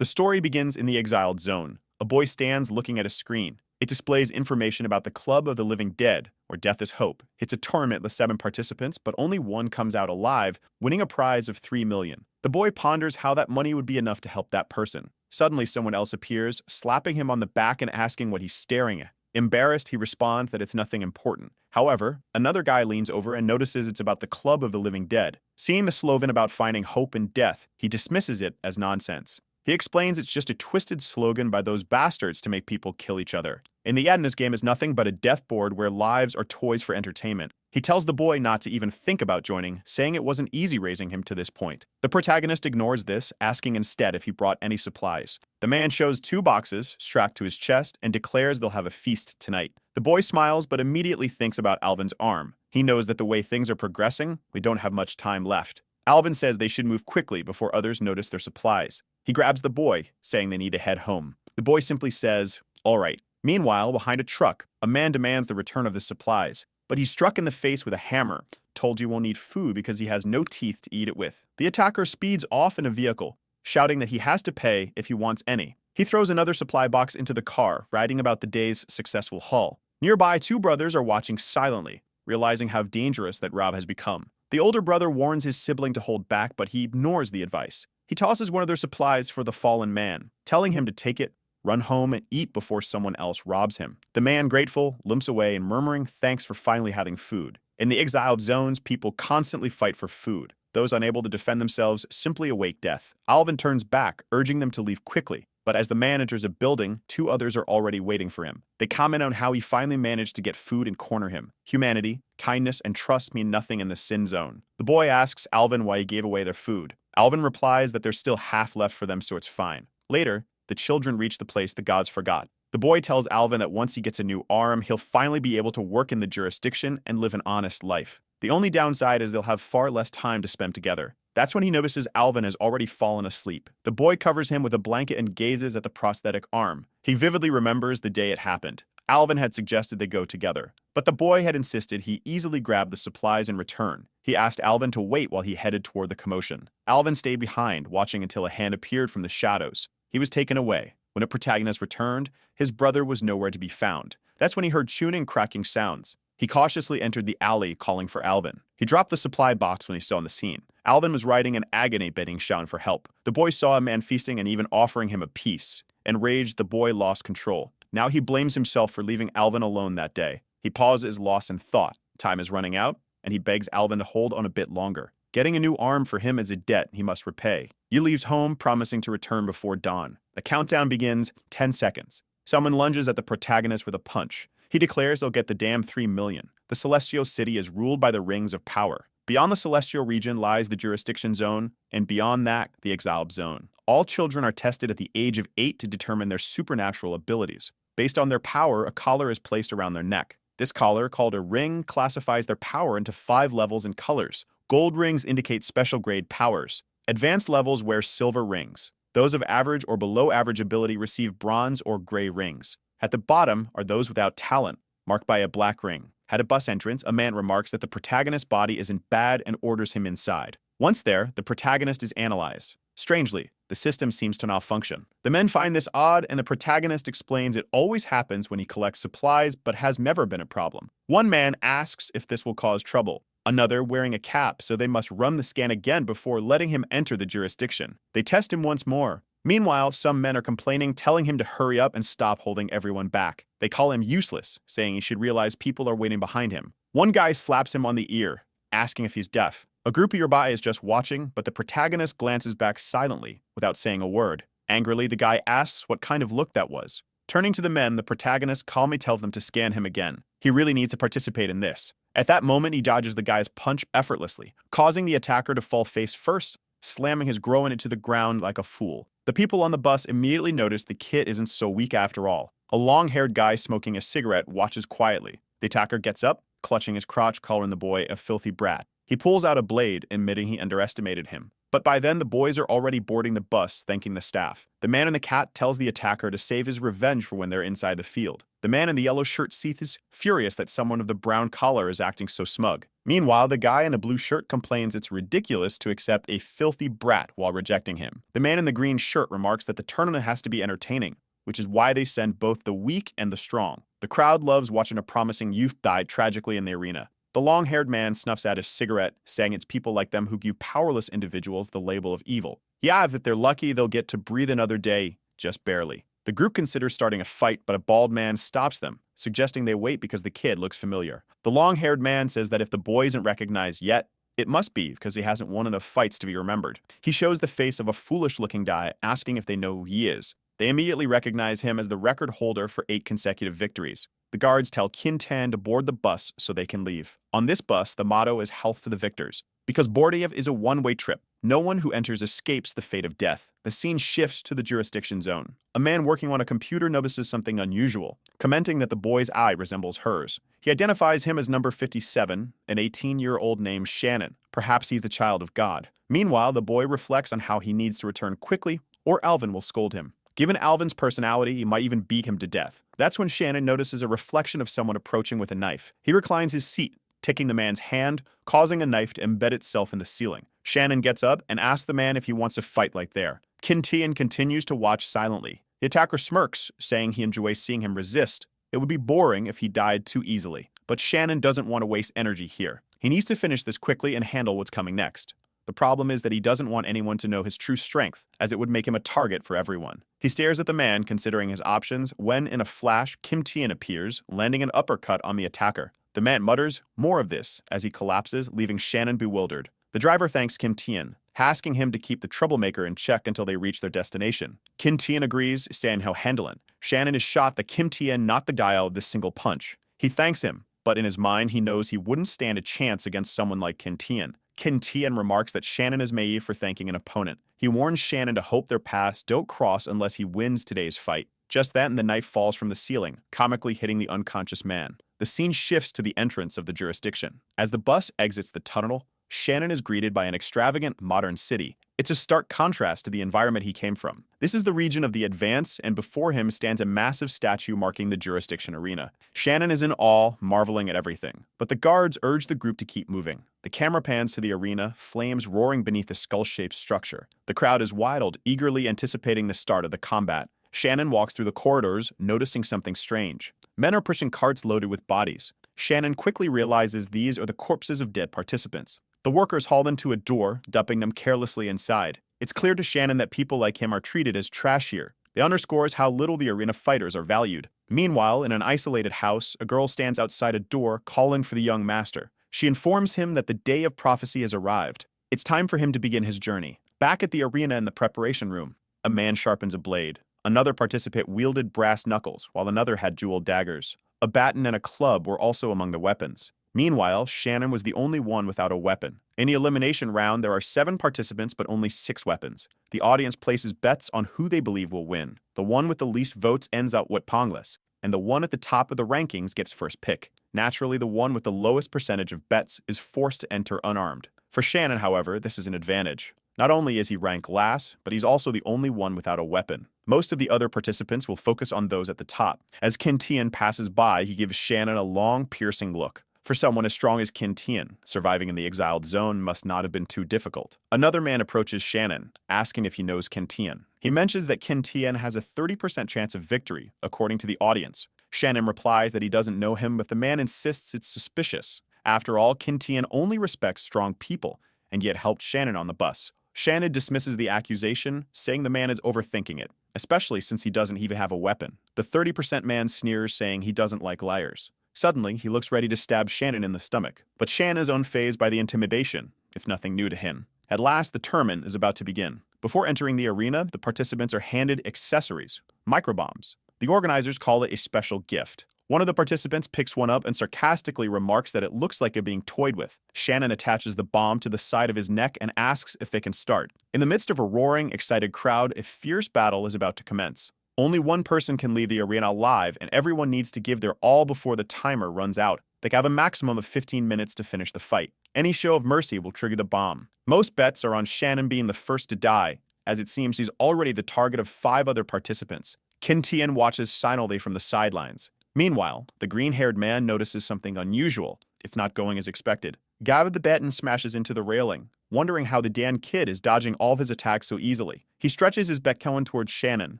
The story begins in the exiled zone. A boy stands looking at a screen. It displays information about the Club of the Living Dead, or Death is Hope. It's a tournament with 7 participants, but only one comes out alive, winning a prize of 3 million. The boy ponders how that money would be enough to help that person. Suddenly, someone else appears, slapping him on the back and asking what he's staring at. Embarrassed, he responds that it's nothing important. However, another guy leans over and notices it's about the Club of the Living Dead. Seeing the slogan about finding hope in death, he dismisses it as nonsense. He explains it's just a twisted slogan by those bastards to make people kill each other. In the end, this game is nothing but a death board where lives are toys for entertainment. He tells the boy not to even think about joining, saying it wasn't easy raising him to this point. The protagonist ignores this, asking instead if he brought any supplies. The man shows 2 boxes strapped to his chest and declares they'll have a feast tonight. The boy smiles but immediately thinks about Alvin's arm. He knows that the way things are progressing, we don't have much time left. Alvin says they should move quickly before others notice their supplies. He grabs the boy, saying they need to head home. The boy simply says, "All right." Meanwhile, behind a truck, a man demands the return of the supplies, but he's struck in the face with a hammer. Told you won't need food because he has no teeth to eat it with. The attacker speeds off in a vehicle, shouting that he has to pay if he wants any. He throws another supply box into the car, writing about the day's successful haul. Nearby, 2 brothers are watching silently, realizing how dangerous that Rob has become. The older brother warns his sibling to hold back, but he ignores the advice. He tosses one of their supplies for the fallen man, telling him to take it, run home, and eat before someone else robs him. The man, grateful, limps away and murmuring thanks for finally having food. In the exiled zones, people constantly fight for food. Those unable to defend themselves simply await death. Alvin turns back, urging them to leave quickly. But as the man enters a building, 2 others are already waiting for him. They comment on how he finally managed to get food and corner him. Humanity, kindness, and trust mean nothing in the sin zone. The boy asks Alvin why he gave away their food. Alvin replies that there's still half left for them, so it's fine. Later, the children reach the place the gods forgot. The boy tells Alvin that once he gets a new arm, he'll finally be able to work in the jurisdiction and live an honest life. The only downside is they'll have far less time to spend together. That's when he notices Alvin has already fallen asleep. The boy covers him with a blanket and gazes at the prosthetic arm. He vividly remembers the day it happened. Alvin had suggested they go together, but the boy had insisted he easily grab the supplies in return. He asked Alvin to wait while he headed toward the commotion. Alvin stayed behind, watching until a hand appeared from the shadows. He was taken away. When a protagonist returned, his brother was nowhere to be found. That's when he heard tuning cracking sounds. He cautiously entered the alley, calling for Alvin. He dropped the supply box when he saw the scene. Alvin was writing an agony bidding shouting for help. The boy saw a man feasting and even offering him a piece. Enraged, the boy lost control. Now he blames himself for leaving Alvin alone that day. He pauses, lost in thought. Time is running out, and he begs Alvin to hold on a bit longer. Getting a new arm for him is a debt he must repay. He leaves home, promising to return before dawn. The countdown begins, 10 seconds. Someone lunges at the protagonist with a punch. He declares they'll get the damn 3 million. The Celestial City is ruled by the Rings of Power. Beyond the Celestial region lies the Jurisdiction Zone, and beyond that, the Exiled Zone. All children are tested at the age of 8 to determine their supernatural abilities. Based on their power, a collar is placed around their neck. This collar, called a ring, classifies their power into 5 levels and colors. Gold rings indicate special grade powers. Advanced levels wear silver rings. Those of average or below average ability receive bronze or gray rings. At the bottom are those without talent, marked by a black ring. At a bus entrance, a man remarks that the protagonist's body isn't bad and orders him inside. Once there, the protagonist is analyzed. Strangely, the system seems to malfunction. The men find this odd, and the protagonist explains it always happens when he collects supplies, but has never been a problem. One man asks if this will cause trouble. Another wearing a cap, so they must run the scan again before letting him enter the jurisdiction. They test him once more. Meanwhile, some men are complaining, telling him to hurry up and stop holding everyone back. They call him useless, saying he should realize people are waiting behind him. One guy slaps him on the ear, asking if he's deaf. A group nearby is just watching, but the protagonist glances back silently, without saying a word. Angrily, the guy asks what kind of look that was. Turning to the men, the protagonist calmly tells them to scan him again. He really needs to participate in this. At that moment, he dodges the guy's punch effortlessly, causing the attacker to fall face first, slamming his groin into the ground like a fool. The people on the bus immediately notice the kid isn't so weak after all. A long-haired guy smoking a cigarette watches quietly. The attacker gets up, clutching his crotch, calling the boy a filthy brat. He pulls out a blade, admitting he underestimated him. But by then, the boys are already boarding the bus, thanking the staff. The man in the cat tells the attacker to save his revenge for when they're inside the field. The man in the yellow shirt seethes, furious that someone of the brown collar is acting so smug. Meanwhile, the guy in a blue shirt complains it's ridiculous to accept a filthy brat while rejecting him. The man in the green shirt remarks that the tournament has to be entertaining, which is why they send both the weak and the strong. The crowd loves watching a promising youth die tragically in the arena. The long-haired man snuffs out his cigarette, saying it's people like them who give powerless individuals the label of evil. Yeah, if they're lucky, they'll get to breathe another day, just barely. The group considers starting a fight, but a bald man stops them, suggesting they wait because the kid looks familiar. The long-haired man says that if the boy isn't recognized yet, it must be because he hasn't won enough fights to be remembered. He shows the face of a foolish-looking guy, asking if they know who he is. They immediately recognize him as the record holder for 8 consecutive victories. The guards tell Kintan to board the bus so they can leave. On this bus, the motto is health for the victors. Because Bordiev is a one-way trip, no one who enters escapes the fate of death. The scene shifts to the jurisdiction zone. A man working on a computer notices something unusual, commenting that the boy's eye resembles hers. He identifies him as number 57, an 18-year-old named Shannon. Perhaps he's the child of God. Meanwhile, the boy reflects on how he needs to return quickly, or Alvin will scold him. Given Alvin's personality, he might even beat him to death. That's when Shannon notices a reflection of someone approaching with a knife. He reclines his seat, taking the man's hand, causing a knife to embed itself in the ceiling. Shannon gets up and asks the man if he wants to fight like there. Kintian continues to watch silently. The attacker smirks, saying he enjoys seeing him resist. It would be boring if he died too easily. But Shannon doesn't want to waste energy here. He needs to finish this quickly and handle what's coming next. The problem is that he doesn't want anyone to know his true strength, as it would make him a target for everyone. He stares at the man, considering his options, when in a flash, Kim Tien appears, landing an uppercut on the attacker. The man mutters, "More of this," as he collapses, leaving Shannon bewildered. The driver thanks Kim Tien, asking him to keep the troublemaker in check until they reach their destination. Kim Tien agrees, saying he'll handle it. Shannon is shocked that Kim Tien not the guy out of this single punch. He thanks him, but in his mind he knows he wouldn't stand a chance against someone like Kim Tien. Kim Tien remarks that Shannon is naive for thanking an opponent. He warns Shannon to hope their paths don't cross unless he wins today's fight. Just then, the knife falls from the ceiling, comically hitting the unconscious man. The scene shifts to the entrance of the jurisdiction. As the bus exits the tunnel, Shannon is greeted by an extravagant, modern city. It's a stark contrast to the environment he came from. This is the region of the Advance, and before him stands a massive statue marking the jurisdiction arena. Shannon is in awe, marveling at everything. But the guards urge the group to keep moving. The camera pans to the arena, flames roaring beneath the skull-shaped structure. The crowd is wild, eagerly anticipating the start of the combat. Shannon walks through the corridors, noticing something strange. Men are pushing carts loaded with bodies. Shannon quickly realizes these are the corpses of dead participants. The workers haul them to a door, dumping them carelessly inside. It's clear to Shannon that people like him are treated as trash here. It underscores how little the arena fighters are valued. Meanwhile, in an isolated house, a girl stands outside a door, calling for the young master. She informs him that the day of prophecy has arrived. It's time for him to begin his journey. Back at the arena in the preparation room, a man sharpens a blade. Another participant wielded brass knuckles, while another had jeweled daggers. A baton and a club were also among the weapons. Meanwhile, Shannon was the only one without a weapon. In the elimination round, there are 7 participants but only 6 weapons. The audience places bets on who they believe will win. The one with the least votes ends up with Pongless, and the one at the top of the rankings gets first pick. Naturally, the one with the lowest percentage of bets is forced to enter unarmed. For Shannon, however, this is an advantage. Not only is he ranked last, but he's also the only one without a weapon. Most of the other participants will focus on those at the top. As Kim Tien passes by, he gives Shannon a long, piercing look. For someone as strong as Kim Tien, surviving in the exiled zone must not have been too difficult. Another man approaches Shannon, asking if he knows Kim Tien. He mentions that Kim Tien has a 30% chance of victory, according to the audience. Shannon replies that he doesn't know him, but the man insists it's suspicious. After all, Kim Tien only respects strong people, and yet helped Shannon on the bus. Shannon dismisses the accusation, saying the man is overthinking it, especially since he doesn't even have a weapon. The 30% man sneers, saying he doesn't like liars. Suddenly, he looks ready to stab Shannon in the stomach, but Shannon is unfazed by the intimidation, if nothing new to him. At last, the tournament is about to begin. Before entering the arena, the participants are handed accessories, microbombs. The organizers call it a special gift. One of the participants picks one up and sarcastically remarks that it looks like it being toyed with. Shannon attaches the bomb to the side of his neck and asks if they can start. In the midst of a roaring, excited crowd, a fierce battle is about to commence. Only one person can leave the arena alive, and everyone needs to give their all before the timer runs out. They have a maximum of 15 minutes to finish the fight. Any show of mercy will trigger the bomb. Most bets are on Shannon being the first to die, as it seems he's already the target of 5 other participants. Kim Tien watches silently from the sidelines. Meanwhile, the green-haired man notices something unusual, if not going as expected. Gavin the Baton smashes into the railing, wondering how the Dan kid is dodging all of his attacks so easily. He stretches his Baekkelin towards Shannon,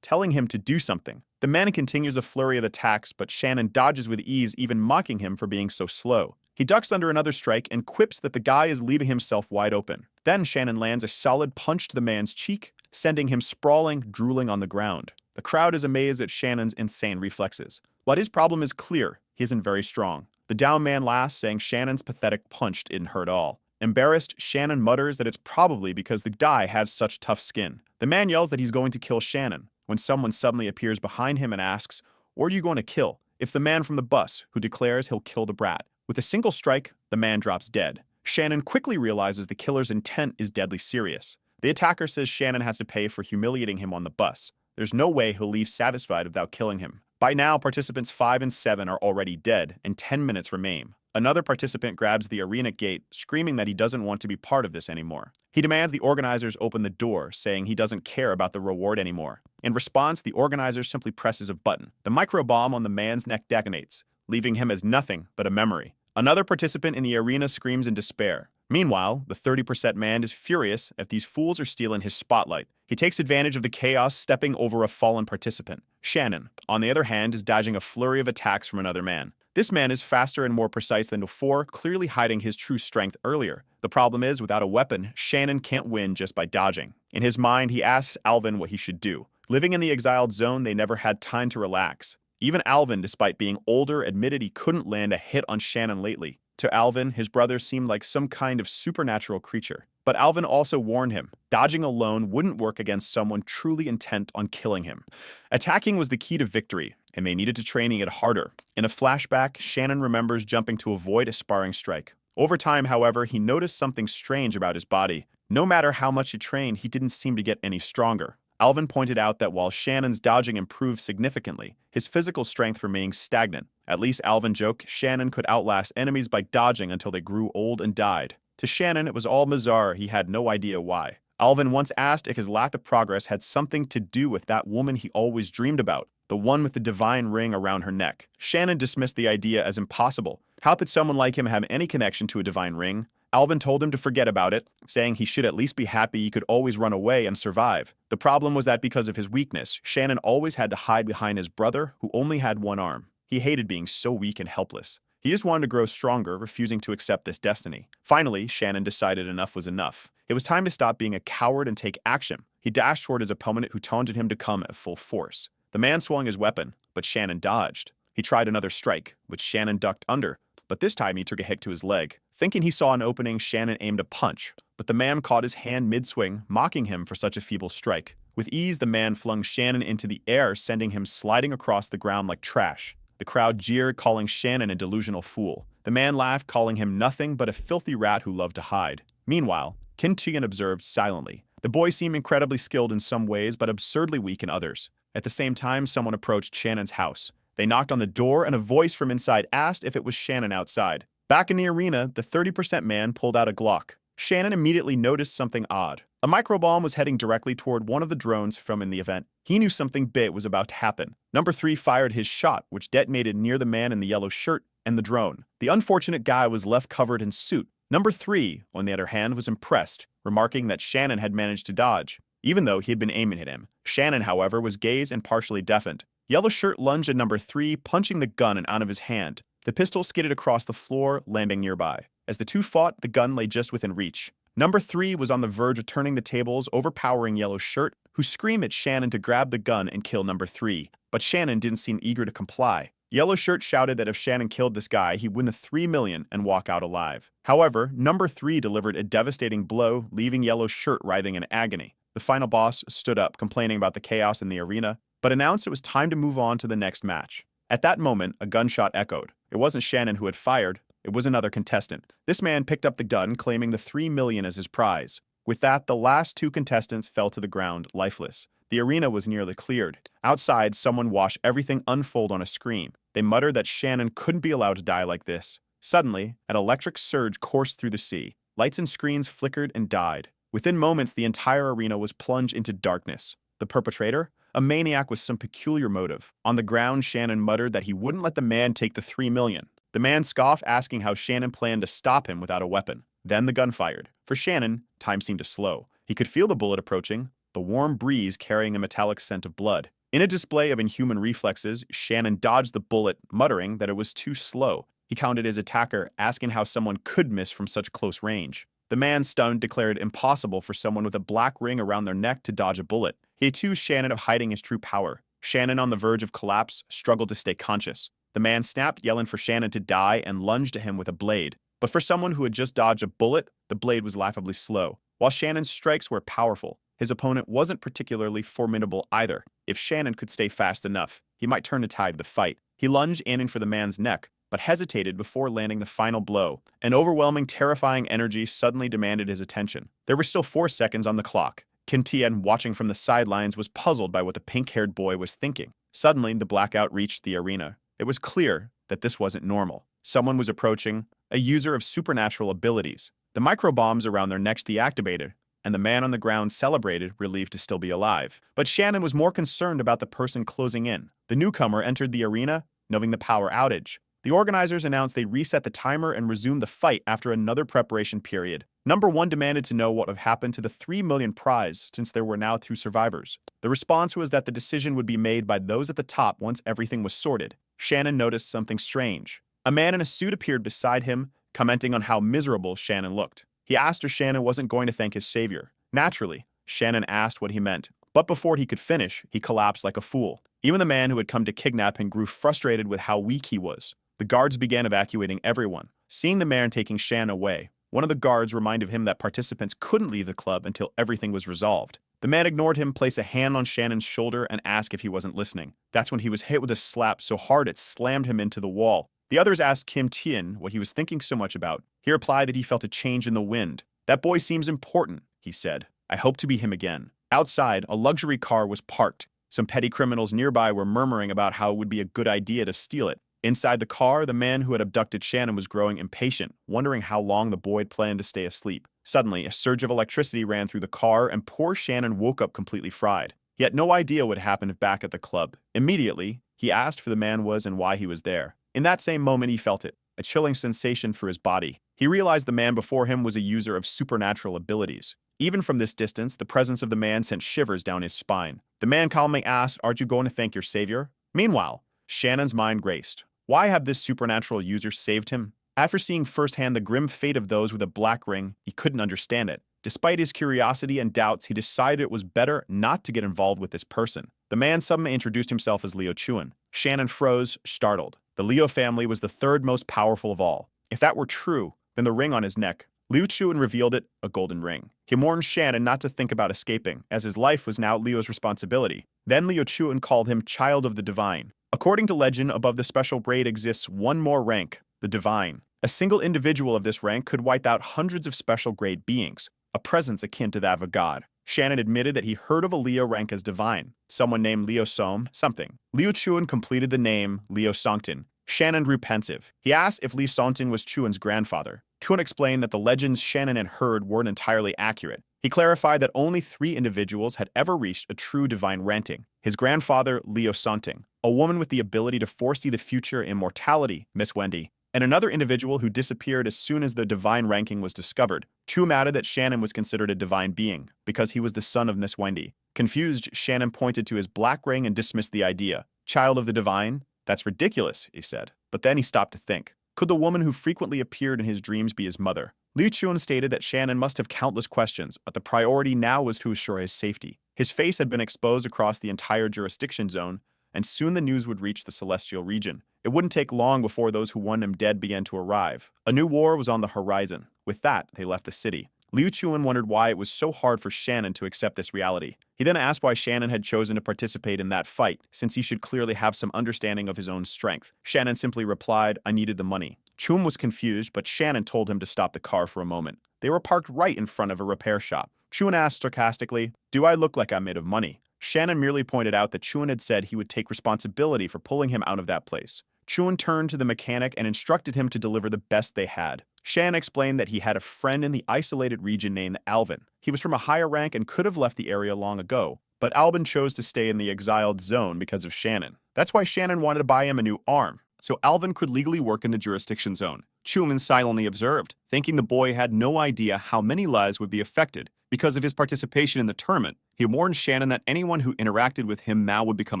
telling him to do something. The man continues a flurry of attacks, but Shannon dodges with ease, even mocking him for being so slow. He ducks under another strike and quips that the guy is leaving himself wide open. Then Shannon lands a solid punch to the man's cheek, sending him sprawling, drooling on the ground. The crowd is amazed at Shannon's insane reflexes. But his problem is clear. He isn't very strong. The down man laughs, saying Shannon's pathetic punch didn't hurt all. Embarrassed, Shannon mutters that it's probably because the guy has such tough skin. The man yells that he's going to kill Shannon, when someone suddenly appears behind him and asks, "What are you going to kill?" It's the man from the bus, who declares he'll kill the brat. With a single strike, the man drops dead. Shannon quickly realizes the killer's intent is deadly serious. The attacker says Shannon has to pay for humiliating him on the bus. There's no way he'll leave satisfied without killing him. By now, participants 5 and 7 are already dead, and 10 minutes remain. Another participant grabs the arena gate, screaming that he doesn't want to be part of this anymore. He demands the organizers open the door, saying he doesn't care about the reward anymore. In response, the organizer simply presses a button. The microbomb on the man's neck detonates, leaving him as nothing but a memory. Another participant in the arena screams in despair. Meanwhile, the 30% man is furious if these fools are stealing his spotlight. He takes advantage of the chaos, stepping over a fallen participant. Shannon, on the other hand, is dodging a flurry of attacks from another man. This man is faster and more precise than before, clearly hiding his true strength earlier. The problem is, without a weapon, Shannon can't win just by dodging. In his mind, he asks Alvin what he should do. Living in the exiled zone, they never had time to relax. Even Alvin, despite being older, admitted he couldn't land a hit on Shannon lately. To Alvin, his brother seemed like some kind of supernatural creature. But Alvin also warned him, dodging alone wouldn't work against someone truly intent on killing him. Attacking was the key to victory, and they needed to training it harder. In a flashback, Shannon remembers jumping to avoid a sparring strike. Over time, however, he noticed something strange about his body. No matter how much he trained, he didn't seem to get any stronger. Alvin pointed out that while Shannon's dodging improved significantly, his physical strength remained stagnant. At least Alvin joked Shannon could outlast enemies by dodging until they grew old and died. To Shannon, it was all bizarre. He had no idea why. Alvin once asked if his lack of progress had something to do with that woman he always dreamed about, the one with the divine ring around her neck. Shannon dismissed the idea as impossible. How could someone like him have any connection to a divine ring? Alvin told him to forget about it, saying he should at least be happy he could always run away and survive. The problem was that because of his weakness, Shannon always had to hide behind his brother, who only had one arm. He hated being so weak and helpless. He just wanted to grow stronger, refusing to accept this destiny. Finally, Shannon decided enough was enough. It was time to stop being a coward and take action. He dashed toward his opponent, who taunted him to come at full force. The man swung his weapon, but Shannon dodged. He tried another strike, which Shannon ducked under, but this time he took a hit to his leg. Thinking he saw an opening, Shannon aimed a punch, but the man caught his hand mid-swing, mocking him for such a feeble strike. With ease, the man flung Shannon into the air, sending him sliding across the ground like trash. The crowd jeered, calling Shannon a delusional fool. The man laughed, calling him nothing but a filthy rat who loved to hide. Meanwhile, Kim Tegan observed silently. The boy seemed incredibly skilled in some ways, but absurdly weak in others. At the same time, someone approached Shannon's house. They knocked on the door, and a voice from inside asked if it was Shannon outside. Back in the arena, the 30% man pulled out a Glock. Shannon immediately noticed something odd. A microbomb was heading directly toward one of the drones from in the event. He knew something big was about to happen. Number 3 fired his shot, which detonated near the man in the yellow shirt and the drone. The unfortunate guy was left covered in soot. Number 3, on the other hand, was impressed, remarking that Shannon had managed to dodge, even though he had been aiming at him. Shannon, however, was dazed and partially deafened. Yellow shirt lunged at number 3, punching the gun out of his hand. The pistol skidded across the floor, landing nearby. As the two fought, the gun lay just within reach. Number 3 was on the verge of turning the tables, overpowering Yellow Shirt, who screamed at Shannon to grab the gun and kill number 3. But Shannon didn't seem eager to comply. Yellow Shirt shouted that if Shannon killed this guy, he'd win the $3 million and walk out alive. However, number 3 delivered a devastating blow, leaving Yellow Shirt writhing in agony. The final boss stood up, complaining about the chaos in the arena, but announced it was time to move on to the next match. At that moment, a gunshot echoed. It wasn't Shannon who had fired. It was another contestant. This man picked up the gun, claiming the $3 million as his prize. With that, the last 2 contestants fell to the ground, lifeless. The arena was nearly cleared. Outside, someone watched everything unfold on a screen. They muttered that Shannon couldn't be allowed to die like this. Suddenly, an electric surge coursed through the sea. Lights and screens flickered and died. Within moments, the entire arena was plunged into darkness. The perpetrator, a maniac with some peculiar motive. On the ground, Shannon muttered that he wouldn't let the man take the 3 million. The man scoffed, asking how Shannon planned to stop him without a weapon. Then the gun fired. For Shannon, time seemed to slow. He could feel the bullet approaching, the warm breeze carrying a metallic scent of blood. In a display of inhuman reflexes, Shannon dodged the bullet, muttering that it was too slow. He counted his attacker, asking how someone could miss from such close range. The man, stunned, declared it impossible for someone with a black ring around their neck to dodge a bullet. He accused Shannon of hiding his true power. Shannon, on the verge of collapse, struggled to stay conscious. The man snapped, yelling for Shannon to die, and lunged at him with a blade. But for someone who had just dodged a bullet, the blade was laughably slow. While Shannon's strikes were powerful, his opponent wasn't particularly formidable either. If Shannon could stay fast enough, he might turn the tide of the fight. He lunged, aiming for the man's neck, but hesitated before landing the final blow. An overwhelming, terrifying energy suddenly demanded his attention. There were still 4 seconds on the clock. Kim Tien, watching from the sidelines, was puzzled by what the pink-haired boy was thinking. Suddenly, the blackout reached the arena. It was clear that this wasn't normal. Someone was approaching, a user of supernatural abilities. The microbombs around their necks deactivated, and the man on the ground celebrated, relieved to still be alive. But Shannon was more concerned about the person closing in. The newcomer entered the arena, knowing the power outage. The organizers announced they reset the timer and resumed the fight after another preparation period. Number 1 demanded to know what would have happened to the 3 million prize, since there were now 2 survivors. The response was that the decision would be made by those at the top once everything was sorted. Shannon noticed something strange. A man in a suit appeared beside him, commenting on how miserable Shannon looked. He asked if Shannon wasn't going to thank his savior. Naturally, Shannon asked what he meant. But before he could finish, he collapsed like a fool. Even the man who had come to kidnap him grew frustrated with how weak he was. The guards began evacuating everyone. Seeing the man taking Shannon away, one of the guards reminded him that participants couldn't leave the club until everything was resolved. The man ignored him, placed a hand on Shannon's shoulder, and asked if he wasn't listening. That's when he was hit with a slap so hard it slammed him into the wall. The others asked Kim Tien what he was thinking so much about. He replied that he felt a change in the wind. "That boy seems important," he said. "I hope to be him again." Outside, a luxury car was parked. Some petty criminals nearby were murmuring about how it would be a good idea to steal it. Inside the car, the man who had abducted Shannon was growing impatient, wondering how long the boy had planned to stay asleep. Suddenly, a surge of electricity ran through the car, and poor Shannon woke up completely fried. He had no idea what happened back at the club. Immediately, he asked who the man was and why he was there. In that same moment, he felt it, a chilling sensation for his body. He realized the man before him was a user of supernatural abilities. Even from this distance, the presence of the man sent shivers down his spine. The man calmly asked, "Aren't you going to thank your savior?" Meanwhile, Shannon's mind raced. Why had this supernatural user saved him? After seeing firsthand the grim fate of those with a black ring, he couldn't understand it. Despite his curiosity and doubts, he decided it was better not to get involved with this person. The man suddenly introduced himself as Liu Chuan. Shannon froze, startled. The Liu family was the 3rd most powerful of all. If that were true, then the ring on his neck. Liu Chuan revealed it, a golden ring. He warned Shannon not to think about escaping, as his life was now Liu's responsibility. Then Liu Chuan called him Child of the Divine. According to legend, above the special braid exists one more rank, the Divine. A single individual of this rank could wipe out hundreds of special grade beings, a presence akin to that of a god. Shannon admitted that he heard of a Leo rank as divine, someone named Leo Som something. Liu Chuan completed the name Leo Songtin. Shannon grew pensive. He asked if Li Songtin was Chuan's grandfather. Chuan explained that the legends Shannon had heard weren't entirely accurate. He clarified that only 3 individuals had ever reached a true divine ranking. His grandfather, Leo Songting, a woman with the ability to foresee the future immortality, Miss Wendy, and another individual who disappeared as soon as the divine ranking was discovered. Chuan added that Shannon was considered a divine being, because he was the son of Miss Wendy. Confused, Shannon pointed to his black ring and dismissed the idea. Child of the divine? That's ridiculous, he said. But then he stopped to think. Could the woman who frequently appeared in his dreams be his mother? Liu Chuan stated that Shannon must have countless questions, but the priority now was to assure his safety. His face had been exposed across the entire jurisdiction zone, and soon the news would reach the celestial region. It wouldn't take long before those who wanted him dead began to arrive. A new war was on the horizon. With that, they left the city. Liu Chuan wondered why it was so hard for Shannon to accept this reality. He then asked why Shannon had chosen to participate in that fight, since he should clearly have some understanding of his own strength. Shannon simply replied, "I needed the money." Chuan was confused, but Shannon told him to stop the car for a moment. They were parked right in front of a repair shop. Chuan asked sarcastically, "Do I look like I'm made of money?" Shannon merely pointed out that Chuan had said he would take responsibility for pulling him out of that place. Chuan turned to the mechanic and instructed him to deliver the best they had. Shannon explained that he had a friend in the isolated region named Alvin. He was from a higher rank and could have left the area long ago, But Alvin chose to stay in the exiled zone because of Shannon. That's why Shannon wanted to buy him a new arm, so Alvin could legally work in the jurisdiction zone. Chuan silently observed, thinking the boy had no idea how many lives would be affected. Because of his participation in the tournament, he warned Shannon that anyone who interacted with him now would become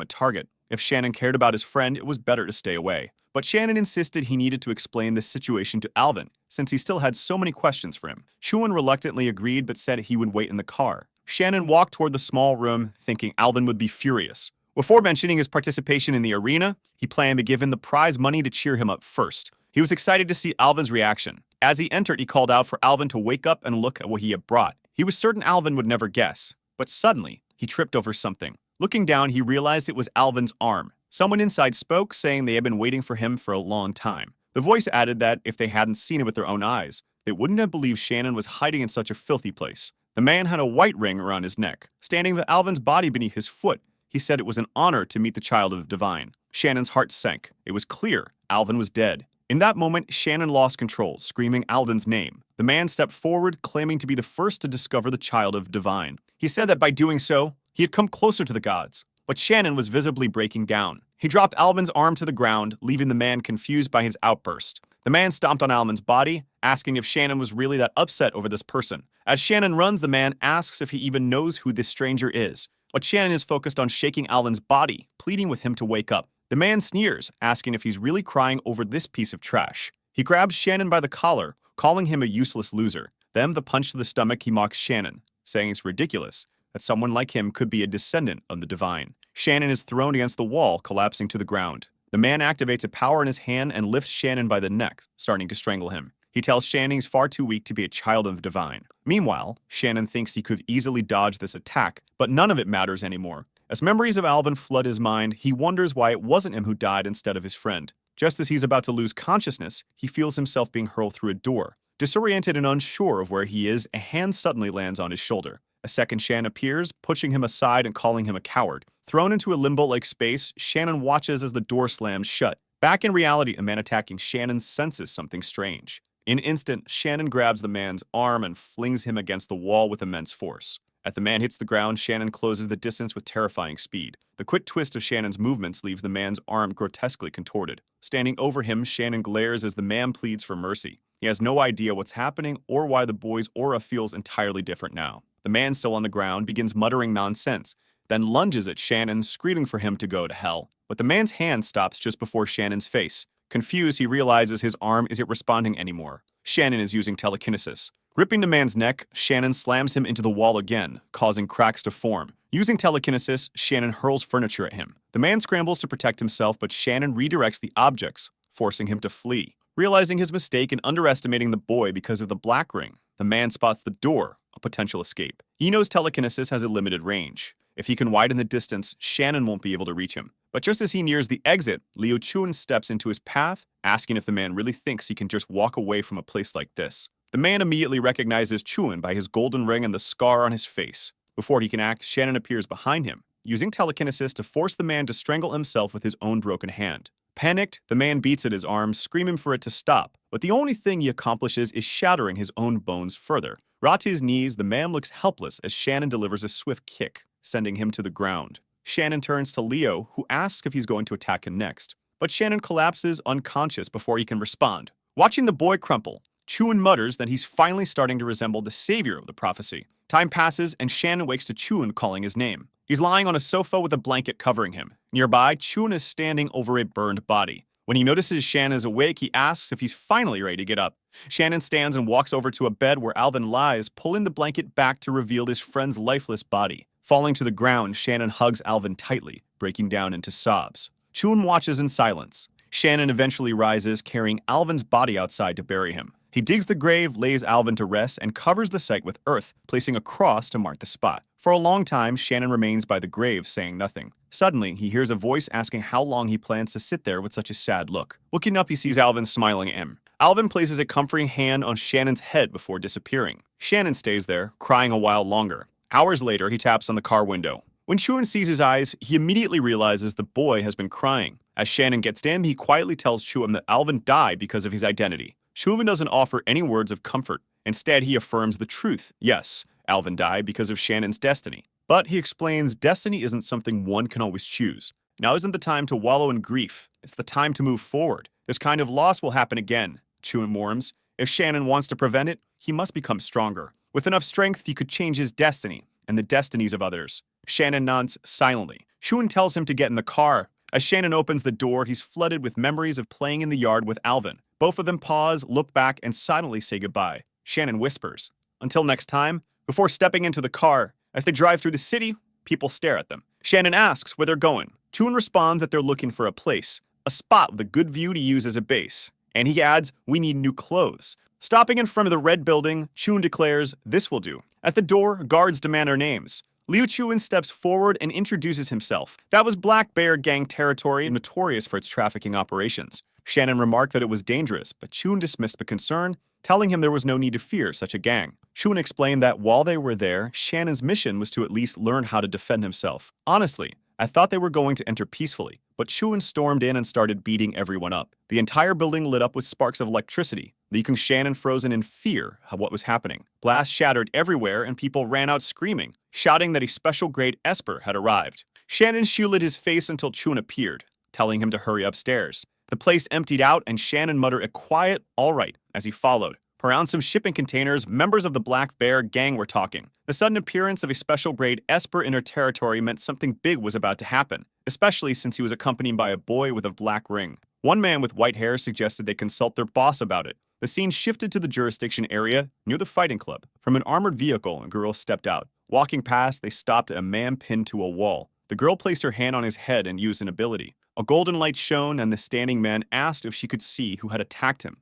a target. If Shannon cared about his friend, it was better to stay away. But Shannon insisted he needed to explain this situation to Alvin, since he still had so many questions for him. Chuan reluctantly agreed but said he would wait in the car. Shannon walked toward the small room, thinking Alvin would be furious. Before mentioning his participation in the arena, he planned to give him the prize money to cheer him up first. He was excited to see Alvin's reaction. As he entered, he called out for Alvin to wake up and look at what he had brought. He was certain Alvin would never guess, but suddenly, he tripped over something. Looking down, he realized it was Alvin's arm. Someone inside spoke, saying they had been waiting for him for a long time. The voice added that if they hadn't seen it with their own eyes, they wouldn't have believed Shannon was hiding in such a filthy place. The man had a white ring around his neck, standing with Alvin's body beneath his foot. He said it was an honor to meet the child of the divine. Shannon's heart sank. It was clear Alvin was dead. In that moment, Shannon lost control, screaming Alvin's name. The man stepped forward, claiming to be the first to discover the child of divine. He said that by doing so, he had come closer to the gods. But Shannon was visibly breaking down. He dropped Alvin's arm to the ground, leaving the man confused by his outburst. The man stomped on Alvin's body, asking if Shannon was really that upset over this person. As Shannon runs, the man asks if he even knows who this stranger is. But Shannon is focused on shaking Alvin's body, pleading with him to wake up. The man sneers, asking if he's really crying over this piece of trash. He grabs Shannon by the collar, calling him a useless loser. Then, with a punch to the stomach, he mocks Shannon, saying it's ridiculous that someone like him could be a descendant of the divine. Shannon is thrown against the wall, collapsing to the ground. The man activates a power in his hand and lifts Shannon by the neck, starting to strangle him. He tells Shannon he's far too weak to be a child of divine. Meanwhile, Shannon thinks he could easily dodge this attack, but none of it matters anymore. As memories of Alvin flood his mind, he wonders why it wasn't him who died instead of his friend. Just as he's about to lose consciousness, he feels himself being hurled through a door. Disoriented and unsure of where he is, a hand suddenly lands on his shoulder. A second Shannon appears, pushing him aside and calling him a coward. Thrown into a limbo-like space, Shannon watches as the door slams shut. Back in reality, a man attacking Shannon senses something strange. In an instant, Shannon grabs the man's arm and flings him against the wall with immense force. As the man hits the ground, Shannon closes the distance with terrifying speed. The quick twist of Shannon's movements leaves the man's arm grotesquely contorted. Standing over him, Shannon glares as the man pleads for mercy. He has no idea what's happening or why the boy's aura feels entirely different now. The man, still on the ground, begins muttering nonsense, then lunges at Shannon, screaming for him to go to hell. But the man's hand stops just before Shannon's face. Confused, he realizes his arm isn't responding anymore. Shannon is using telekinesis. Gripping the man's neck, Shannon slams him into the wall again, causing cracks to form. Using telekinesis, Shannon hurls furniture at him. The man scrambles to protect himself, but Shannon redirects the objects, forcing him to flee. Realizing his mistake and underestimating the boy because of the black ring, the man spots the door, a potential escape. He knows telekinesis has a limited range. If he can widen the distance, Shannon won't be able to reach him. But just as he nears the exit, Liu Chun steps into his path, asking if the man really thinks he can just walk away from a place like this. The man immediately recognizes Chuan by his golden ring and the scar on his face. Before he can act, Shannon appears behind him, using telekinesis to force the man to strangle himself with his own broken hand. Panicked, the man beats at his arms, screaming for it to stop, but the only thing he accomplishes is shattering his own bones further. Brought to his knees, the man looks helpless as Shannon delivers a swift kick, sending him to the ground. Shannon turns to Leo, who asks if he's going to attack him next, but Shannon collapses unconscious before he can respond. Watching the boy crumple, Chuan mutters that he's finally starting to resemble the savior of the prophecy. Time passes, and Shannon wakes to Chuan calling his name. He's lying on a sofa with a blanket covering him. Nearby, Chuan is standing over a burned body. When he notices Shannon is awake, he asks if he's finally ready to get up. Shannon stands and walks over to a bed where Alvin lies, pulling the blanket back to reveal his friend's lifeless body. Falling to the ground, Shannon hugs Alvin tightly, breaking down into sobs. Chuan watches in silence. Shannon eventually rises, carrying Alvin's body outside to bury him. He digs the grave, lays Alvin to rest, and covers the site with earth, placing a cross to mark the spot. For a long time, Shannon remains by the grave, saying nothing. Suddenly, he hears a voice asking how long he plans to sit there with such a sad look. Looking up, he sees Alvin smiling at him. Alvin places a comforting hand on Shannon's head before disappearing. Shannon stays there, crying a while longer. Hours later, he taps on the car window. When Chuan sees his eyes, he immediately realizes the boy has been crying. As Shannon gets to him, he quietly tells Chuan that Alvin died because of his identity. Chuan doesn't offer any words of comfort. Instead, he affirms the truth. Yes, Alvin died because of Shannon's destiny. But he explains destiny isn't something one can always choose. Now isn't the time to wallow in grief. It's the time to move forward. This kind of loss will happen again, Chun warns. If Shannon wants to prevent it, he must become stronger. With enough strength, he could change his destiny and the destinies of others. Shannon nods silently. Chun tells him to get in the car. As Shannon opens the door, he's flooded with memories of playing in the yard with Alvin. Both of them pause, look back, and silently say goodbye. Shannon whispers, "Until next time," before stepping into the car. As they drive through the city, people stare at them. Shannon asks where they're going. Chun responds that they're looking for a place, a spot with a good view to use as a base. And he adds, "We need new clothes." Stopping in front of the red building, Chun declares, "This will do." At the door, guards demand our names. Liu Chun steps forward and introduces himself. That was Black Bear Gang territory, notorious for its trafficking operations. Shannon remarked that it was dangerous, but Chun dismissed the concern, telling him there was no need to fear such a gang. Chun explained that while they were there, Shannon's mission was to at least learn how to defend himself. "Honestly, I thought they were going to enter peacefully, but Chun stormed in and started beating everyone up. The entire building lit up with sparks of electricity, leaving Shannon frozen in fear of what was happening. Glass shattered everywhere and people ran out screaming, shouting that a special-grade Esper had arrived. Shannon shielded his face until Chun appeared, telling him to hurry upstairs. The place emptied out and Shannon muttered a quiet, "all right," as he followed. Around some shipping containers, members of the Black Bear Gang were talking. The sudden appearance of a special-grade Esper in her territory meant something big was about to happen, especially since he was accompanied by a boy with a black ring. One man with white hair suggested they consult their boss about it. The scene shifted to the jurisdiction area near the fighting club. From an armored vehicle, a girl stepped out. Walking past, they stopped at a man pinned to a wall. The girl placed her hand on his head and used an ability. A golden light shone, and the standing man asked if she could see who had attacked him.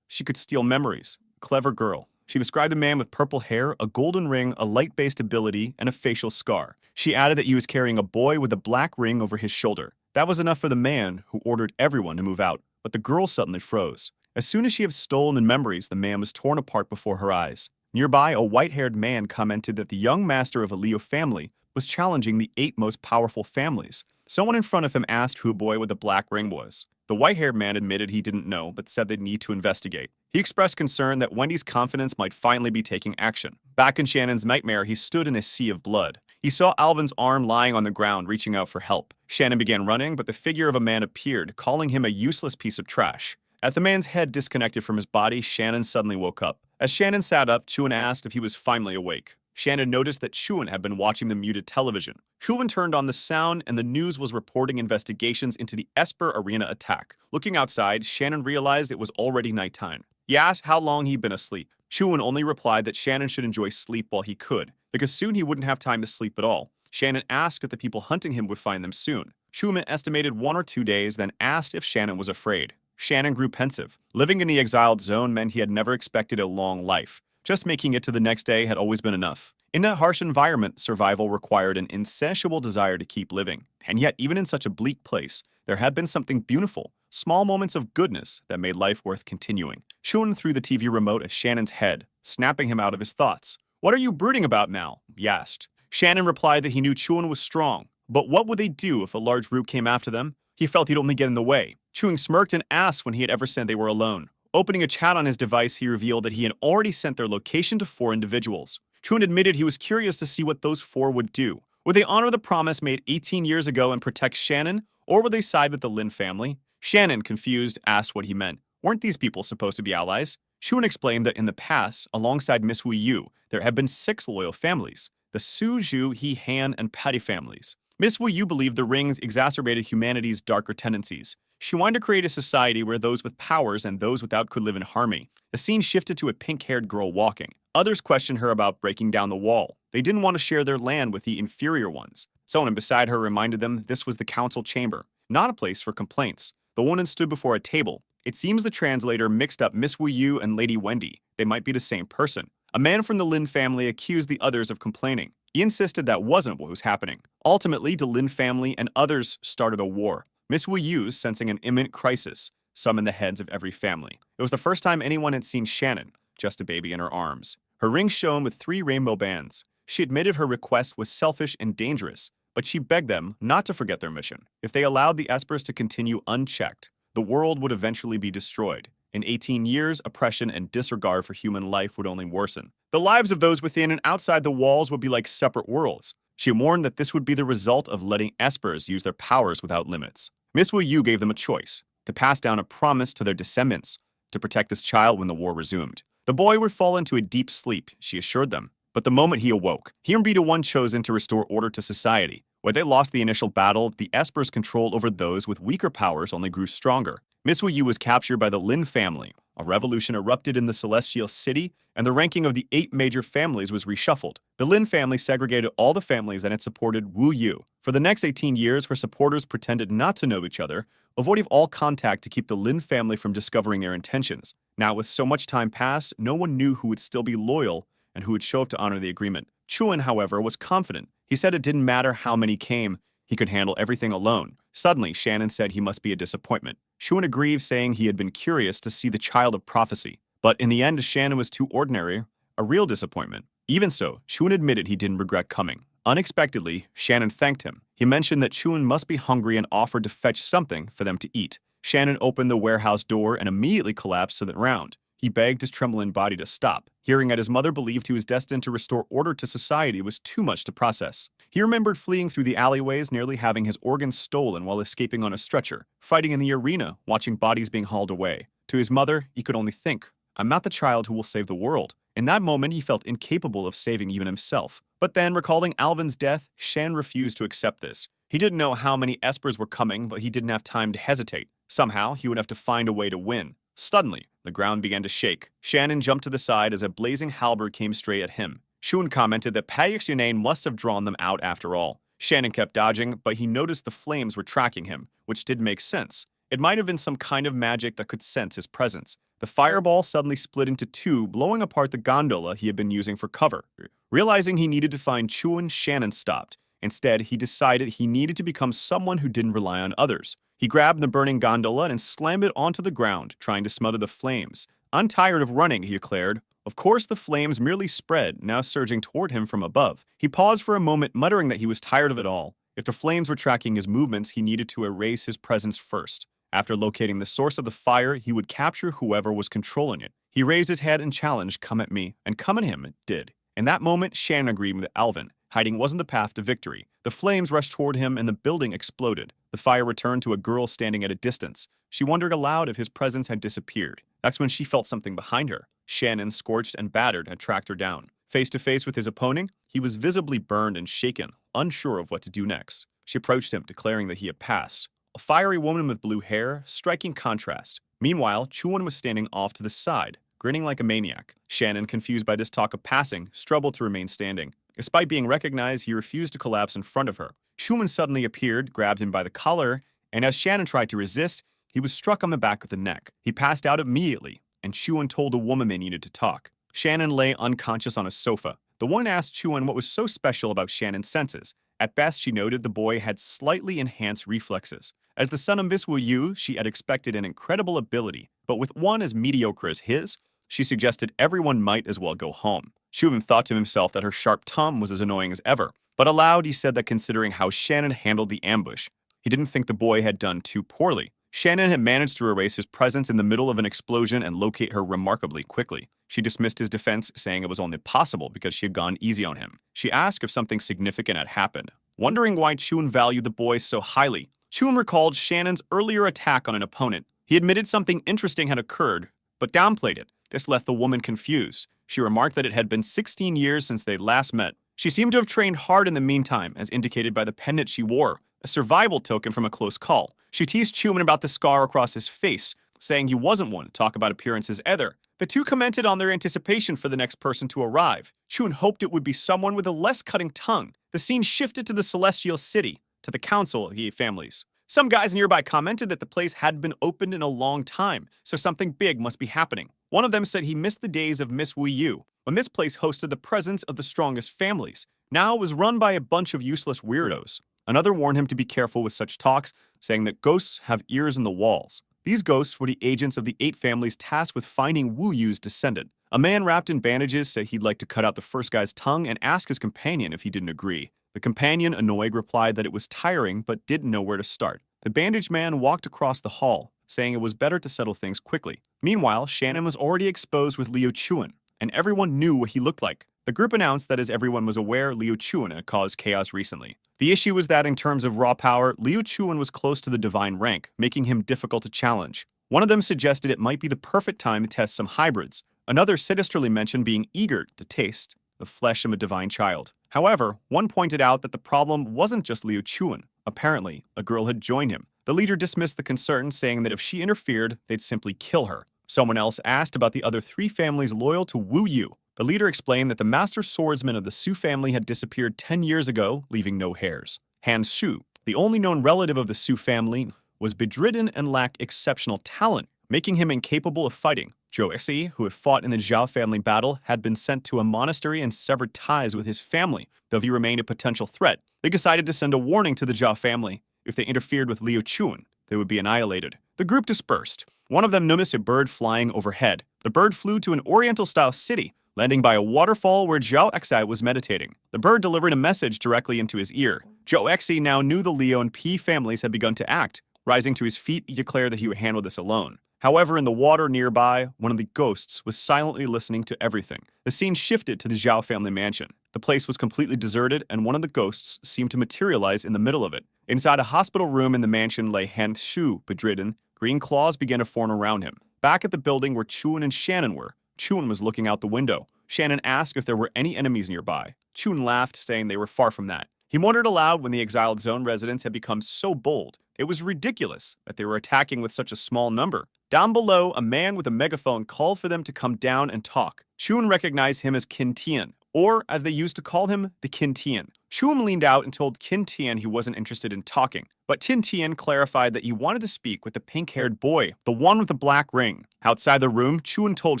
She could steal memories. Clever girl. She described a man with purple hair, a golden ring, a light-based ability, and a facial scar. She added that he was carrying a boy with a black ring over his shoulder. That was enough for the man, who ordered everyone to move out. But the girl suddenly froze. As soon as she had stolen memories, the man was torn apart before her eyes. Nearby, a white-haired man commented that the young master of a Leo family was challenging the 8 most powerful families. Someone in front of him asked who a boy with a black ring was. The white-haired man admitted he didn't know, but said they'd need to investigate. He expressed concern that Wendy's confidence might finally be taking action. Back in Shannon's nightmare, he stood in a sea of blood. He saw Alvin's arm lying on the ground, reaching out for help. Shannon began running, but the figure of a man appeared, calling him a useless piece of trash. At the man's head disconnected from his body, Shannon suddenly woke up. As Shannon sat up, Chun asked if he was finally awake. Shannon noticed that Chun had been watching the muted television. Chun turned on the sound, and the news was reporting investigations into the Esper Arena attack. Looking outside, Shannon realized it was already nighttime. He asked how long he'd been asleep. Chun only replied that Shannon should enjoy sleep while he could, because soon he wouldn't have time to sleep at all. Shannon asked if the people hunting him would find them soon. Chun estimated 1 or 2 days, then asked if Shannon was afraid. Shannon grew pensive. Living in the exiled zone meant he had never expected a long life. Just making it to the next day had always been enough. In that harsh environment, survival required an insatiable desire to keep living. And yet, even in such a bleak place, there had been something beautiful, small moments of goodness that made life worth continuing. Chun threw the TV remote at Shannon's head, snapping him out of his thoughts. "What are you brooding about now?" he asked. Shannon replied that he knew Chun was strong, but what would they do if a large group came after them? He felt he'd only get in the way. Chun smirked and asked when he had ever said they were alone. Opening a chat on his device, he revealed that he had already sent their location to 4 individuals. Chun admitted he was curious to see what those 4 would do. Would they honor the promise made 18 years ago and protect Shannon, or would they side with the Lin family? Shannon, confused, asked what he meant. Weren't these people supposed to be allies? Chun explained that in the past, alongside Miss Wu Yu, there had been 6 loyal families, the Su, Zhu, He, Han, and Patty families. Miss Wu Yu believed the rings exacerbated humanity's darker tendencies. She wanted to create a society where those with powers and those without could live in harmony. The scene shifted to a pink-haired girl walking. Others questioned her about breaking down the wall. They didn't want to share their land with the inferior ones. Someone beside her reminded them this was the council chamber, not a place for complaints. The woman stood before a table. It seems the translator mixed up Miss Wu Yu and Lady Wendy. They might be the same person. A man from the Lin family accused the others of complaining. He insisted that wasn't what was happening. Ultimately, the Lin family and others started a war. Miss Wu Yu, sensing an imminent crisis, summoned the heads of every family. It was the first time anyone had seen Shannon, just a baby in her arms. Her ring shone with 3 rainbow bands. She admitted her request was selfish and dangerous, but she begged them not to forget their mission. If they allowed the Espers to continue unchecked, the world would eventually be destroyed. In 18 years, oppression and disregard for human life would only worsen. The lives of those within and outside the walls would be like separate worlds. She warned that this would be the result of letting espers use their powers without limits. Miss Wu Yu gave them a choice, to pass down a promise to their descendants, to protect this child when the war resumed. The boy would fall into a deep sleep, she assured them. But the moment he awoke, he would be the one chosen to restore order to society. Where they lost the initial battle, the espers' control over those with weaker powers only grew stronger. Miss Wu Yu was captured by the Lin family. A revolution erupted in the Celestial City, and the ranking of the 8 major families was reshuffled. The Lin family segregated all the families that had supported Wu Yu. For the next 18 years, her supporters pretended not to know each other, avoiding all contact to keep the Lin family from discovering their intentions. Now, with so much time passed, no one knew who would still be loyal and who would show up to honor the agreement. Chuan, however, was confident. He said it didn't matter how many came, he could handle everything alone. Suddenly, Shannon said he must be a disappointment. Chuan agreed, saying he had been curious to see the child of prophecy. But in the end, Shannon was too ordinary, a real disappointment. Even so, Chuan admitted he didn't regret coming. Unexpectedly, Shannon thanked him. He mentioned that Chuan must be hungry and offered to fetch something for them to eat. Shannon opened the warehouse door and immediately collapsed to the ground. He begged his trembling body to stop. Hearing that his mother believed he was destined to restore order to society was too much to process. He remembered fleeing through the alleyways, nearly having his organs stolen while escaping on a stretcher, fighting in the arena, watching bodies being hauled away. To his mother, he could only think, "I'm not the child who will save the world." In that moment, he felt incapable of saving even himself. But then, recalling Alvin's death, Shan refused to accept this. He didn't know how many espers were coming, but he didn't have time to hesitate. Somehow, he would have to find a way to win. Suddenly, the ground began to shake. Shannon jumped to the side as a blazing halberd came straight at him. Shun commented that Payek's Yunane must have drawn them out after all. Shannon kept dodging, but he noticed the flames were tracking him, which did make sense. It might have been some kind of magic that could sense his presence. The fireball suddenly split into 2, blowing apart the gondola he had been using for cover. Realizing he needed to find Chuan, Shannon stopped. Instead, he decided he needed to become someone who didn't rely on others. He grabbed the burning gondola and slammed it onto the ground, trying to smother the flames. "I'm tired of running," he declared. Of course, the flames merely spread, now surging toward him from above. He paused for a moment, muttering that he was tired of it all. If the flames were tracking his movements, he needed to erase his presence first. After locating the source of the fire, he would capture whoever was controlling it. He raised his head and challenged, "Come at me," and come at him it did. In that moment, Shannon agreed with Alvin. Hiding wasn't the path to victory. The flames rushed toward him and the building exploded. The fire returned to a girl standing at a distance. She wondered aloud if his presence had disappeared. That's when she felt something behind her. Shannon, scorched and battered, had tracked her down. Face to face with his opponent, he was visibly burned and shaken, unsure of what to do next. She approached him, declaring that he had passed. A fiery woman with blue hair, striking contrast. Meanwhile, Chuan was standing off to the side, grinning like a maniac. Shannon, confused by this talk of passing, struggled to remain standing. Despite being recognized, he refused to collapse in front of her. Schumann suddenly appeared, grabbed him by the collar, and as Shannon tried to resist, he was struck on the back of the neck. He passed out immediately, and Chuan told a woman they needed to talk. Shannon lay unconscious on a sofa. The woman asked Chuan what was so special about Shannon's senses. At best, she noted the boy had slightly enhanced reflexes. As the son of Miss Wu Yu, she had expected an incredible ability, but with one as mediocre as his, she suggested everyone might as well go home. Chuan thought to himself that her sharp tongue was as annoying as ever, but aloud he said that considering how Shannon handled the ambush, he didn't think the boy had done too poorly. Shannon had managed to erase his presence in the middle of an explosion and locate her remarkably quickly. She dismissed his defense, saying it was only possible because she had gone easy on him. She asked if something significant had happened. Wondering why Chuan valued the boy so highly, Chuan recalled Shannon's earlier attack on an opponent. He admitted something interesting had occurred, but downplayed it. This left the woman confused. She remarked that it had been 16 years since they last met. She seemed to have trained hard in the meantime, as indicated by the pendant she wore, a survival token from a close call. She teased Chuan about the scar across his face, saying he wasn't one to talk about appearances either. The two commented on their anticipation for the next person to arrive. Chuan hoped it would be someone with a less cutting tongue. The scene shifted to the Celestial City, to the council families. Some guys nearby commented that the place hadn't been opened in a long time, so something big must be happening. One of them said he missed the days of Miss Wu Yu, when this place hosted the presence of the strongest families. Now it was run by a bunch of useless weirdos. Another warned him to be careful with such talks, saying that ghosts have ears in the walls. These ghosts were the agents of the 8 families tasked with finding Wu Yu's descendant. A man wrapped in bandages said he'd like to cut out the first guy's tongue and ask his companion if he didn't agree. The companion, annoyed, replied that it was tiring but didn't know where to start. The bandaged man walked across the hall, saying it was better to settle things quickly. Meanwhile, Shannon was already exposed with Liu Chuan, and everyone knew what he looked like. The group announced that as everyone was aware, Liu Chuan had caused chaos recently. The issue was that in terms of raw power, Liu Chuan was close to the divine rank, making him difficult to challenge. One of them suggested it might be the perfect time to test some hybrids. Another sinisterly mentioned being eager to taste the flesh of a divine child. However, one pointed out that the problem wasn't just Liu Chuan. Apparently, a girl had joined him. The leader dismissed the concern, saying that if she interfered, they'd simply kill her. Someone else asked about the other 3 families loyal to Wu Yu. The leader explained that the master swordsman of the Su family had disappeared 10 years ago, leaving no heirs. Han Shu, the only known relative of the Su family, was bedridden and lacked exceptional talent, making him incapable of fighting. Zhou Exi, who had fought in the Zhao family battle, had been sent to a monastery and severed ties with his family, though he remained a potential threat. They decided to send a warning to the Zhao family. If they interfered with Liu Chuan, they would be annihilated. The group dispersed. One of them noticed a bird flying overhead. The bird flew to an oriental-style city, landing by a waterfall where Zhao Exi was meditating. The bird delivered a message directly into his ear. Zhao Exi now knew the Liu and Pi families had begun to act. Rising to his feet, he declared that he would handle this alone. However, in the water nearby, one of the ghosts was silently listening to everything. The scene shifted to the Zhao family mansion. The place was completely deserted, and one of the ghosts seemed to materialize in the middle of it. Inside a hospital room in the mansion lay Han Shu, bedridden. Green claws began to form around him. Back at the building where Chuan and Shannon were, Chuan was looking out the window. Shannon asked if there were any enemies nearby. Chuan laughed, saying they were far from that. He wondered aloud when the exiled zone residents had become so bold. It was ridiculous that they were attacking with such a small number. Down below, a man with a megaphone called for them to come down and talk. Chuan recognized him as Qin Tian, or as they used to call him, the Qin Tian. Chuan leaned out and told Qin Tian he wasn't interested in talking, but Qin Tian clarified that he wanted to speak with the pink-haired boy, the one with the black ring. Outside the room, Chuan told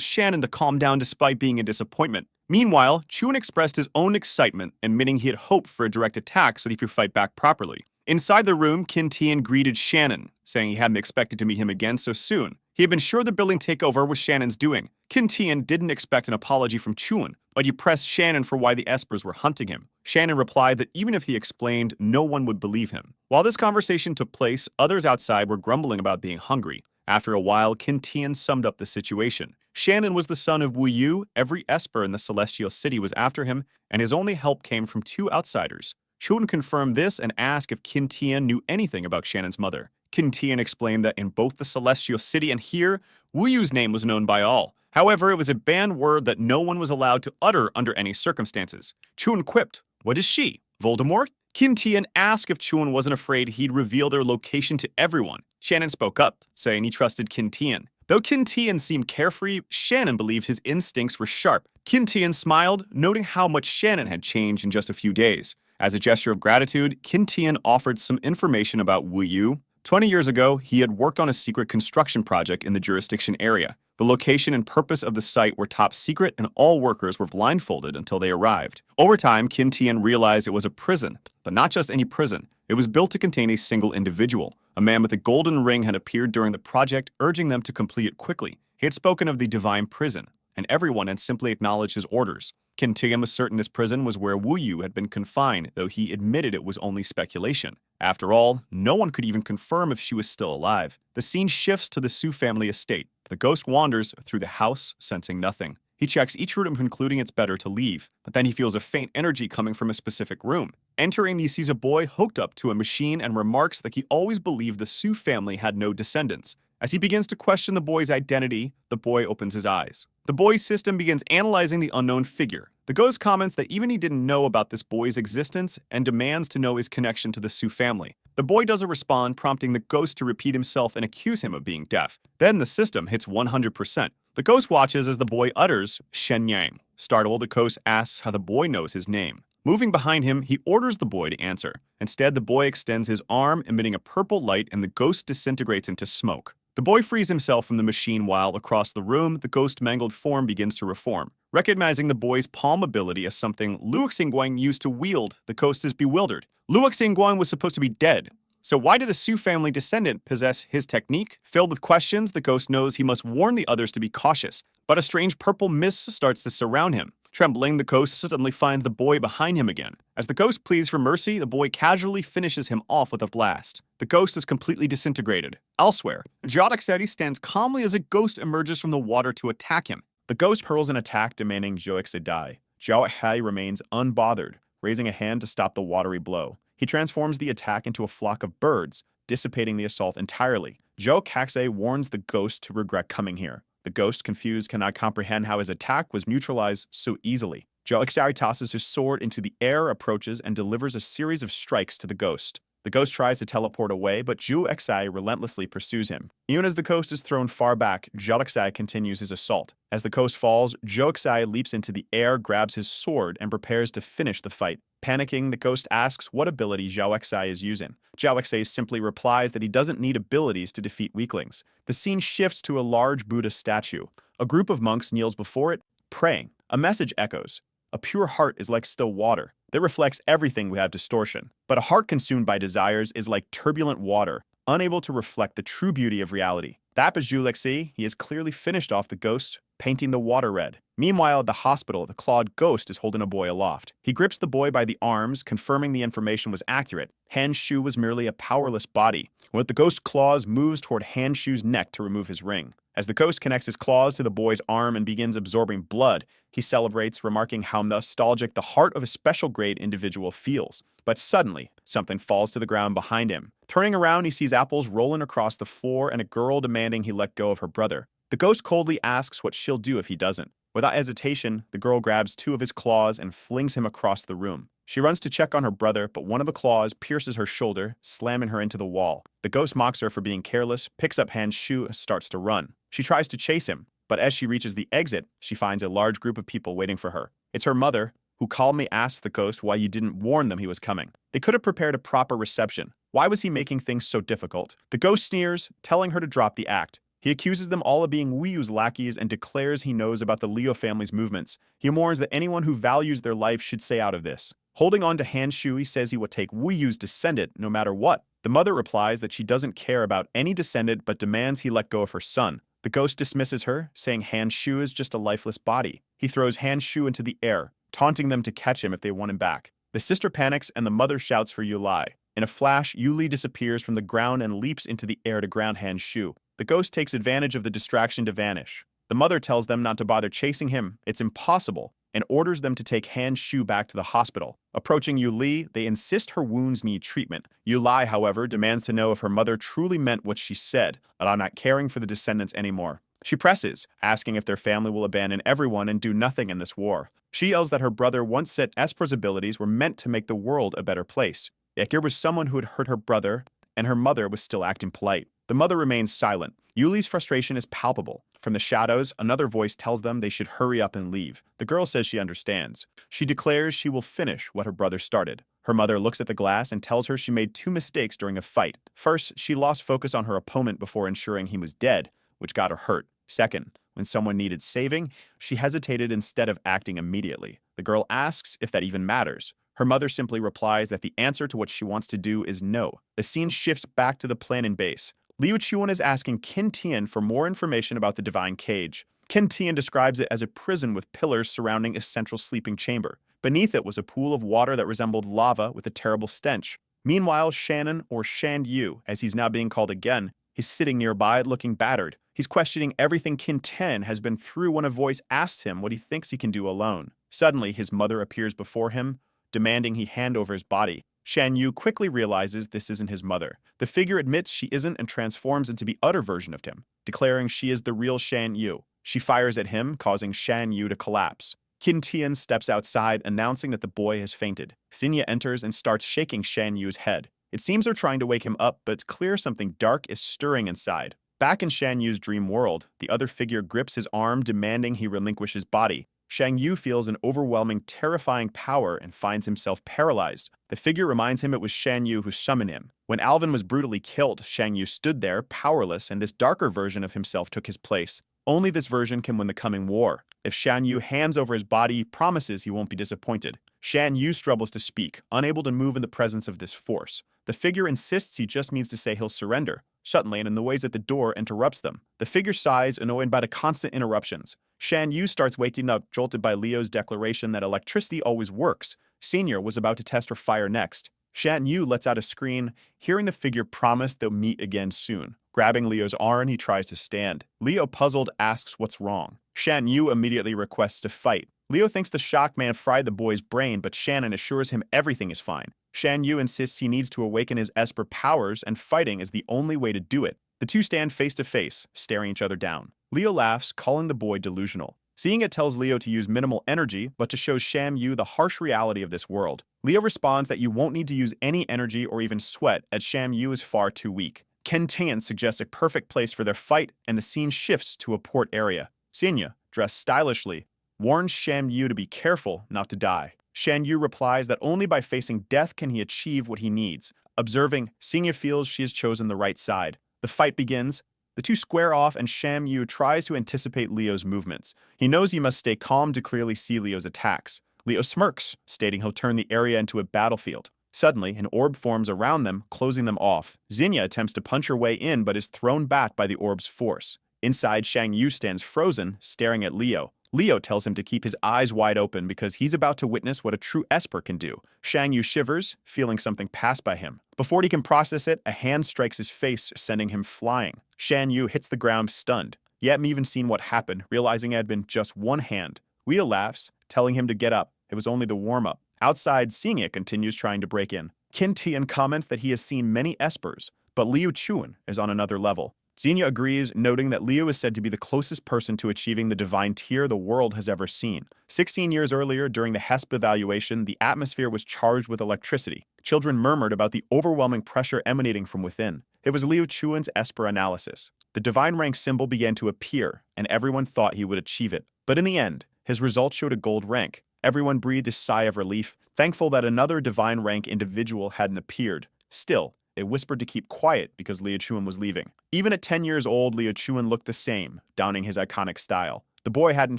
Shannon to calm down despite being a disappointment. Meanwhile, Chuan expressed his own excitement, admitting he had hoped for a direct attack so that he could fight back properly. Inside the room, Qin Tian greeted Shannon, saying he hadn't expected to meet him again so soon. He had been sure the building takeover was Shannon's doing. Qin Tian didn't expect an apology from Chuan, but he pressed Shannon for why the Espers were hunting him. Shannon replied that even if he explained, no one would believe him. While this conversation took place, others outside were grumbling about being hungry. After a while, Qin Tian summed up the situation. Shannon was the son of Wu Yu, every Esper in the Celestial City was after him, and his only help came from 2 outsiders. Chuan confirmed this and asked if Qin Tian knew anything about Shannon's mother. Qin Tian explained that in both the Celestial City and here, Wu Yu's name was known by all. However, it was a banned word that no one was allowed to utter under any circumstances. Chuan quipped, "What is she? Voldemort?" Qin Tian asked if Chuan wasn't afraid he'd reveal their location to everyone. Shannon spoke up, saying he trusted Qin Tian. Though Qin Tian seemed carefree, Shannon believed his instincts were sharp. Qin Tian smiled, noting how much Shannon had changed in just a few days. As a gesture of gratitude, Qin Tian offered some information about Wu Yu. 20 years ago, he had worked on a secret construction project in the jurisdiction area. The location and purpose of the site were top secret, and all workers were blindfolded until they arrived. Over time, Qin Tian realized it was a prison, but not just any prison. It was built to contain a single individual. A man with a golden ring had appeared during the project, urging them to complete it quickly. He had spoken of the divine prison, and everyone had simply acknowledged his orders. Qin Tian was certain this prison was where Wu Yu had been confined, though he admitted it was only speculation. After all, no one could even confirm if she was still alive. The scene shifts to the Su family estate. The ghost wanders through the house, sensing nothing. He checks each room, concluding it's better to leave, but then he feels a faint energy coming from a specific room. Entering, he sees a boy hooked up to a machine and remarks that he always believed the Su family had no descendants. As he begins to question the boy's identity, the boy opens his eyes. The boy's system begins analyzing the unknown figure. The ghost comments that even he didn't know about this boy's existence and demands to know his connection to the Su family. The boy doesn't respond, prompting the ghost to repeat himself and accuse him of being deaf. Then the system hits 100%. The ghost watches as the boy utters Shen Yang. Startled, the ghost asks how the boy knows his name. Moving behind him, he orders the boy to answer. Instead, the boy extends his arm, emitting a purple light, and the ghost disintegrates into smoke. The boy frees himself from the machine while, across the room, the ghost-mangled form begins to reform. Recognizing the boy's palm ability as something Luo Xingguang used to wield, the ghost is bewildered. Luo Xingguang was supposed to be dead. So why did the Su family descendant possess his technique? Filled with questions, the ghost knows he must warn the others to be cautious. But a strange purple mist starts to surround him. Trembling, the ghost suddenly finds the boy behind him again. As the ghost pleads for mercy, the boy casually finishes him off with a blast. The ghost is completely disintegrated. Elsewhere, Jodaxeti stands calmly as a ghost emerges from the water to attack him. The ghost hurls an attack demanding Joexi die. Zhao Hai remains unbothered, raising a hand to stop the watery blow. He transforms the attack into a flock of birds, dissipating the assault entirely. Zhao Kaxe warns the ghost to regret coming here. The ghost, confused, cannot comprehend how his attack was neutralized so easily. Zhao Kaxe tosses his sword into the air, approaches, and delivers a series of strikes to the ghost. The ghost tries to teleport away, but Zhou Exai relentlessly pursues him. Even as the ghost is thrown far back, Zhao Exai continues his assault. As the ghost falls, Zhou Exai leaps into the air, grabs his sword, and prepares to finish the fight. Panicking, the ghost asks what ability Zhao Exai is using. Zhao Exai simply replies that he doesn't need abilities to defeat weaklings. The scene shifts to a large Buddha statue. A group of monks kneels before it, praying. A message echoes. A pure heart is like still water that reflects everything we have distortion. But a heart consumed by desires is like turbulent water, unable to reflect the true beauty of reality. That is Zhu Lexi. He has clearly finished off the ghost, painting the water red. Meanwhile, at the hospital, the clawed ghost is holding a boy aloft. He grips the boy by the arms, confirming the information was accurate. Han Shu was merely a powerless body. With the ghost's claws moves toward Han Shu's neck to remove his ring. As the ghost connects his claws to the boy's arm and begins absorbing blood, he celebrates, remarking how nostalgic the heart of a special-grade individual feels. But suddenly, something falls to the ground behind him. Turning around, he sees apples rolling across the floor and a girl demanding he let go of her brother. The ghost coldly asks what she'll do if he doesn't. Without hesitation, the girl grabs two of his claws and flings him across the room. She runs to check on her brother, but one of the claws pierces her shoulder, slamming her into the wall. The ghost mocks her for being careless, picks up Han's shoe, and starts to run. She tries to chase him, but as she reaches the exit, she finds a large group of people waiting for her. It's her mother, who calmly asks the ghost why you didn't warn them he was coming. They could have prepared a proper reception. Why was he making things so difficult? The ghost sneers, telling her to drop the act. He accuses them all of being Wiyu's lackeys and declares he knows about the Liu family's movements. He warns that anyone who values their life should stay out of this. Holding on to Han Shu, he says he will take Wiyu's descendant no matter what. The mother replies that she doesn't care about any descendant but demands he let go of her son. The ghost dismisses her, saying Han Shu is just a lifeless body. He throws Han Shu into the air, taunting them to catch him if they want him back. The sister panics and the mother shouts for Yulai. In a flash, Yuli disappears from the ground and leaps into the air to ground Han Shu. The ghost takes advantage of the distraction to vanish. The mother tells them not to bother chasing him, it's impossible, and orders them to take Han Shu back to the hospital. Approaching Yuli, they insist her wounds need treatment. Yulai, however, demands to know if her mother truly meant what she said, that I'm not caring for the descendants anymore. She presses, asking if their family will abandon everyone and do nothing in this war. She yells that her brother once said Esper's abilities were meant to make the world a better place. Yet here was someone who had hurt her brother, and her mother was still acting polite. The mother remains silent. Yuli's frustration is palpable. From the shadows, another voice tells them they should hurry up and leave. The girl says she understands. She declares she will finish what her brother started. Her mother looks at the glass and tells her she made two mistakes during a fight. First, she lost focus on her opponent before ensuring he was dead, which got her hurt. Second, when someone needed saving, she hesitated instead of acting immediately. The girl asks if that even matters. Her mother simply replies that the answer to what she wants to do is no. The scene shifts back to the planning base. Liu Chuan is asking Qin Tian for more information about the Divine Cage. Qin Tian describes it as a prison with pillars surrounding a central sleeping chamber. Beneath it was a pool of water that resembled lava with a terrible stench. Meanwhile, Shannon, or Shan Yu, as he's now being called again, is sitting nearby looking battered. He's questioning everything Qin Tian has been through when a voice asks him what he thinks he can do alone. Suddenly, his mother appears before him, demanding he hand over his body. Shan Yu quickly realizes this isn't his mother. The figure admits she isn't and transforms into the other version of him, declaring she is the real Shan Yu. She fires at him, causing Shan Yu to collapse. Qin Tian steps outside, announcing that the boy has fainted. Xinye enters and starts shaking Shan Yu's head. It seems they're trying to wake him up, but it's clear something dark is stirring inside. Back in Shan Yu's dream world, the other figure grips his arm, demanding he relinquish his body. Shang Yu feels an overwhelming, terrifying power and finds himself paralyzed. The figure reminds him it was Shan Yu who summoned him. When Alvin was brutally killed, Shang Yu stood there, powerless, and this darker version of himself took his place. Only this version can win the coming war. If Shan Yu hands over his body, he promises he won't be disappointed. Shan Yu struggles to speak, unable to move in the presence of this force. The figure insists he just means to say he'll surrender. Suddenly, and the noise at the door interrupts them. The figure sighs, annoyed by the constant interruptions. Shan Yu starts waking up, jolted by Leo's declaration that electricity always works. Senior was about to test her fire next. Shan Yu lets out a scream, hearing the figure promise they'll meet again soon. Grabbing Leo's arm, he tries to stand. Leo, puzzled, asks what's wrong. Shan Yu immediately requests to fight. Leo thinks the shock may have fried the boy's brain, but Shannon assures him everything is fine. Shan Yu insists he needs to awaken his Esper powers, and fighting is the only way to do it. The two stand face to face, staring each other down. Leo laughs, calling the boy delusional. Seeing it tells Leo to use minimal energy, but to show Sham Yu the harsh reality of this world. Leo responds that you won't need to use any energy or even sweat, as Sham Yu is far too weak. Ken Tan suggests a perfect place for their fight, and the scene shifts to a port area. Xenia, dressed stylishly, warns Sham Yu to be careful not to die. Shan Yu replies that only by facing death can he achieve what he needs. Observing, Xenia feels she has chosen the right side. The fight begins. The two square off, and Sham Yu tries to anticipate Leo's movements. He knows he must stay calm to clearly see Leo's attacks. Leo smirks, stating he'll turn the area into a battlefield. Suddenly, an orb forms around them, closing them off. Xenia attempts to punch her way in, but is thrown back by the orb's force. Inside, Shang Yu stands frozen, staring at Leo. Leo tells him to keep his eyes wide open because he's about to witness what a true Esper can do. Shang Yu shivers, feeling something pass by him. Before he can process it, a hand strikes his face, sending him flying. Shang Yu hits the ground stunned. He hadn't even seen what happened, realizing it had been just one hand. Leo laughs, telling him to get up. It was only the warm-up. Outside, seeing it continues trying to break in. Qin Tian comments that he has seen many Espers, but Liu Chuan is on another level. Xenia agrees, noting that Leo is said to be the closest person to achieving the divine tier the world has ever seen. 16 years earlier, during the HESP evaluation, the atmosphere was charged with electricity. Children murmured about the overwhelming pressure emanating from within. It was Liu Chuan's Esper analysis. The divine rank symbol began to appear, and everyone thought he would achieve it. But in the end, his results showed a gold rank. Everyone breathed a sigh of relief, thankful that another divine rank individual hadn't appeared. Still, it whispered to keep quiet because Liu Chuan was leaving. Even at 10 years old, Liu Chuan looked the same, donning his iconic style. The boy hadn't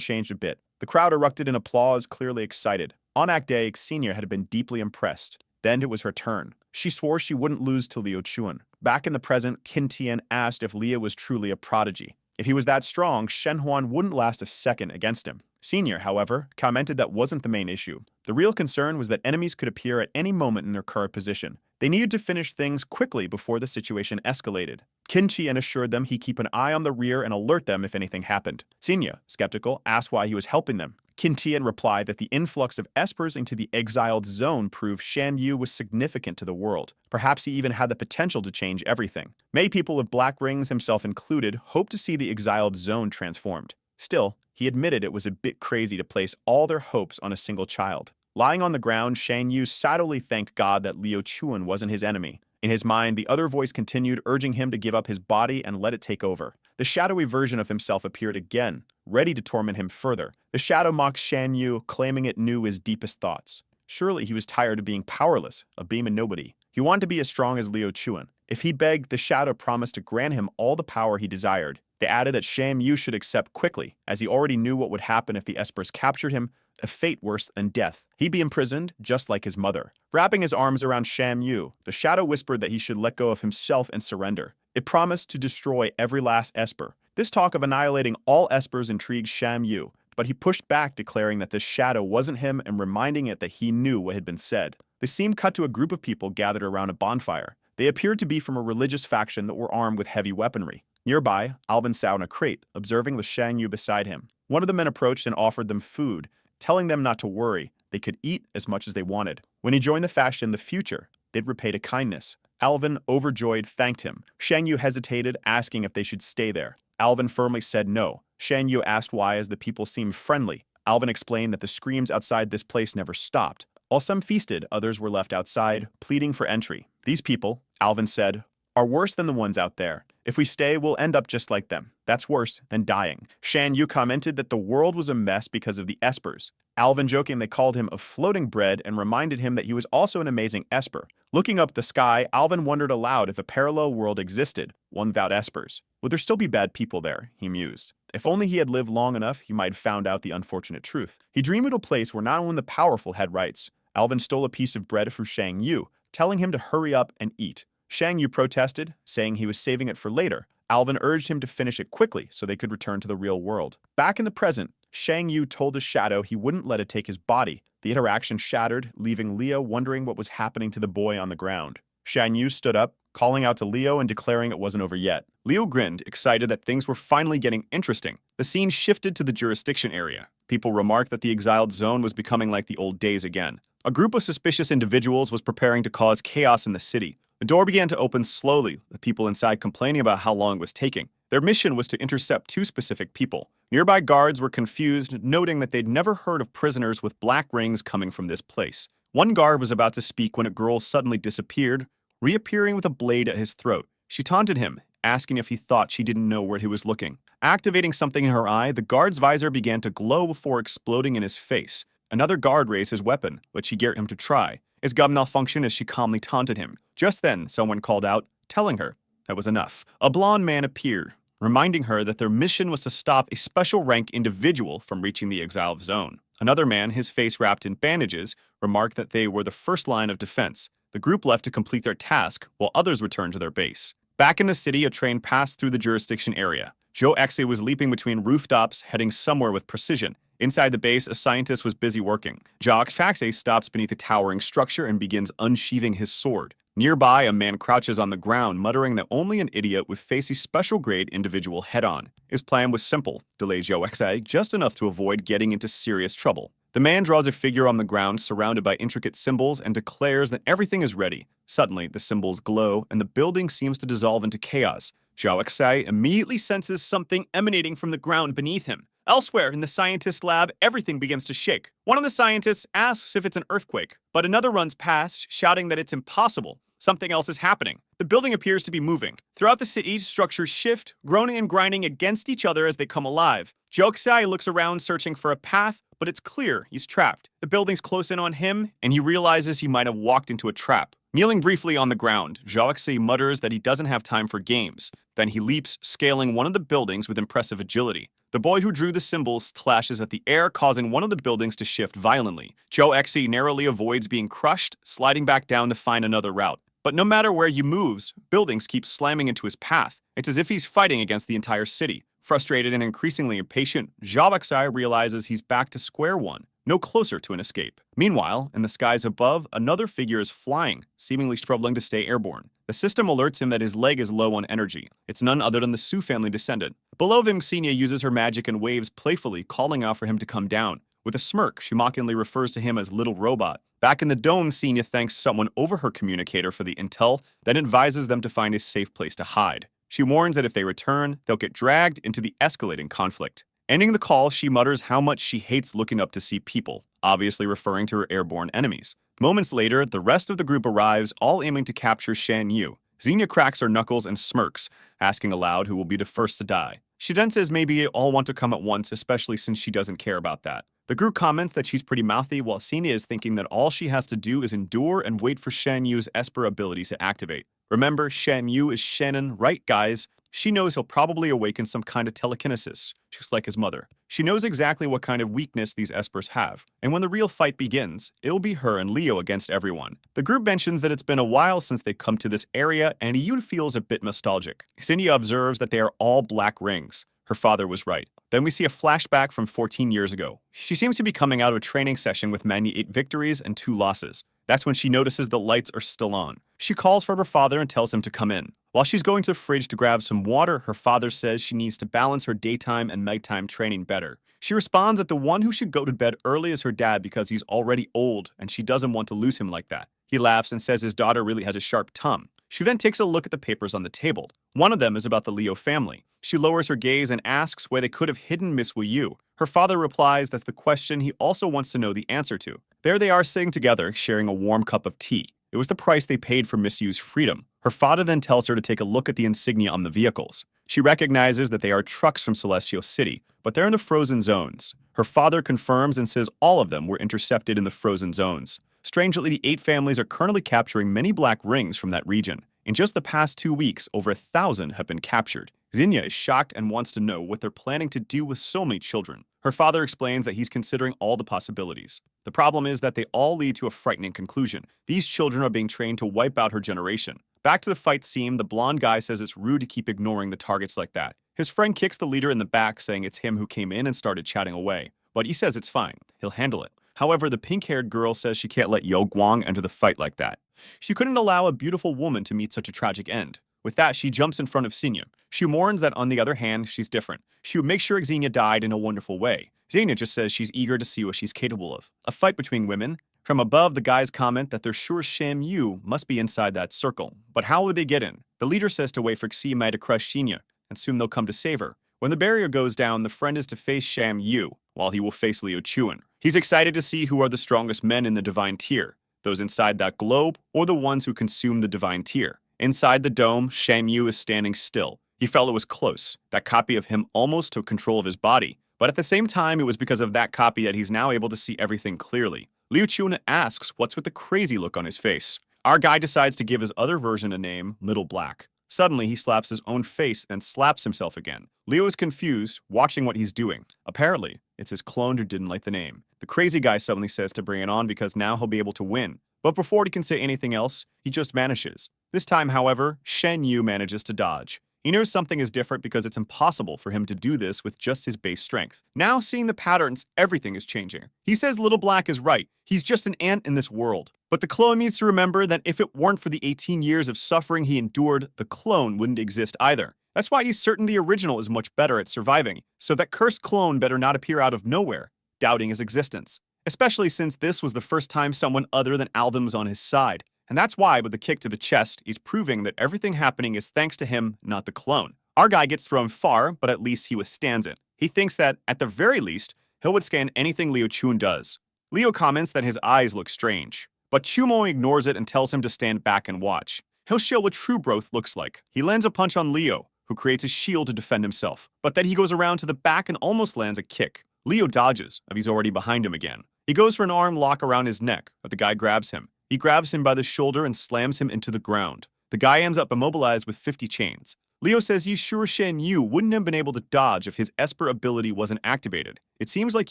changed a bit. The crowd erupted in applause, clearly excited. On Act Day, Xenia had been deeply impressed. Then it was her turn. She swore she wouldn't lose to Liu Chuan. Back in the present, Qin Tian asked if Leo was truly a prodigy. If he was that strong, Shen Huan wouldn't last a second against him. Senior, however, commented that wasn't the main issue. The real concern was that enemies could appear at any moment in their current position. They needed to finish things quickly before the situation escalated. Qin Tian assured them he'd keep an eye on the rear and alert them if anything happened. Senior, skeptical, asked why he was helping them. Qin Tian replied that the influx of Espers into the exiled zone proved Shan Yu was significant to the world. Perhaps he even had the potential to change everything. Many people with black rings, himself included, hoped to see the exiled zone transformed. Still, he admitted it was a bit crazy to place all their hopes on a single child. Lying on the ground, Shang Yu sadly thanked God that Liu Chuan wasn't his enemy. In his mind, the other voice continued, urging him to give up his body and let it take over. The shadowy version of himself appeared again, ready to torment him further. The shadow mocked Shan Yu, claiming it knew his deepest thoughts. Surely he was tired of being powerless, a beam of nobody. He wanted to be as strong as Liu Chuan. If he begged, the shadow promised to grant him all the power he desired. They added that Sham Yu should accept quickly, as he already knew what would happen if the Espers captured him, a fate worse than death. He'd be imprisoned, just like his mother. Wrapping his arms around Sham Yu, the shadow whispered that he should let go of himself and surrender. It promised to destroy every last Esper. This talk of annihilating all Espers intrigued Sham Yu, but he pushed back, declaring that this shadow wasn't him and reminding it that he knew what had been said. The scene cut to a group of people gathered around a bonfire. They appeared to be from a religious faction that were armed with heavy weaponry. Nearby, Alvin sat on a crate, observing the Shang Yu beside him. One of the men approached and offered them food, telling them not to worry. They could eat as much as they wanted. When he joined the faction in the future, they'd repay a kindness. Alvin, overjoyed, thanked him. Shang Yu hesitated, asking if they should stay there. Alvin firmly said no. Shang Yu asked why, as the people seemed friendly. Alvin explained that the screams outside this place never stopped. While some feasted, others were left outside, pleading for entry. These people, Alvin said, are worse than the ones out there. If we stay, we'll end up just like them. That's worse than dying. Shan Yu commented that the world was a mess because of the Espers. Alvin jokingly called him a floating bread and reminded him that he was also an amazing Esper. Looking up the sky, Alvin wondered aloud if a parallel world existed, one without Espers. Would there still be bad people there? He mused. If only he had lived long enough, he might have found out the unfortunate truth. He dreamed of a place where not only the powerful had rights. Alvin stole a piece of bread from Shang Yu, telling him to hurry up and eat. Shang Yu protested, saying he was saving it for later. Alvin urged him to finish it quickly so they could return to the real world. Back in the present, Shang Yu told his shadow he wouldn't let it take his body. The interaction shattered, leaving Leo wondering what was happening to the boy on the ground. Shang Yu stood up, calling out to Leo and declaring it wasn't over yet. Leo grinned, excited that things were finally getting interesting. The scene shifted to the jurisdiction area. People remarked that the exiled zone was becoming like the old days again. A group of suspicious individuals was preparing to cause chaos in the city. The door began to open slowly, the people inside complaining about how long it was taking. Their mission was to intercept two specific people. Nearby guards were confused, noting that they'd never heard of prisoners with black rings coming from this place. One guard was about to speak when a girl suddenly disappeared, reappearing with a blade at his throat. She taunted him, asking if he thought she didn't know where he was looking. Activating something in her eye, the guard's visor began to glow before exploding in his face. Another guard raised his weapon, but she dared him to try. His gun malfunctioned as she calmly taunted him. Just then, someone called out, telling her that was enough. A blonde man appeared, reminding her that their mission was to stop a special rank individual from reaching the exiled zone. Another man, his face wrapped in bandages, remarked that they were the first line of defense. The group left to complete their task, while others returned to their base. Back in the city, a train passed through the jurisdiction area. Joe Exe was leaping between rooftops, heading somewhere with precision. Inside the base, a scientist was busy working. Jock Faxe stops beneath a towering structure and begins unsheathing his sword. Nearby, a man crouches on the ground, muttering that only an idiot would face a special-grade individual head-on. His plan was simple: delay Joe Exe just enough to avoid getting into serious trouble. The man draws a figure on the ground surrounded by intricate symbols and declares that everything is ready. Suddenly, the symbols glow and the building seems to dissolve into chaos. Joe Exe immediately senses something emanating from the ground beneath him. Elsewhere in the scientist's lab, everything begins to shake. One of the scientists asks if it's an earthquake, but another runs past, shouting that it's impossible. Something else is happening. The building appears to be moving. Throughout the city, structures shift, groaning and grinding against each other as they come alive. Joksai looks around searching for a path, but it's clear he's trapped. The building's close in on him, and he realizes he might have walked into a trap. Kneeling briefly on the ground, Joksai mutters that he doesn't have time for games. Then he leaps, scaling one of the buildings with impressive agility. The boy who drew the symbols slashes at the air, causing one of the buildings to shift violently. Joe Exe narrowly avoids being crushed, sliding back down to find another route. But no matter where he moves, buildings keep slamming into his path. It's as if he's fighting against the entire city. Frustrated and increasingly impatient, Joe Exe realizes he's back to square one, no closer to an escape. Meanwhile, in the skies above, another figure is flying, seemingly struggling to stay airborne. The system alerts him that his leg is low on energy. It's none other than the Su family descendant. Below him, Xenia uses her magic and waves playfully, calling out for him to come down. With a smirk, she mockingly refers to him as Little Robot. Back in the dome, Xenia thanks someone over her communicator for the intel, then advises them to find a safe place to hide. She warns that if they return, they'll get dragged into the escalating conflict. Ending the call, she mutters how much she hates looking up to see people, obviously referring to her airborne enemies. Moments later, the rest of the group arrives, all aiming to capture Shan Yu. Xenia cracks her knuckles and smirks, asking aloud who will be the first to die. She then says maybe all want to come at once, especially since she doesn't care about that. The group comments that she's pretty mouthy, while Xenia is thinking that all she has to do is endure and wait for Shan Yu's Esper abilities to activate. Remember, Shan Yu is Shannon, right guys? She knows he'll probably awaken some kind of telekinesis, just like his mother. She knows exactly what kind of weakness these Espers have, and when the real fight begins, it'll be her and Leo against everyone. The group mentions that it's been a while since they've come to this area, and Iyun feels a bit nostalgic. Xenia observes that they are all black rings. Her father was right. Then we see a flashback from 14 years ago. She seems to be coming out of a training session with 98 victories and 2 losses. That's when she notices the lights are still on. She calls for her father and tells him to come in. While she's going to the fridge to grab some water, her father says she needs to balance her daytime and nighttime training better. She responds that the one who should go to bed early is her dad because he's already old and she doesn't want to lose him like that. He laughs and says his daughter really has a sharp tongue. She then takes a look at the papers on the table. One of them is about the Leo family. She lowers her gaze and asks where they could have hidden Miss Wu Yu. Her father replies that's the question he also wants to know the answer to. There they are sitting together, sharing a warm cup of tea. It was the price they paid for Miss Yu's freedom. Her father then tells her to take a look at the insignia on the vehicles. She recognizes that they are trucks from Celestial City, but they're in the frozen zones. Her father confirms and says all of them were intercepted in the frozen zones. Strangely, the 8 families are currently capturing many black rings from that region. In just the past 2 weeks, over 1,000 have been captured. Xenia is shocked and wants to know what they're planning to do with so many children. Her father explains that he's considering all the possibilities. The problem is that they all lead to a frightening conclusion. These children are being trained to wipe out her generation. Back to the fight scene, the blonde guy says it's rude to keep ignoring the targets like that. His friend kicks the leader in the back, saying it's him who came in and started chatting away. But he says it's fine. He'll handle it. However, the pink-haired girl says she can't let Yo Guang enter the fight like that. She couldn't allow a beautiful woman to meet such a tragic end. With that, she jumps in front of Xenia. She mourns that, on the other hand, she's different. She would make sure Xenia died in a wonderful way. Xenia just says she's eager to see what she's capable of. A fight between women. From above, the guys comment that they're sure Sham Yu must be inside that circle. But how would they get in? The leader says to wait for Xenia to crush Xenia, and soon they'll come to save her. When the barrier goes down, the friend is to face Sham Yu, while he will face Liu Chuan. He's excited to see who are the strongest men in the divine tier, those inside that globe or the ones who consume the divine tier. Inside the dome, Sham Yu is standing still. He felt it was close. That copy of him almost took control of his body. But at the same time, it was because of that copy that he's now able to see everything clearly. Liu Chuan asks what's with the crazy look on his face. Our guy decides to give his other version a name, Little Black. Suddenly, he slaps his own face and slaps himself again. Leo is confused, watching what he's doing. Apparently, it's his clone who didn't like the name. The crazy guy suddenly says to bring it on because now he'll be able to win. But before he can say anything else, he just vanishes. This time, however, Shen Yu manages to dodge. He knows something is different because it's impossible for him to do this with just his base strength. Now, seeing the patterns, everything is changing. He says Little Black is right. He's just an ant in this world. But the clone needs to remember that if it weren't for the 18 years of suffering he endured, the clone wouldn't exist either. That's why he's certain the original is much better at surviving, so that cursed clone better not appear out of nowhere, doubting his existence. Especially since this was the first time someone other than Alden was on his side. And that's why, with the kick to the chest, he's proving that everything happening is thanks to him, not the clone. Our guy gets thrown far, but at least he withstands it. He thinks that, at the very least, he'll withstand anything Liu Chuan does. Leo comments that his eyes look strange, but Chumo ignores it and tells him to stand back and watch. He'll show what true growth looks like. He lands a punch on Leo, who creates a shield to defend himself, but then he goes around to the back and almost lands a kick. Leo dodges, and he's already behind him again. He goes for an arm lock around his neck, but the guy grabs him. He grabs him by the shoulder and slams him into the ground. The guy ends up immobilized with 50 chains. Leo says he's sure Shen Yu wouldn't have been able to dodge if his Esper ability wasn't activated. It seems like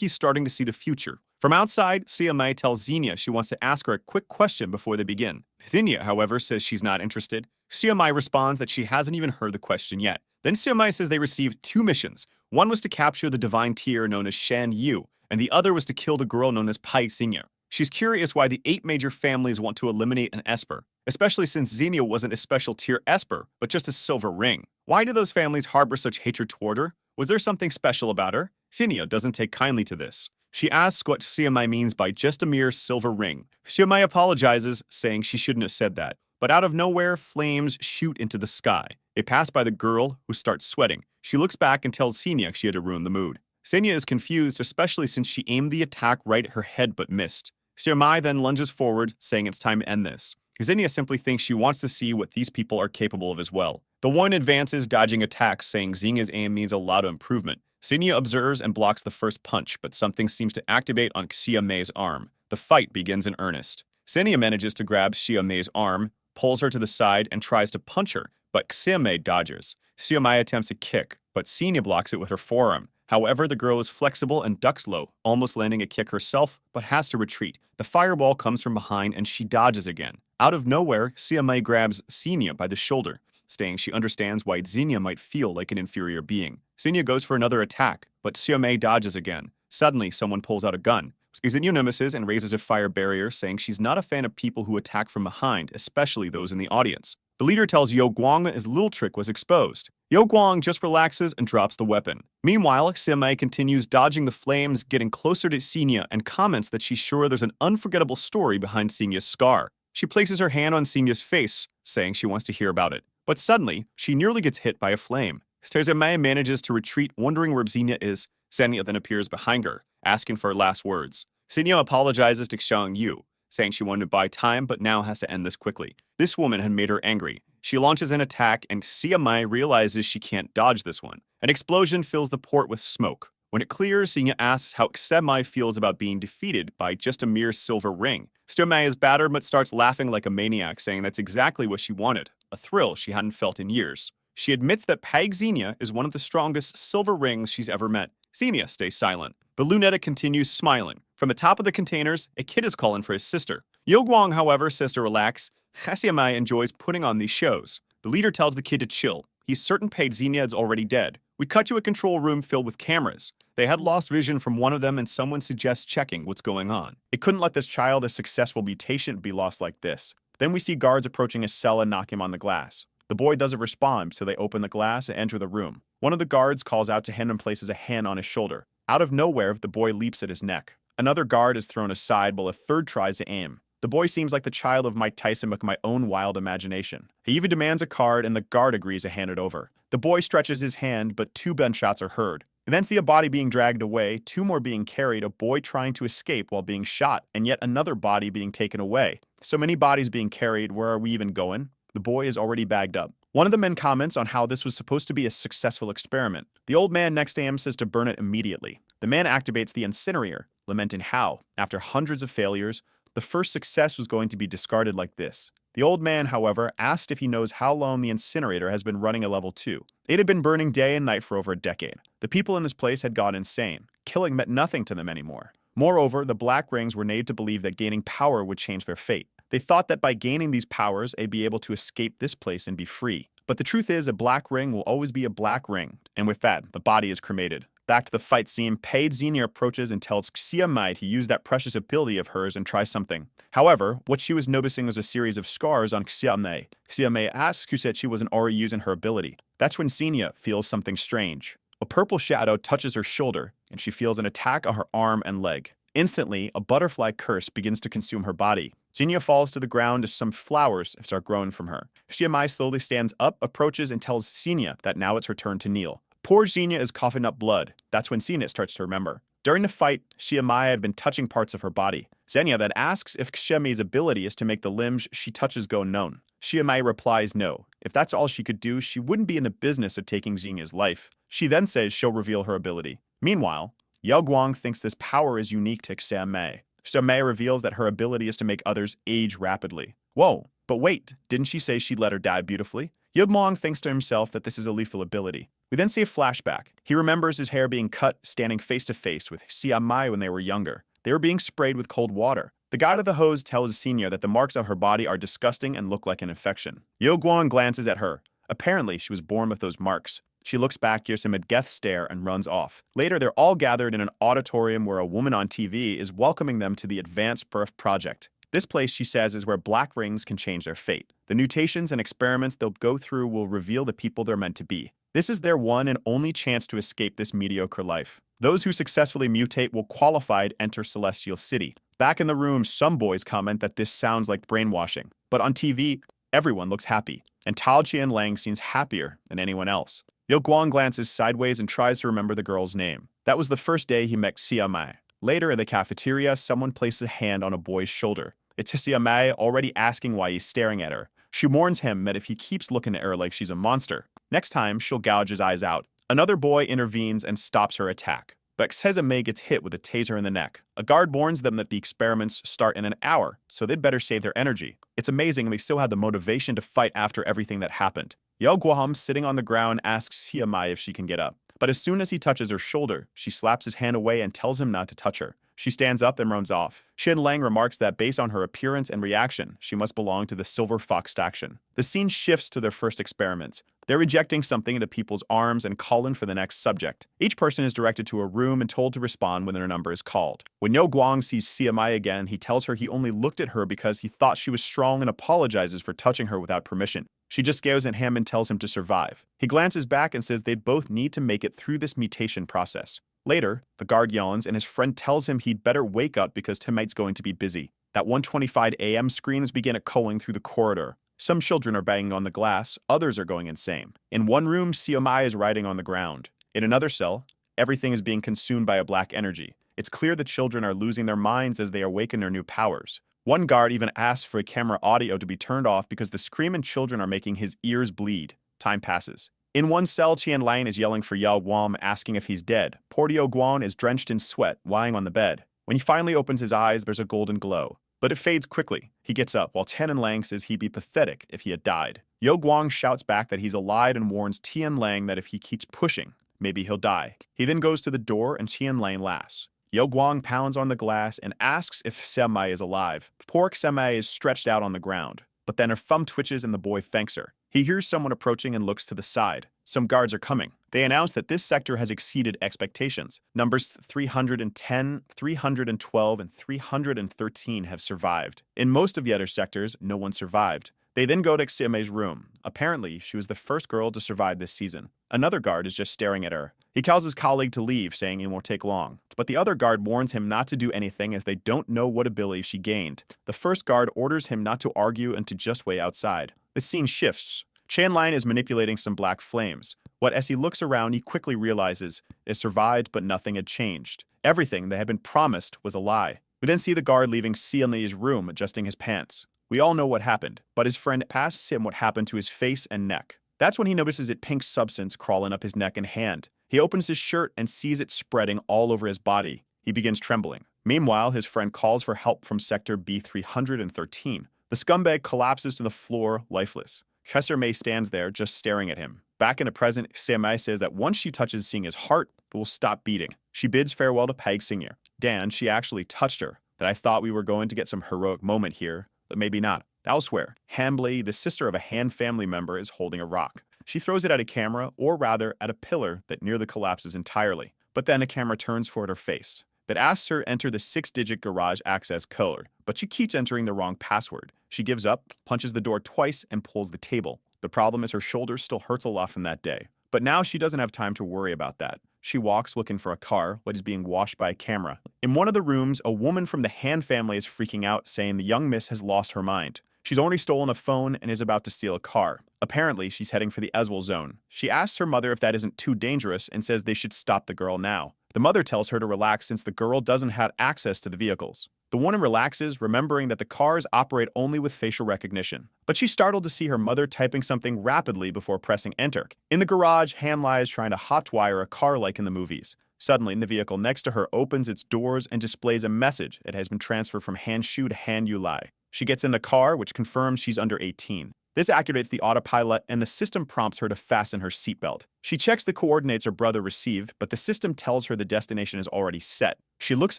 he's starting to see the future. From outside, CMA tells Xenia she wants to ask her a quick question before they begin. Xenia, however, says she's not interested. CMI responds that she hasn't even heard the question yet. Then CMI says they received 2 missions. One was to capture the divine tier known as Shen Yu, and the other was to kill the girl known as Pai Xenia. She's curious why the 8 major families want to eliminate an Esper, especially since Xenia wasn't a special tier Esper, but just a silver ring. Why do those families harbor such hatred toward her? Was there something special about her? Finia doesn't take kindly to this. She asks what CMI means by just a mere silver ring. CMI apologizes, saying she shouldn't have said that. But out of nowhere, flames shoot into the sky. They pass by the girl, who starts sweating. She looks back and tells Xenia she had to ruin the mood. Xenia is confused, especially since she aimed the attack right at her head but missed. Xenia then lunges forward, saying it's time to end this. Xenia simply thinks she wants to see what these people are capable of as well. The one advances, dodging attacks, saying Xenia's aim means a lot of improvement. Xenia observes and blocks the first punch, but something seems to activate on Xia Mei's arm. The fight begins in earnest. Xenia manages to grab Xia Mei's arm, pulls her to the side, and tries to punch her, but Xia Mei dodges. Xia Mei attempts a kick, but Xenia blocks it with her forearm. However, the girl is flexible and ducks low, almost landing a kick herself, but has to retreat. The fireball comes from behind and she dodges again. Out of nowhere, Xia Mei grabs Xenia by the shoulder, saying she understands why Xenia might feel like an inferior being. Xenia goes for another attack, but Xia Mei dodges again. Suddenly, someone pulls out a gun. Xenia notices and raises a fire barrier, saying she's not a fan of people who attack from behind, especially those in the audience. The leader tells Yo Guang that his little trick was exposed. Yo Guang just relaxes and drops the weapon. Meanwhile, Xia Mei continues dodging the flames, getting closer to Xenia, and comments that she's sure there's an unforgettable story behind Xenia's scar. She places her hand on Xenia's face, saying she wants to hear about it. But suddenly, she nearly gets hit by a flame. Xia Mei manages to retreat, wondering where Xenia is. Xenia then appears behind her, asking for her last words. Xenia apologizes to Xiang Yu, saying she wanted to buy time but now has to end this quickly. This woman had made her angry. She launches an attack and Xia Mei realizes she can't dodge this one. An explosion fills the port with smoke. When it clears, Xenia asks how Xia Mei feels about being defeated by just a mere silver ring. Xia Mei is battered but starts laughing like a maniac, saying that's exactly what she wanted, a thrill she hadn't felt in years. She admits that Pag Xenia is one of the strongest silver rings she's ever met. Xenia stays silent, but Lunetta continues smiling. From the top of the containers, a kid is calling for his sister. Yo Guang, however, says to relax. Xia Mei enjoys putting on these shows. The leader tells the kid to chill. He's certain Pag Xenia is already dead. We cut to a control room filled with cameras. They had lost vision from one of them and someone suggests checking what's going on. It couldn't let this child, a successful mutation, be lost like this. Then we see guards approaching his cell and knock him on the glass. The boy doesn't respond, so they open the glass and enter the room. One of the guards calls out to him and places a hand on his shoulder. Out of nowhere, the boy leaps at his neck. Another guard is thrown aside while a third tries to aim. The boy seems like the child of Mike Tyson with my own wild imagination. He even demands a card and the guard agrees to hand it over. The boy stretches his hand, but 2 gunshots are heard. We then see a body being dragged away, 2 more being carried, a boy trying to escape while being shot, and yet another body being taken away. So many bodies being carried, where are we even going? The boy is already bagged up. One of the men comments on how this was supposed to be a successful experiment. The old man next to him says to burn it immediately. The man activates the incinerator, lamenting how, after hundreds of failures, the first success was going to be discarded like this. The old man, however, asked if he knows how long the incinerator has been running at level 2. It had been burning day and night for over a decade. The people in this place had gone insane. Killing meant nothing to them anymore. Moreover, the Black Rings were made to believe that gaining power would change their fate. They thought that by gaining these powers, they'd be able to escape this place and be free. But the truth is, a black ring will always be a black ring. And with that, the body is cremated. Back to the fight scene, Paige Xenia approaches and tells Xiamai to use that precious ability of hers and try something. However, what she was noticing was a series of scars on Xiamai. Xiamai asks who said she wasn't already using her ability. That's when Xenia feels something strange. A purple shadow touches her shoulder, and she feels an attack on her arm and leg. Instantly, a butterfly curse begins to consume her body. Xenia falls to the ground as some flowers start growing from her. Xiamai slowly stands up, approaches, and tells Xenia that now it's her turn to kneel. Poor Xenia is coughing up blood. That's when Xenia starts to remember. During the fight, Xiamai had been touching parts of her body. Xenia then asks if Xiamai's ability is to make the limbs she touches go numb. Xiamai replies no. If that's all she could do, she wouldn't be in the business of taking Xenia's life. She then says she'll reveal her ability. Meanwhile, Yao Guang thinks this power is unique to Xiamai. Xiamai reveals that her ability is to make others age rapidly. Whoa, but wait, didn't she say she'd let her die beautifully? Yao Guang thinks to himself that this is a lethal ability. We then see a flashback. He remembers his hair being cut, standing face to face with Xiamai when they were younger. They were being sprayed with cold water. The guy with the hose tells Xenia that the marks on her body are disgusting and look like an infection. Yao Guang glances at her. Apparently, she was born with those marks. She looks back, gives him a death stare, and runs off. Later, they're all gathered in an auditorium where a woman on TV is welcoming them to the Advanced Birth Project. This place, she says, is where black rings can change their fate. The mutations and experiments they'll go through will reveal the people they're meant to be. This is their one and only chance to escape this mediocre life. Those who successfully mutate will qualify to enter Celestial City. Back in the room, some boys comment that this sounds like brainwashing. But on TV, everyone looks happy, and Tao Qianlang seems happier than anyone else. Yao Guang glances sideways and tries to remember the girl's name. That was the first day he met Xiamai. Later in the cafeteria, someone places a hand on a boy's shoulder. It's Xiamai already asking why he's staring at her. She warns him that if he keeps looking at her like she's a monster, next time she'll gouge his eyes out. Another boy intervenes and stops her attack. But Xiamai gets hit with a taser in the neck. A guard warns them that the experiments start in an hour, so they'd better save their energy. It's amazing they still had the motivation to fight after everything that happened. Yao Guang, sitting on the ground, asks Xiamai if she can get up. But as soon as he touches her shoulder, she slaps his hand away and tells him not to touch her. She stands up and runs off. Qianlang remarks that based on her appearance and reaction, she must belong to the Silver Fox faction. The scene shifts to their first experiments. They're ejecting something into people's arms and calling for the next subject. Each person is directed to a room and told to respond when their number is called. When Yao Guang sees Xiamai again, he tells her he only looked at her because he thought she was strong and apologizes for touching her without permission. She just stares at him and tells him to survive. He glances back and says they'd both need to make it through this mutation process. Later, the guard yawns and his friend tells him he'd better wake up because tonight's going to be busy. That 1:25 a.m. screams begin echoing through the corridor. Some children are banging on the glass, others are going insane. In one room, Xiamai is writing on the ground. In another cell, everything is being consumed by a black energy. It's clear the children are losing their minds as they awaken their new powers. One guard even asks for a camera audio to be turned off because the screaming children are making his ears bleed. Time passes. In one cell, Qianlang is yelling for Yao Guang, asking if he's dead. Poor Yao Guang is drenched in sweat, lying on the bed. When he finally opens his eyes, there's a golden glow. But it fades quickly. He gets up, while Qianlang says he'd be pathetic if he had died. Yao Guang shouts back that he's alive and warns Qianlang that if he keeps pushing, maybe he'll die. He then goes to the door and Qianlang laughs. Yao Guang pounds on the glass and asks if Xiamai is alive. Poor Xiamai is stretched out on the ground, but then her thumb twitches and the boy thanks her. He hears someone approaching and looks to the side. Some guards are coming. They announce that this sector has exceeded expectations. Numbers 310, 312, and 313 have survived. In most of the other sectors, no one survived. They then go to Xiaomei's room. Apparently, she was the first girl to survive this season. Another guard is just staring at her. He tells his colleague to leave, saying it won't take long. But the other guard warns him not to do anything as they don't know what ability she gained. The first guard orders him not to argue and to just wait outside. The scene shifts. Chanline is manipulating some black flames. As he looks around, he quickly realizes it survived, but nothing had changed. Everything that had been promised was a lie. We then see the guard leaving Xiaomei's room, adjusting his pants. We all know what happened, but his friend asks him what happened to his face and neck. That's when he notices a pink substance crawling up his neck and hand. He opens his shirt and sees it spreading all over his body. He begins trembling. Meanwhile, his friend calls for help from Sector B313. The scumbag collapses to the floor, lifeless. Professor May stands there, just staring at him. Back in the present, Xiaomei says that once she touches Xingya's heart, it will stop beating. She bids farewell to Peg Xingya. Dan, she actually touched her. That I thought we were going to get some heroic moment here, but maybe not. Elsewhere, Hambley, the sister of a Han family member, is holding a rock. She throws it at a camera, or rather, at a pillar that nearly collapses entirely. But then the camera turns toward her face. It asks her to enter the 6-digit garage access code, but she keeps entering the wrong password. She gives up, punches the door twice, and pulls the table. The problem is her shoulder still hurts a lot from that day. But now she doesn't have time to worry about that. She walks looking for a car, which is being washed by a camera. In one of the rooms, a woman from the Han family is freaking out, saying the young miss has lost her mind. She's only stolen a phone and is about to steal a car. Apparently, she's heading for the Eswell zone. She asks her mother if that isn't too dangerous and says they should stop the girl now. The mother tells her to relax since the girl doesn't have access to the vehicles. The woman relaxes, remembering that the cars operate only with facial recognition. But she's startled to see her mother typing something rapidly before pressing enter. In the garage, Han Lai is trying to hotwire a car like in the movies. Suddenly, the vehicle next to her opens its doors and displays a message that has been transferred from Han Shu to Han Yulai. She gets in the car, which confirms she's under 18. This activates the autopilot, and the system prompts her to fasten her seatbelt. She checks the coordinates her brother received, but the system tells her the destination is already set. She looks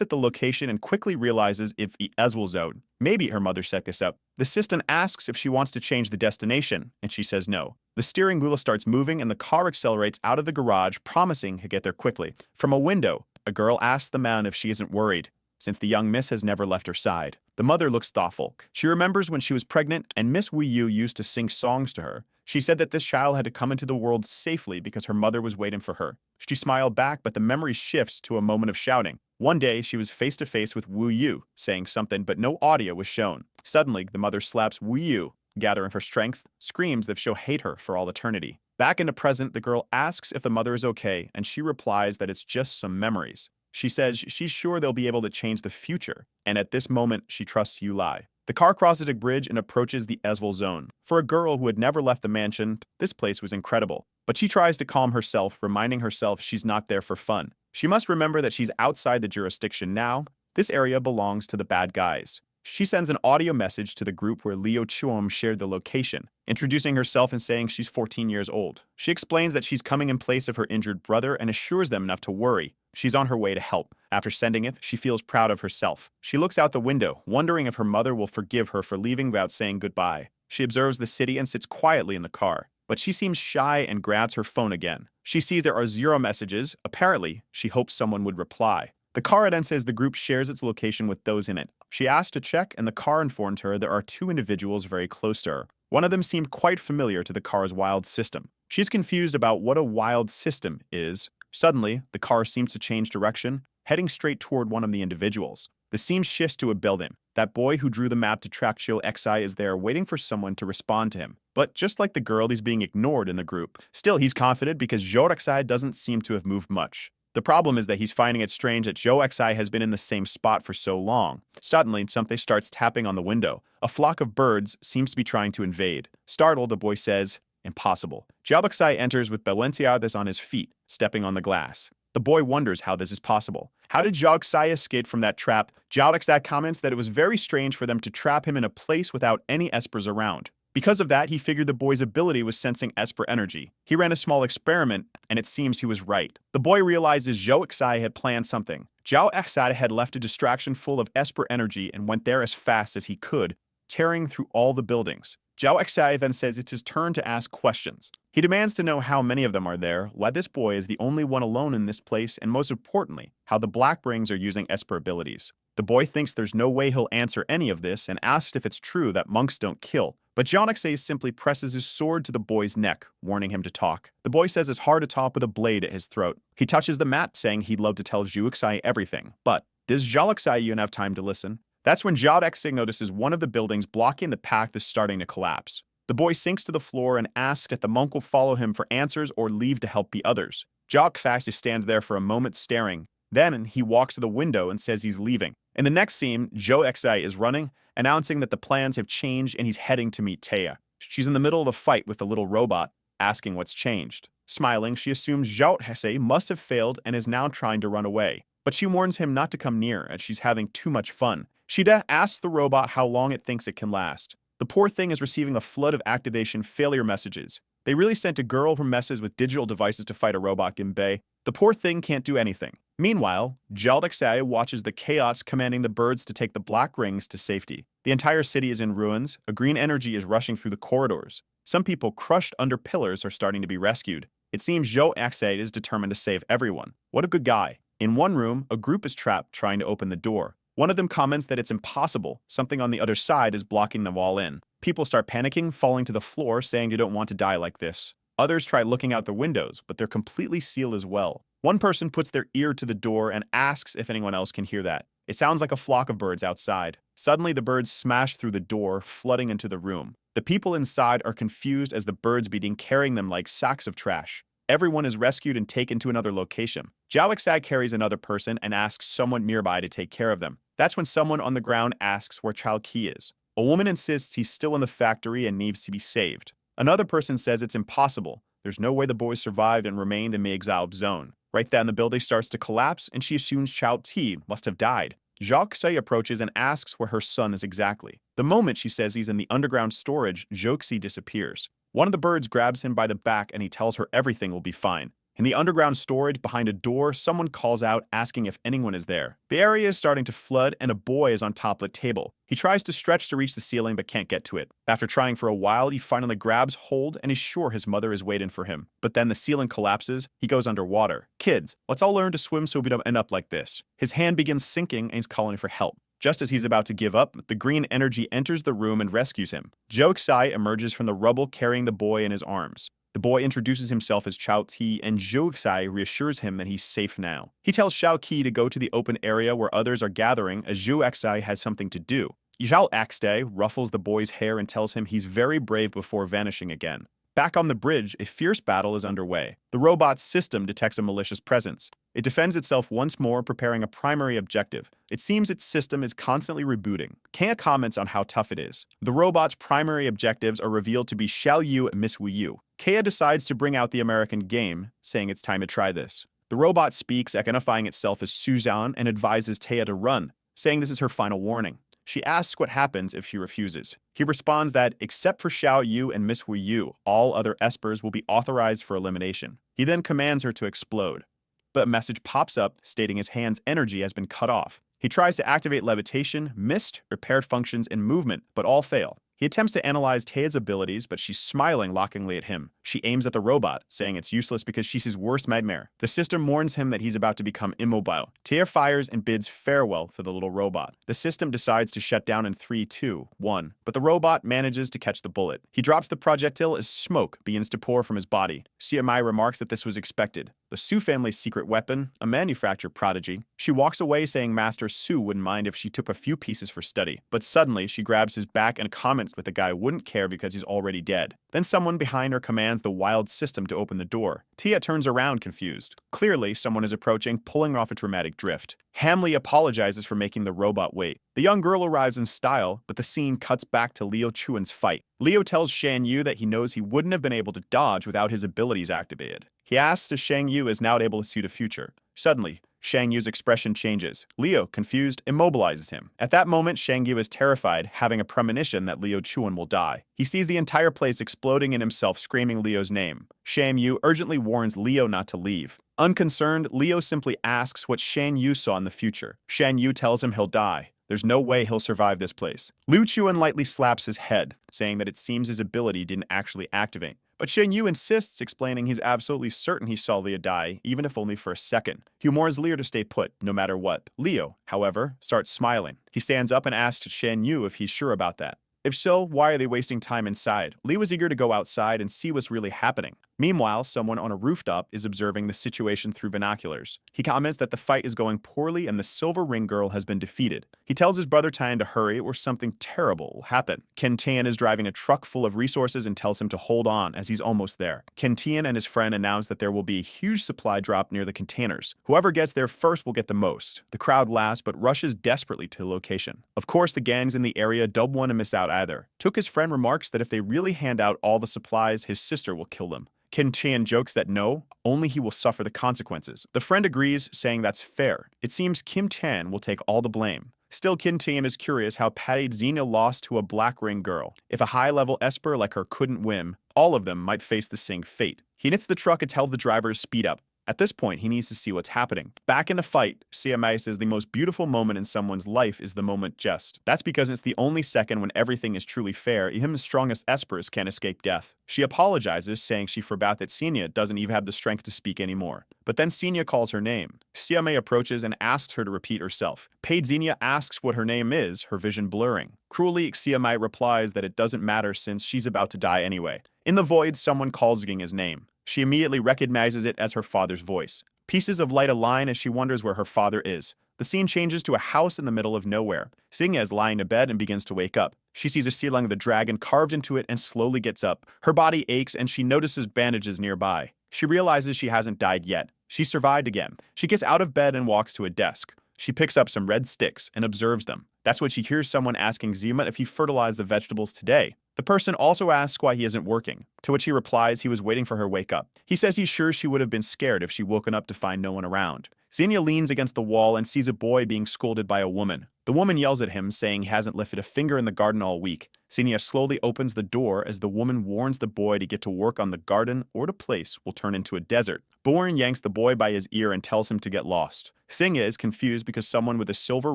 at the location and quickly realizes it's the Eswell zone. Maybe her mother set this up. The system asks if she wants to change the destination, and she says no. The steering wheel starts moving, and the car accelerates out of the garage, promising to get there quickly. From a window, a girl asks the man if she isn't worried, since the young miss has never left her side. The mother looks thoughtful. She remembers when she was pregnant and Miss Wei Yu used to sing songs to her. She said that this child had to come into the world safely because her mother was waiting for her. She smiled back, but the memory shifts to a moment of shouting. One day, she was face to face with Wu Yu, saying something, but no audio was shown. Suddenly, the mother slaps Wu Yu, gathering her strength, screams that she'll hate her for all eternity. Back in the present, the girl asks if the mother is okay, and she replies that it's just some memories. She says she's sure they'll be able to change the future, and at this moment, she trusts Yulai. The car crosses a bridge and approaches the Eswell zone. For a girl who had never left the mansion, this place was incredible. But she tries to calm herself, reminding herself she's not there for fun. She must remember that she's outside the jurisdiction now. This area belongs to the bad guys. She sends an audio message to the group where Liu Chuom shared the location, introducing herself and saying she's 14 years old. She explains that she's coming in place of her injured brother and assures them not to worry. She's on her way to help. After sending it, she feels proud of herself. She looks out the window, wondering if her mother will forgive her for leaving without saying goodbye. She observes the city and sits quietly in the car. But she seems shy and grabs her phone again. She sees there are 0 messages. Apparently, she hopes someone would reply. The car then says the group shares its location with those in it. She asked to check, and the car informed her there are 2 individuals very close to her. One of them seemed quite familiar to the car's wild system. She's confused about what a wild system is. Suddenly, the car seems to change direction, heading straight toward one of the individuals. The scene shifts to a building. That boy who drew the map to track Zhou Xi is there waiting for someone to respond to him. But just like the girl, he's being ignored in the group. Still, he's confident because Zhou Xi doesn't seem to have moved much. The problem is that he's finding it strange that Zhou Xi has been in the same spot for so long. Suddenly, something starts tapping on the window. A flock of birds seems to be trying to invade. Startled, the boy says, "Impossible." Zhou Xi enters with Balenciagas on his feet, stepping on the glass. The boy wonders how this is possible. How did Zhou Xi escape from that trap? Zhou Xi comments that it was very strange for them to trap him in a place without any espers around. Because of that, he figured the boy's ability was sensing esper energy. He ran a small experiment, and it seems he was right. The boy realizes Zhou Xi had planned something. Zhou Xi had left a distraction full of esper energy and went there as fast as he could, tearing through all the buildings. Zhao Xia then says it's his turn to ask questions. He demands to know how many of them are there, why this boy is the only one alone in this place, and most importantly, how the Black Rings are using Esper abilities. The boy thinks there's no way he'll answer any of this and asks if it's true that monks don't kill, but Zhao Xia simply presses his sword to the boy's neck, warning him to talk. The boy says it's hard to talk with a blade at his throat. He touches the mat, saying he'd love to tell Zhao Xia everything, but does Zhao Xia even have time to listen? That's when Zhao Xia notices one of the buildings blocking the path is starting to collapse. The boy sinks to the floor and asks if the monk will follow him for answers or leave to help the others. Zhao Xia stands there for a moment staring. Then he walks to the window and says he's leaving. In the next scene, Zhao Xia is running, announcing that the plans have changed and he's heading to meet Taya. She's in the middle of a fight with the little robot, asking what's changed. Smiling, she assumes Zhao Xia must have failed and is now trying to run away. But she warns him not to come near as she's having too much fun. She asks the robot how long it thinks it can last. The poor thing is receiving a flood of activation failure messages. They really sent a girl who messes with digital devices to fight a robot Ginbei. The poor thing can't do anything. Meanwhile, Zhao Xia watches the chaos commanding the birds to take the Black Rings to safety. The entire city is in ruins. A green energy is rushing through the corridors. Some people crushed under pillars are starting to be rescued. It seems Zhao Xia is determined to save everyone. What a good guy. In one room, a group is trapped trying to open the door. One of them comments that it's impossible. Something on the other side is blocking them all in. People start panicking, falling to the floor, saying they don't want to die like this. Others try looking out the windows, but they're completely sealed as well. One person puts their ear to the door and asks if anyone else can hear that. It sounds like a flock of birds outside. Suddenly, the birds smash through the door, flooding into the room. The people inside are confused as the birds begin carrying them like sacks of trash. Everyone is rescued and taken to another location. Zhao Xia carries another person and asks someone nearby to take care of them. That's when someone on the ground asks where Chao Qi is. A woman insists he's still in the factory and needs to be saved. Another person says it's impossible. There's no way the boys survived and remained in the exiled zone. Right then, the building starts to collapse, and she assumes Chao Qi must have died. Zhao Xia approaches and asks where her son is exactly. The moment she says he's in the underground storage, Zhao Xi disappears. One of the birds grabs him by the back and he tells her everything will be fine. In the underground storage, behind a door, someone calls out asking if anyone is there. The area is starting to flood and a boy is on top of the table. He tries to stretch to reach the ceiling but can't get to it. After trying for a while, he finally grabs hold and is sure his mother is waiting for him. But then the ceiling collapses, he goes underwater. Kids, let's all learn to swim so we don't end up like this. His hand begins sinking and he's calling for help. Just as he's about to give up, the green energy enters the room and rescues him. Zhao Xia emerges from the rubble carrying the boy in his arms. The boy introduces himself as Chao Qi, and Zhao Xia reassures him that he's safe now. He tells Chao Qi to go to the open area where others are gathering as Zhao Xia has something to do. Zhao Xia ruffles the boy's hair and tells him he's very brave before vanishing again. Back on the bridge, a fierce battle is underway. The robot's system detects a malicious presence. It defends itself once more, preparing a primary objective. It seems its system is constantly rebooting. Kaya comments on how tough it is. The robot's primary objectives are revealed to be Xiao Yu and Miss Wu Yu. Kaya decides to bring out the American game, saying it's time to try this. The robot speaks, identifying itself as Suzanne, and advises Taya to run, saying this is her final warning. She asks what happens if she refuses. He responds that, except for Xiao Yu and Miss Wu Yu, all other espers will be authorized for elimination. He then commands her to explode. But a message pops up stating his hand's energy has been cut off. He tries to activate levitation, mist, repaired functions, and movement, but all fail. He attempts to analyze Taya's abilities, but she's smiling mockingly at him. She aims at the robot, saying it's useless because she's his worst nightmare. The system warns him that he's about to become immobile. Taya fires and bids farewell to the little robot. The system decides to shut down in 3, 2, 1, but the robot manages to catch the bullet. He drops the projectile as smoke begins to pour from his body. CMI remarks that this was expected. The Su family's secret weapon, a manufacture prodigy. She walks away saying Master Su wouldn't mind if she took a few pieces for study. But suddenly, she grabs his back and comments with the guy wouldn't care because he's already dead. Then someone behind her commands the wild system to open the door. Tia turns around confused. Clearly, someone is approaching, pulling off a dramatic drift. Hamley apologizes for making the robot wait. The young girl arrives in style, but the scene cuts back to Liu Chuan's fight. Liu tells Shan Yu that he knows he wouldn't have been able to dodge without his abilities activated. He asks if Shang Yu is now able to see the future. Suddenly, Shang Yu's expression changes. Leo, confused, immobilizes him. At that moment, Shang Yu is terrified, having a premonition that Liu Chuan will die. He sees the entire place exploding in himself, screaming Leo's name. Shang Yu urgently warns Leo not to leave. Unconcerned, Leo simply asks what Shan Yu saw in the future. Shan Yu tells him he'll die. There's no way he'll survive this place. Liu Chuan lightly slaps his head, saying that it seems his ability didn't actually activate. But Shen Yu insists, explaining he's absolutely certain he saw Leo die, even if only for a second. He warns Leo to stay put, no matter what. Leo, however, starts smiling. He stands up and asks Shen Yu if he's sure about that. If so, why are they wasting time inside? Lee was eager to go outside and see what's really happening. Meanwhile, someone on a rooftop is observing the situation through binoculars. He comments that the fight is going poorly and the Silver Ring Girl has been defeated. He tells his brother Tan to hurry or something terrible will happen. Ken Tan is driving a truck full of resources and tells him to hold on as he's almost there. Ken Tan and his friend announce that there will be a huge supply drop near the containers. Whoever gets there first will get the most. The crowd laughs but rushes desperately to the location. Of course, the gangs in the area don't want to miss out either. Took's friend remarks that if they really hand out all the supplies, his sister will kill them. Kim Chan jokes that no, only he will suffer the consequences. The friend agrees, saying that's fair. It seems Kim Tan will take all the blame. Still, Kim Tan is curious how Patty Xenia lost to a Black Ring girl. If a high-level Esper like her couldn't win, all of them might face the same fate. He knits the truck and tells the driver to speed up. At this point, he needs to see what's happening. Back in the fight, CMI says the most beautiful moment in someone's life is the moment just. That's because it's the only second when everything is truly fair, even the strongest espers can escape death. She apologizes, saying she forgot that Xenia doesn't even have the strength to speak anymore. But then Xenia calls her name. CMA approaches and asks her to repeat herself. Paid Xenia asks what her name is, her vision blurring. Cruelly, CMI replies that it doesn't matter since she's about to die anyway. In the void, someone calls Ying's name. She immediately recognizes it as her father's voice. Pieces of light align as she wonders where her father is. The scene changes to a house in the middle of nowhere. Xenia is lying in bed and begins to wake up. She sees a ceiling of the dragon carved into it and slowly gets up. Her body aches and she notices bandages nearby. She realizes she hasn't died yet. She survived again. She gets out of bed and walks to a desk. She picks up some red sticks and observes them. That's when she hears someone asking Zima if he fertilized the vegetables today. The person also asks why he isn't working, to which he replies he was waiting for her wake up. He says he's sure she would have been scared if she woken up to find no one around. Xenia leans against the wall and sees a boy being scolded by a woman. The woman yells at him, saying he hasn't lifted a finger in the garden all week. Xenia slowly opens the door as the woman warns the boy to get to work on the garden or the place will turn into a desert. Bourne yanks the boy by his ear and tells him to get lost. Xenia is confused because someone with a silver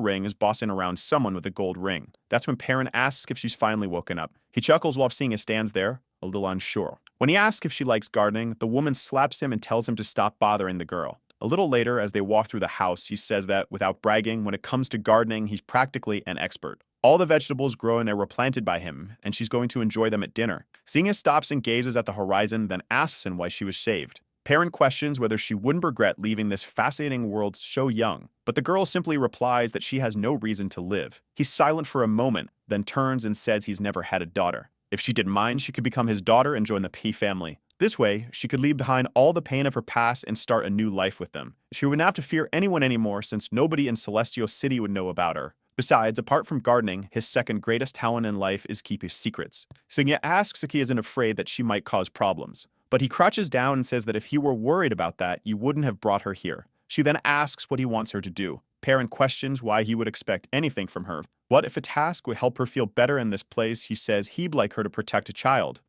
ring is bossing around someone with a gold ring. That's when Perrin asks if she's finally woken up. He chuckles while Xenia stands there, a little unsure. When he asks if she likes gardening, the woman slaps him and tells him to stop bothering the girl. A little later, as they walk through the house, he says that, without bragging, when it comes to gardening, he's practically an expert. All the vegetables grown there were planted by him, and she's going to enjoy them at dinner. Xenia stops and gazes at the horizon, then asks him why she was saved. Perrin questions whether she wouldn't regret leaving this fascinating world so young, but the girl simply replies that she has no reason to live. He's silent for a moment, then turns and says he's never had a daughter. If she didn't mind, she could become his daughter and join the P family. This way, she could leave behind all the pain of her past and start a new life with them. She wouldn't have to fear anyone anymore since nobody in Celestial City would know about her. Besides, apart from gardening, his second greatest talent in life is keeping secrets. Xenia asks if he isn't afraid that she might cause problems. But he crouches down and says that if he were worried about that, you wouldn't have brought her here. She then asks what he wants her to do. Perrin questions why he would expect anything from her. What if a task would help her feel better in this place? He says he'd like her to protect a child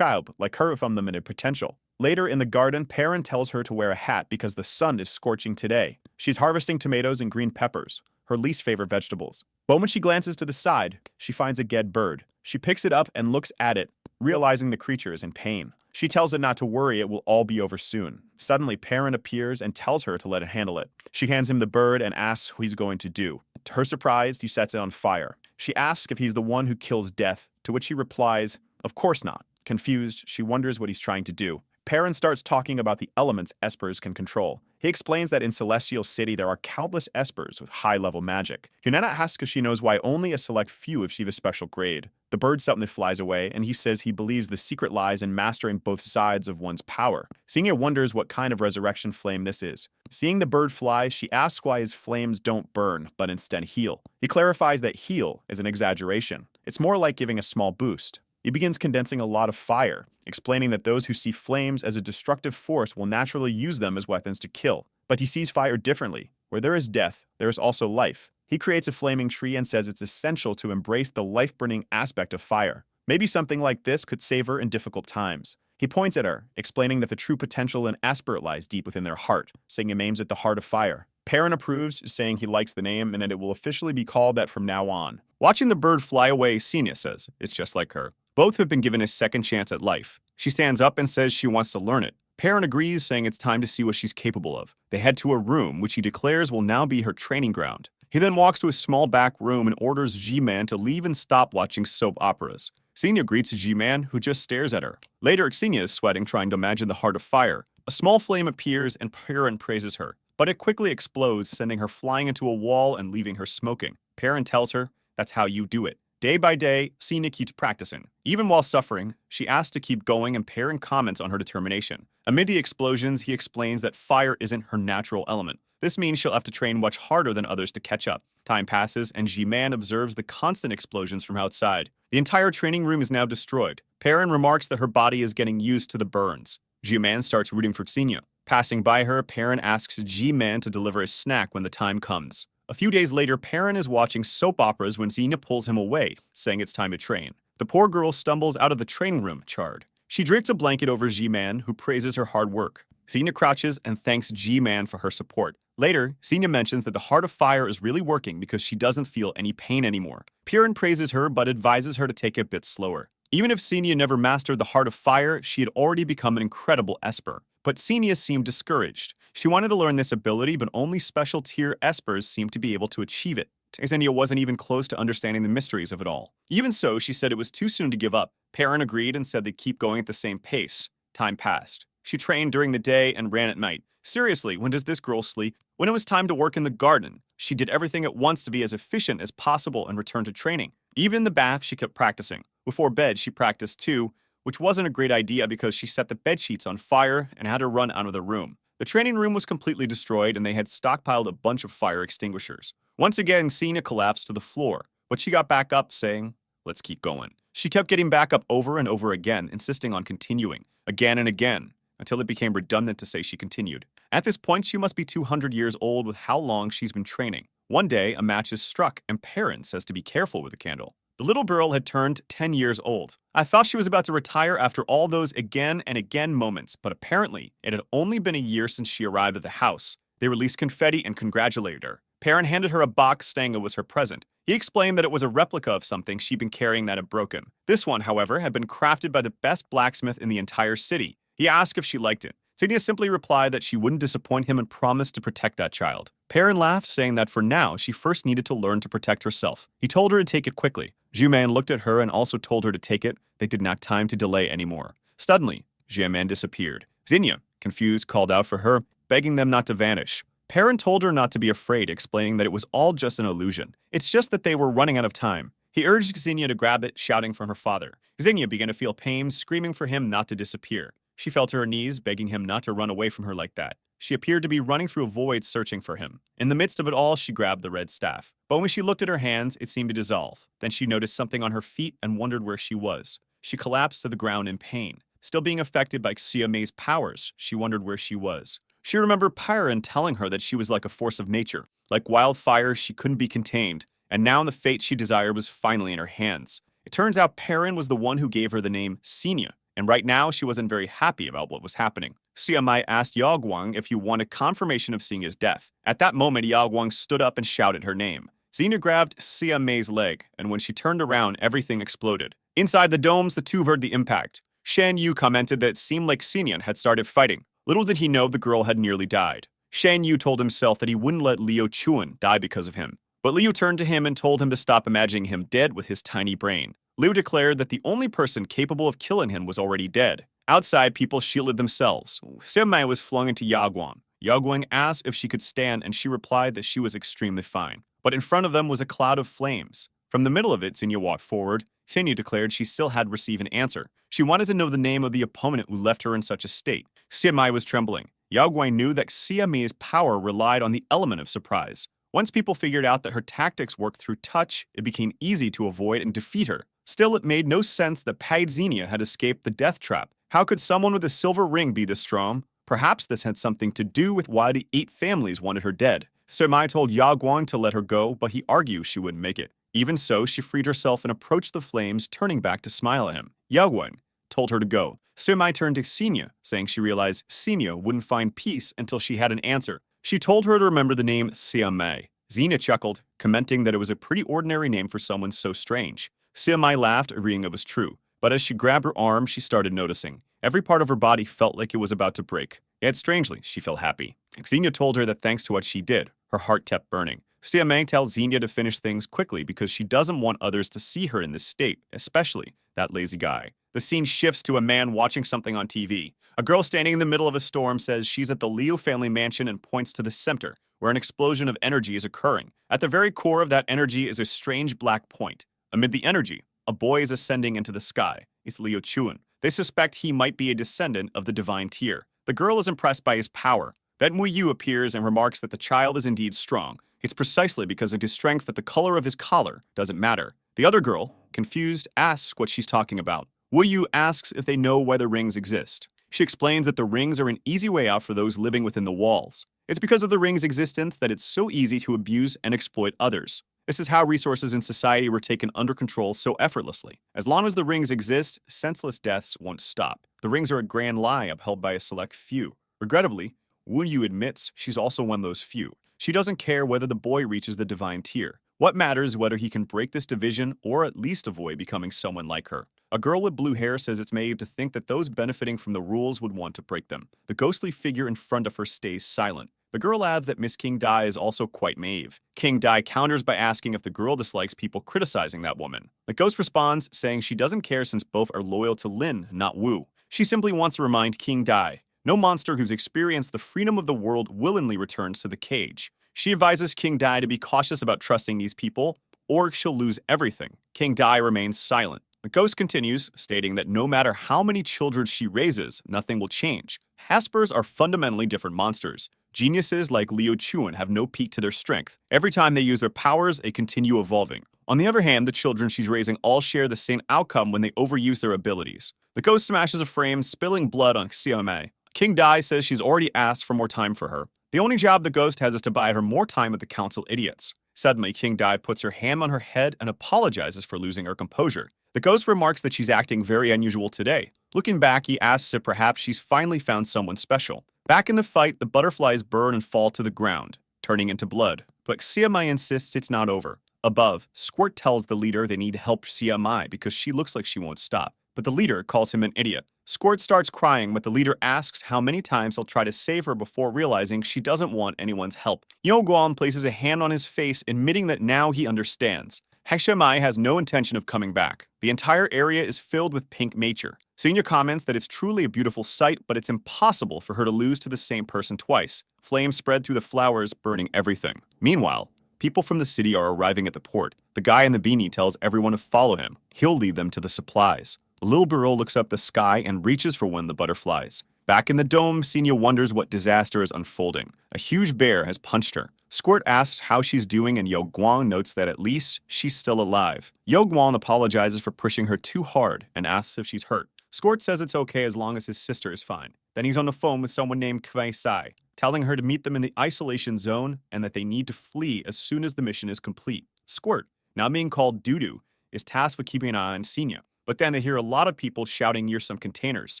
like her with unlimited potential. Later in the garden, Perrin tells her to wear a hat because the sun is scorching today. She's harvesting tomatoes and green peppers, her least favorite vegetables. But when she glances to the side, she finds a dead bird. She picks it up and looks at it, realizing the creature is in pain. She tells it not to worry, it will all be over soon. Suddenly, Perrin appears and tells her to let it handle it. She hands him the bird and asks what he's going to do. To her surprise, he sets it on fire. She asks if he's the one who kills death, to which he replies, of course not. Confused, she wonders what he's trying to do. Perrin starts talking about the elements espers can control. He explains that in Celestial City there are countless espers with high-level magic. Yunana asks if she knows why only a select few achieve a special grade. The bird suddenly flies away, and he says he believes the secret lies in mastering both sides of one's power. Xenia wonders what kind of resurrection flame this is. Seeing the bird fly, she asks why his flames don't burn, but instead heal. He clarifies that heal is an exaggeration. It's more like giving a small boost. He begins condensing a lot of fire, explaining that those who see flames as a destructive force will naturally use them as weapons to kill. But he sees fire differently. Where there is death, there is also life. He creates a flaming tree and says it's essential to embrace the life-burning aspect of fire. Maybe something like this could save her in difficult times. He points at her, explaining that the true potential in Esper lies deep within their heart, saying he aims at the heart of fire. Perrin approves, saying he likes the name and that it will officially be called that from now on. Watching the bird fly away, Senia says, it's just like her. Both have been given a second chance at life. She stands up and says she wants to learn it. Perrin agrees, saying it's time to see what she's capable of. They head to a room, which he declares will now be her training ground. He then walks to a small back room and orders G-Man to leave and stop watching soap operas. Xenia greets G-Man, who just stares at her. Later, Xenia is sweating, trying to imagine the heart of fire. A small flame appears and Perrin praises her, but it quickly explodes, sending her flying into a wall and leaving her smoking. Perrin tells her, that's how you do it. Day by day, Xenia keeps practicing. Even while suffering, she asks to keep going and Perrin comments on her determination. Amid the explosions, he explains that fire isn't her natural element. This means she'll have to train much harder than others to catch up. Time passes, and G-Man observes the constant explosions from outside. The entire training room is now destroyed. Perrin remarks that her body is getting used to the burns. G-Man starts rooting for Xenia. Passing by her, Perrin asks G-Man to deliver a snack when the time comes. A few days later, Perrin is watching soap operas when Xenia pulls him away, saying it's time to train. The poor girl stumbles out of the training room, charred. She drapes a blanket over G-Man, who praises her hard work. Xenia crouches and thanks G-Man for her support. Later, Xenia mentions that the heart of fire is really working because she doesn't feel any pain anymore. Perrin praises her but advises her to take it a bit slower. Even if Xenia never mastered the heart of fire, she had already become an incredible Esper. But Xenia seemed discouraged. She wanted to learn this ability, but only special tier Espers seemed to be able to achieve it. Xenia wasn't even close to understanding the mysteries of it all. Even so, she said it was too soon to give up. Perrin agreed and said they'd keep going at the same pace. Time passed. She trained during the day and ran at night. Seriously, when does this girl sleep? When it was time to work in the garden, she did everything at once to be as efficient as possible and return to training. Even in the bath, she kept practicing. Before bed, she practiced too, which wasn't a great idea because she set the bed sheets on fire and had to run out of the room. The training room was completely destroyed and they had stockpiled a bunch of fire extinguishers. Once again, Xenia collapsed to the floor, but she got back up saying, let's keep going. She kept getting back up over and over again, insisting on continuing, again and again, until it became redundant to say she continued. At this point, she must be 200 years old with how long she's been training. One day, a match is struck and Perrin says to be careful with the candle. The little girl had turned 10 years old. I thought she was about to retire after all those again and again moments, but apparently, it had only been a year since she arrived at the house. They released confetti and congratulated her. Perrin handed her a box saying it was her present. He explained that it was a replica of something she'd been carrying that had broken. This one, however, had been crafted by the best blacksmith in the entire city. He asked if she liked it. Xenia simply replied that she wouldn't disappoint him and promised to protect that child. Perrin laughed, saying that for now, she first needed to learn to protect herself. He told her to take it quickly. Ju-Man looked at her and also told her to take it. They did not have time to delay anymore. Suddenly, Ju-Man disappeared. Xenia, confused, called out for her, begging them not to vanish. Perrin told her not to be afraid, explaining that it was all just an illusion. It's just that they were running out of time. He urged Xenia to grab it, shouting from her father. Xenia began to feel pain, screaming for him not to disappear. She fell to her knees, begging him not to run away from her like that. She appeared to be running through a void searching for him. In the midst of it all, she grabbed the red staff. But when she looked at her hands, it seemed to dissolve. Then she noticed something on her feet and wondered where she was. She collapsed to the ground in pain. Still being affected by Xiaomei's powers, she wondered where she was. She remembered Perrin telling her that she was like a force of nature. Like wildfire, she couldn't be contained. And now the fate she desired was finally in her hands. It turns out Perrin was the one who gave her the name Xenia. And right now, she wasn't very happy about what was happening. Xiaomei asked Yao Guang if he wanted confirmation of Xenia's death. At that moment, Yao Guang stood up and shouted her name. Xenia grabbed Xiaomei's leg, and when she turned around, everything exploded. Inside the domes, the two heard the impact. Shan Yu commented that it seemed like Xenia had started fighting. Little did he know the girl had nearly died. Shan Yu told himself that he wouldn't let Liu Chuan die because of him. But Liu turned to him and told him to stop imagining him dead with his tiny brain. Liu declared that the only person capable of killing him was already dead. Outside, people shielded themselves. Xiaomei was flung into Yao Guang. Yao Guang asked if she could stand, and she replied that she was extremely fine. But in front of them was a cloud of flames. From the middle of it, Xenia walked forward. Xenia declared she still had received an answer. She wanted to know the name of the opponent who left her in such a state. Xiaomei was trembling. Yao Guang knew that Xiaomei's power relied on the element of surprise. Once people figured out that her tactics worked through touch, it became easy to avoid and defeat her. Still, it made no sense that Xenia had escaped the death trap. How could someone with a silver ring be this strong? Perhaps this had something to do with why the 8 families wanted her dead. Xiaomei told Yao Guang to let her go, but he argued she wouldn't make it. Even so, she freed herself and approached the flames, turning back to smile at him. Yao Guang told her to go. Xiaomei turned to Xenia, saying she realized Xenia wouldn't find peace until she had an answer. She told her to remember the name Siamai. Xenia chuckled, commenting that it was a pretty ordinary name for someone so strange. Siamai laughed, agreeing it was true. But as she grabbed her arm, she started noticing. Every part of her body felt like it was about to break. Yet strangely, she felt happy. Xenia told her that thanks to what she did, her heart kept burning. Siamai tells Xenia to finish things quickly because she doesn't want others to see her in this state, especially that lazy guy. The scene shifts to a man watching something on TV. A girl standing in the middle of a storm says she's at the Liu family mansion and points to the center, where an explosion of energy is occurring. At the very core of that energy is a strange black point. Amid the energy, a boy is ascending into the sky. It's Liu Chuan. They suspect he might be a descendant of the divine tier. The girl is impressed by his power. Then Wu Yu appears and remarks that the child is indeed strong. It's precisely because of his strength that the color of his collar doesn't matter. The other girl, confused, asks what she's talking about. Wu Yu asks if they know why the rings exist. She explains that the rings are an easy way out for those living within the walls. It's because of the rings' existence that it's so easy to abuse and exploit others. This is how resources in society were taken under control so effortlessly. As long as the rings exist, senseless deaths won't stop. The rings are a grand lie upheld by a select few. Regrettably, Wu Yu admits she's also one of those few. She doesn't care whether the boy reaches the divine tier. What matters is whether he can break this division or at least avoid becoming someone like her. A girl with blue hair says it's naive to think that those benefiting from the rules would want to break them. The ghostly figure in front of her stays silent. The girl adds that Miss King Dai is also quite naive. King Dai counters by asking if the girl dislikes people criticizing that woman. The ghost responds, saying she doesn't care since both are loyal to Lin, not Wu. She simply wants to remind King Dai, no monster who's experienced the freedom of the world willingly returns to the cage. She advises King Dai to be cautious about trusting these people, or she'll lose everything. King Dai remains silent. The ghost continues, stating that no matter how many children she raises, nothing will change. Haspers are fundamentally different monsters. Geniuses like Liu Chuan have no peak to their strength. Every time they use their powers, they continue evolving. On the other hand, the children she's raising all share the same outcome when they overuse their abilities. The ghost smashes a frame, spilling blood on Xiaomei. King Dai says she's already asked for more time for her. The only job the ghost has is to buy her more time with the council idiots. Suddenly, King Dai puts her hand on her head and apologizes for losing her composure. The ghost remarks that she's acting very unusual today. Looking back, he asks if perhaps she's finally found someone special. Back in the fight, the butterflies burn and fall to the ground, turning into blood. But Siamai insists it's not over. Above, Squirt tells the leader they need to help Siamai because she looks like she won't stop. But the leader calls him an idiot. Squirt starts crying, but the leader asks how many times he'll try to save her before realizing she doesn't want anyone's help. Yo Guan places a hand on his face, admitting that now he understands. Hexamai has no intention of coming back. The entire area is filled with pink nature. Senior comments that it's truly a beautiful sight, but it's impossible for her to lose to the same person twice. Flames spread through the flowers, burning everything. Meanwhile, people from the city are arriving at the port. The guy in the beanie tells everyone to follow him. He'll lead them to the supplies. The little girl looks up the sky and reaches for one of the butterflies. Back in the dome, Senia wonders what disaster is unfolding. A huge bear has punched her. Squirt asks how she's doing, and Yo Guang notes that at least she's still alive. Yo Guang apologizes for pushing her too hard and asks if she's hurt. Squirt says it's okay as long as his sister is fine. Then he's on the phone with someone named Kwei Sai, telling her to meet them in the isolation zone and that they need to flee as soon as the mission is complete. Squirt, now being called Dudu, is tasked with keeping an eye on Senia. But then they hear a lot of people shouting near some containers.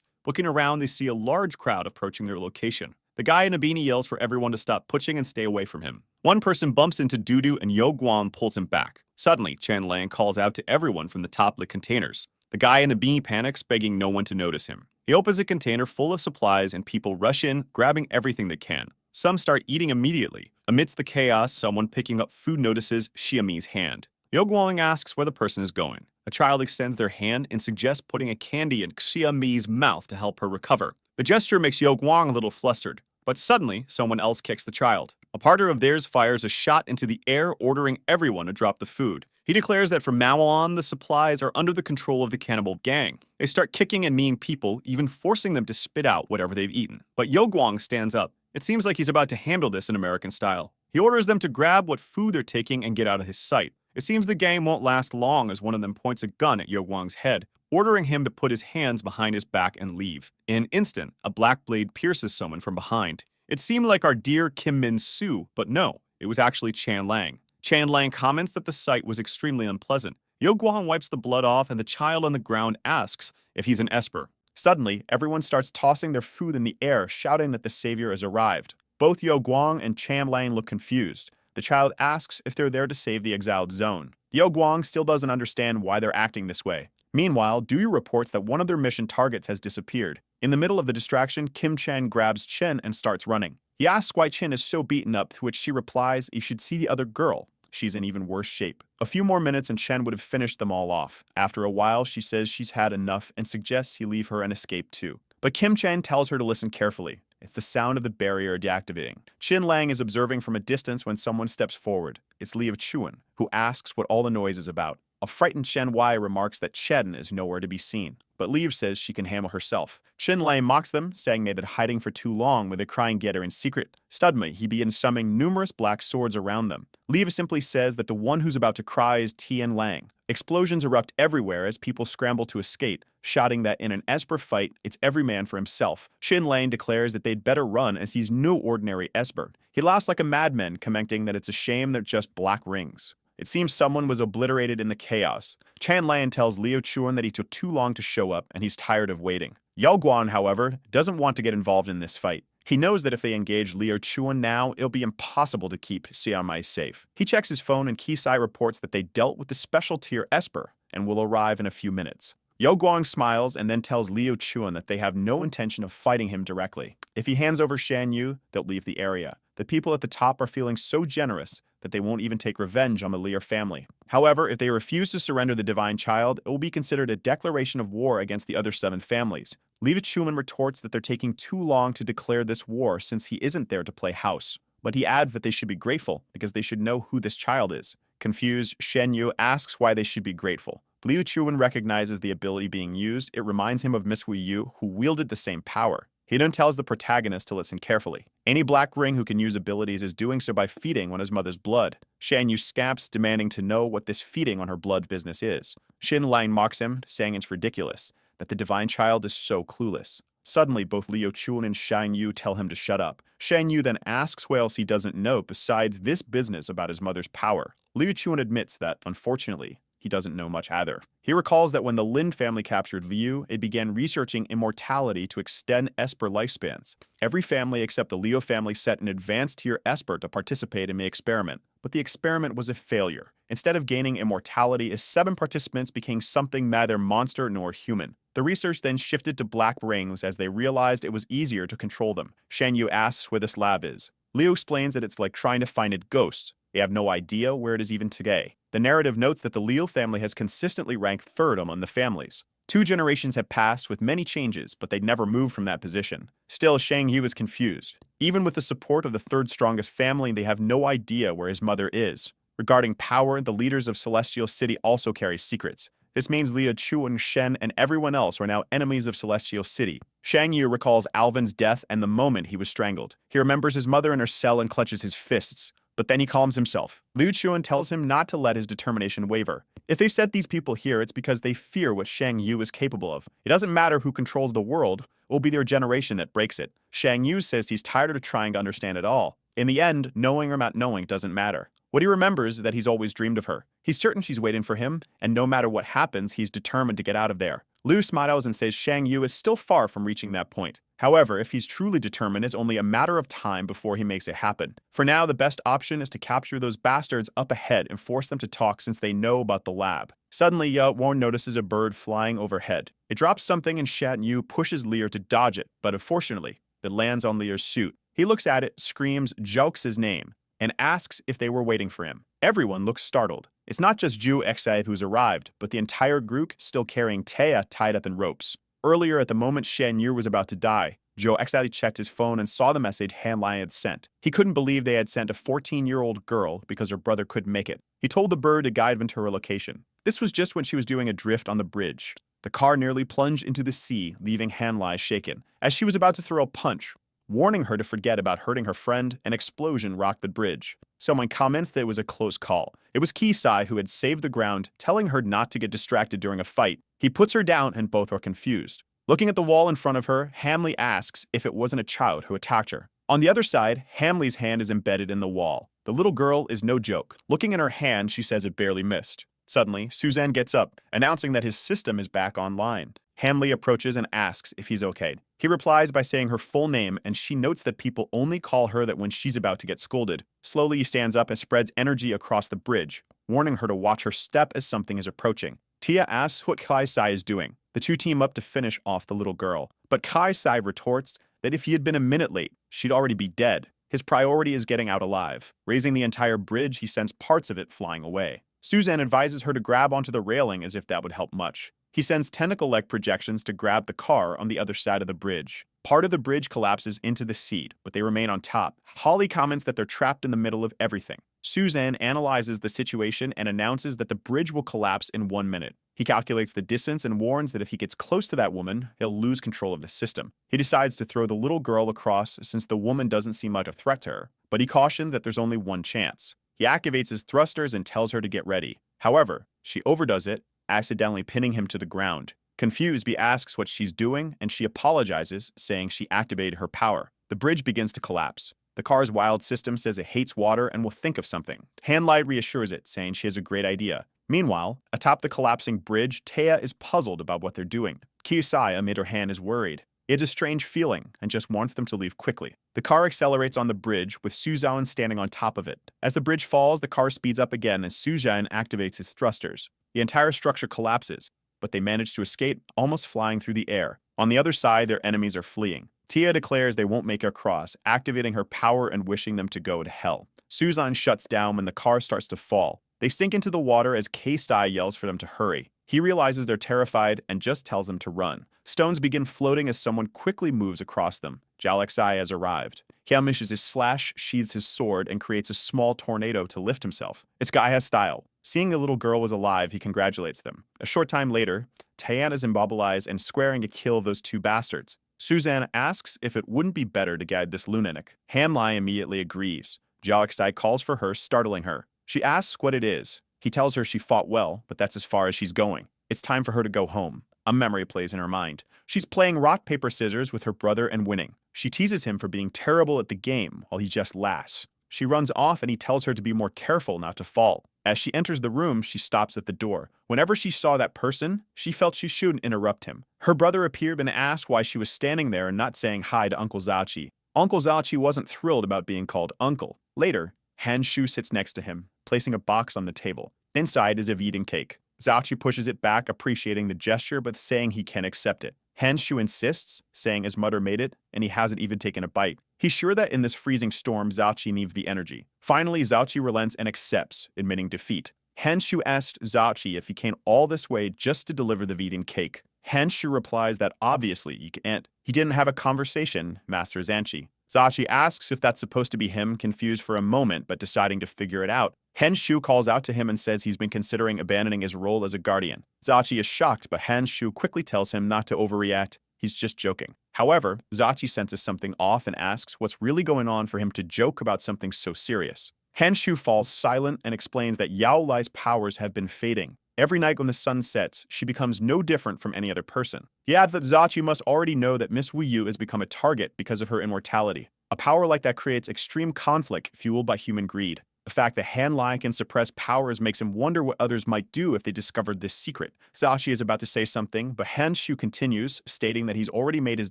Looking around, they see a large crowd approaching their location. The guy in a beanie yells for everyone to stop pushing and stay away from him. One person bumps into Dudu and Yo Guan pulls him back. Suddenly, Chan Lang calls out to everyone from the top of the containers. The guy in the beanie panics, begging no one to notice him. He opens a container full of supplies and people rush in, grabbing everything they can. Some start eating immediately. Amidst the chaos, someone picking up food notices Xiami's hand. Yo Guang asks where the person is going. A child extends their hand and suggests putting a candy in Xiami's mouth to help her recover. The gesture makes Yo Guang a little flustered, but suddenly, someone else kicks the child. A partner of theirs fires a shot into the air, ordering everyone to drop the food. He declares that from now on, the supplies are under the control of the cannibal gang. They start kicking and kneeing people, even forcing them to spit out whatever they've eaten. But Yo Guang stands up. It seems like he's about to handle this in American style. He orders them to grab what food they're taking and get out of his sight. It seems the game won't last long as one of them points a gun at Yo Guang's head, ordering him to put his hands behind his back and leave. In an instant, a black blade pierces someone from behind. It seemed like our dear Kim Min-soo, but no, it was actually Chan Lang. Chan Lang comments that the sight was extremely unpleasant. Yo Guang wipes the blood off and the child on the ground asks if he's an esper. Suddenly, everyone starts tossing their food in the air, shouting that the savior has arrived. Both Yo Guang and Chan Lang look confused. The child asks if they're there to save the exiled zone. Yo Guang still doesn't understand why they're acting this way. Meanwhile, Duyu reports that one of their mission targets has disappeared. In the middle of the distraction, Kim Chan grabs Chen and starts running. He asks why Chen is so beaten up, to which she replies, "You should see the other girl. She's in even worse shape." A few more minutes and Chen would have finished them all off. After a while, she says she's had enough and suggests he leave her and escape too. But Kim Chan tells her to listen carefully. It's the sound of the barrier deactivating. Chin Lang is observing from a distance when someone steps forward. It's Liu Chuan, who asks what all the noise is about. A frightened Chen Wai remarks that Chen is nowhere to be seen, but Liu says she can handle herself. Chin Lang mocks them, saying they've been hiding for too long when they try and get her in secret. Suddenly, he begins summoning numerous black swords around them. Liu simply says that the one who's about to cry is Tian Lang. Explosions erupt everywhere as people scramble to escape, shouting that in an Esper fight, it's every man for himself. Chin Lang declares that they'd better run as he's no ordinary Esper. He laughs like a madman, commenting that it's a shame they're just black rings. It seems someone was obliterated in the chaos. Chan Lan tells Liu Chuan that he took too long to show up and he's tired of waiting. Yao Guan, however, doesn't want to get involved in this fight. He knows that if they engage Liu Chuan now, it'll be impossible to keep Xiaomai safe. He checks his phone and Kisai reports that they dealt with the special tier Esper and will arrive in a few minutes. Yo Guang smiles and then tells Liu Chuan that they have no intention of fighting him directly. If he hands over Shan Yu, they'll leave the area. The people at the top are feeling so generous that they won't even take revenge on the Lear family. However, if they refuse to surrender the divine child, it will be considered a declaration of war against the other 7 families. Liu Chuan retorts that they're taking too long to declare this war since he isn't there to play house. But he adds that they should be grateful because they should know who this child is. Confused, Shen Yu asks why they should be grateful. Liu Chuan recognizes the ability being used. It reminds him of Miss Hui Yu, who wielded the same power. He then tells the protagonist to listen carefully. Any black ring who can use abilities is doing so by feeding on his mother's blood. Shan Yu scamps, demanding to know what this feeding on her blood business is. Shin Lang mocks him, saying it's ridiculous, that the divine child is so clueless. Suddenly, both Liu Chuan and Shang Yu tell him to shut up. Shang Yu then asks what else he doesn't know besides this business about his mother's power. Liu Chuan admits that, unfortunately, he doesn't know much either. He recalls that when the Lin family captured Liu, it began researching immortality to extend Esper lifespans. Every family except the Liu family set an advanced tier Esper to participate in the experiment, but the experiment was a failure. Instead of gaining immortality, its 7 participants became something neither monster nor human. The research then shifted to black rings as they realized it was easier to control them. Shan Yu asks where this lab is. Liu explains that it's like trying to find a ghost. They have no idea where it is even today. The narrative notes that the Liu family has consistently ranked 3rd among the families. 2 generations have passed with many changes, but they'd never moved from that position. Still, Shang Yu is confused. Even with the support of the 3rd strongest family, they have no idea where his mother is. Regarding power, the leaders of Celestial City also carry secrets. This means Liu Chuan, Shen, and everyone else are now enemies of Celestial City. Shang Yu recalls Alvin's death and the moment he was strangled. He remembers his mother in her cell and clutches his fists. But then he calms himself. Liu Chuan tells him not to let his determination waver. If they set these people here, it's because they fear what Shang Yu is capable of. It doesn't matter who controls the world, it will be their generation that breaks it. Shang Yu says he's tired of trying to understand it all. In the end, knowing or not knowing doesn't matter. What he remembers is that he's always dreamed of her. He's certain she's waiting for him, and no matter what happens, he's determined to get out of there. Liu smiles and says Shang Yu is still far from reaching that point. However, if he's truly determined, it's only a matter of time before he makes it happen. For now, the best option is to capture those bastards up ahead and force them to talk since they know about the lab. Suddenly, Warren notices a bird flying overhead. It drops something and Shan Yu pushes Lear to dodge it, but unfortunately, it lands on Lear's suit. He looks at it, screams, jokes his name, and asks if they were waiting for him. Everyone looks startled. It's not just Ju Exide who's arrived, but the entire group still carrying Taya tied up in ropes. Earlier, at the moment Shan Yu was about to die, Joe Exide checked his phone and saw the message Han Lai had sent. He couldn't believe they had sent a 14-year-old girl because her brother couldn't make it. He told the bird to guide him to her location. This was just when she was doing a drift on the bridge. The car nearly plunged into the sea, leaving Han Lai shaken. As she was about to throw a punch, warning her to forget about hurting her friend, an explosion rocked the bridge. Someone commented that it was a close call. It was Kisai who had saved the ground, telling her not to get distracted during a fight. He puts her down and both are confused. Looking at the wall in front of her, Hamley asks if it wasn't a child who attacked her. On the other side, Hamley's hand is embedded in the wall. The little girl is no joke. Looking in her hand, she says it barely missed. Suddenly, Suzanne gets up, announcing that his system is back online. Hanley approaches and asks if he's okay. He replies by saying her full name, and she notes that people only call her that when she's about to get scolded. Slowly, he stands up and spreads energy across the bridge, warning her to watch her step as something is approaching. Tia asks what Kai-sai is doing. The two team up to finish off the little girl, but Kai-sai retorts that if he had been a minute late, she'd already be dead. His priority is getting out alive. Raising the entire bridge, he sends parts of it flying away. Suzanne advises her to grab onto the railing as if that would help much. He sends tentacle-like projections to grab the car on the other side of the bridge. Part of the bridge collapses into the seat, but they remain on top. Holly comments that they're trapped in the middle of everything. Suzanne analyzes the situation and announces that the bridge will collapse in 1 minute. He calculates the distance and warns that if he gets close to that woman, he'll lose control of the system. He decides to throw the little girl across since the woman doesn't seem like a threat to her, but he cautions that there's only one chance. He activates his thrusters and tells her to get ready. However, she overdoes it, accidentally pinning him to the ground. Confused, he asks what she's doing, and she apologizes, saying she activated her power. The bridge begins to collapse. The car's wild system says it hates water and will think of something. Hanlai reassures it, saying she has a great idea. Meanwhile, atop the collapsing bridge, Taya is puzzled about what they're doing. Kyusai, amid her hand, is worried. It's a strange feeling and just wants them to leave quickly. The car accelerates on the bridge, with Suzanne standing on top of it. As the bridge falls, the car speeds up again as Suzanne activates his thrusters. The entire structure collapses, but they manage to escape, almost flying through the air. On the other side, their enemies are fleeing. Tia declares they won't make it across, activating her power and wishing them to go to hell. Suzanne shuts down when the car starts to fall. They sink into the water as Kei-sai yells for them to hurry. He realizes they're terrified and just tells them to run. Stones begin floating as someone quickly moves across them. Jalexai has arrived. He unleashes his slash, sheathes his sword, and creates a small tornado to lift himself. This guy has style. Seeing the little girl was alive, he congratulates them. A short time later, Tayan is immobilized and squaring to kill those two bastards. Suzanne asks if it wouldn't be better to guide this lunatic. Hanlai immediately agrees. Jalexai calls for her, startling her. She asks what it is. He tells her she fought well, but that's as far as she's going. It's time for her to go home. A memory plays in her mind. She's playing rock, paper, scissors with her brother and winning. She teases him for being terrible at the game while he just laughs. She runs off and he tells her to be more careful not to fall. As she enters the room, she stops at the door. Whenever she saw that person, she felt she shouldn't interrupt him. Her brother appeared and asked why she was standing there and not saying hi to Uncle Zachi. Uncle Zachi wasn't thrilled about being called uncle. Later, Hanshu sits next to him, placing a box on the table. Inside is a vegan cake. Zachi pushes it back, appreciating the gesture but saying he can't accept it. Hanshu insists, saying his mother made it, and he hasn't even taken a bite. He's sure that in this freezing storm, Zachi needs the energy. Finally, Zachi relents and accepts, admitting defeat. Hanshu asked Zachi if he came all this way just to deliver the vegan cake. Hanshu replies that obviously you can't. He didn't have a conversation, Master Zanchi. Zachi asks if that's supposed to be him, confused for a moment but deciding to figure it out. Hanshu calls out to him and says he's been considering abandoning his role as a guardian. Zachi is shocked, but Hanshu quickly tells him not to overreact. He's just joking. However, Zachi senses something off and asks what's really going on for him to joke about something so serious. Hanshu falls silent and explains that Yao Lai's powers have been fading. Every night when the sun sets, she becomes no different from any other person. He adds that Zachi must already know that Miss Wuyu has become a target because of her immortality. A power like that creates extreme conflict fueled by human greed. The fact that Hanlai can suppress powers makes him wonder what others might do if they discovered this secret. Zachi is about to say something, but Hanshu continues, stating that he's already made his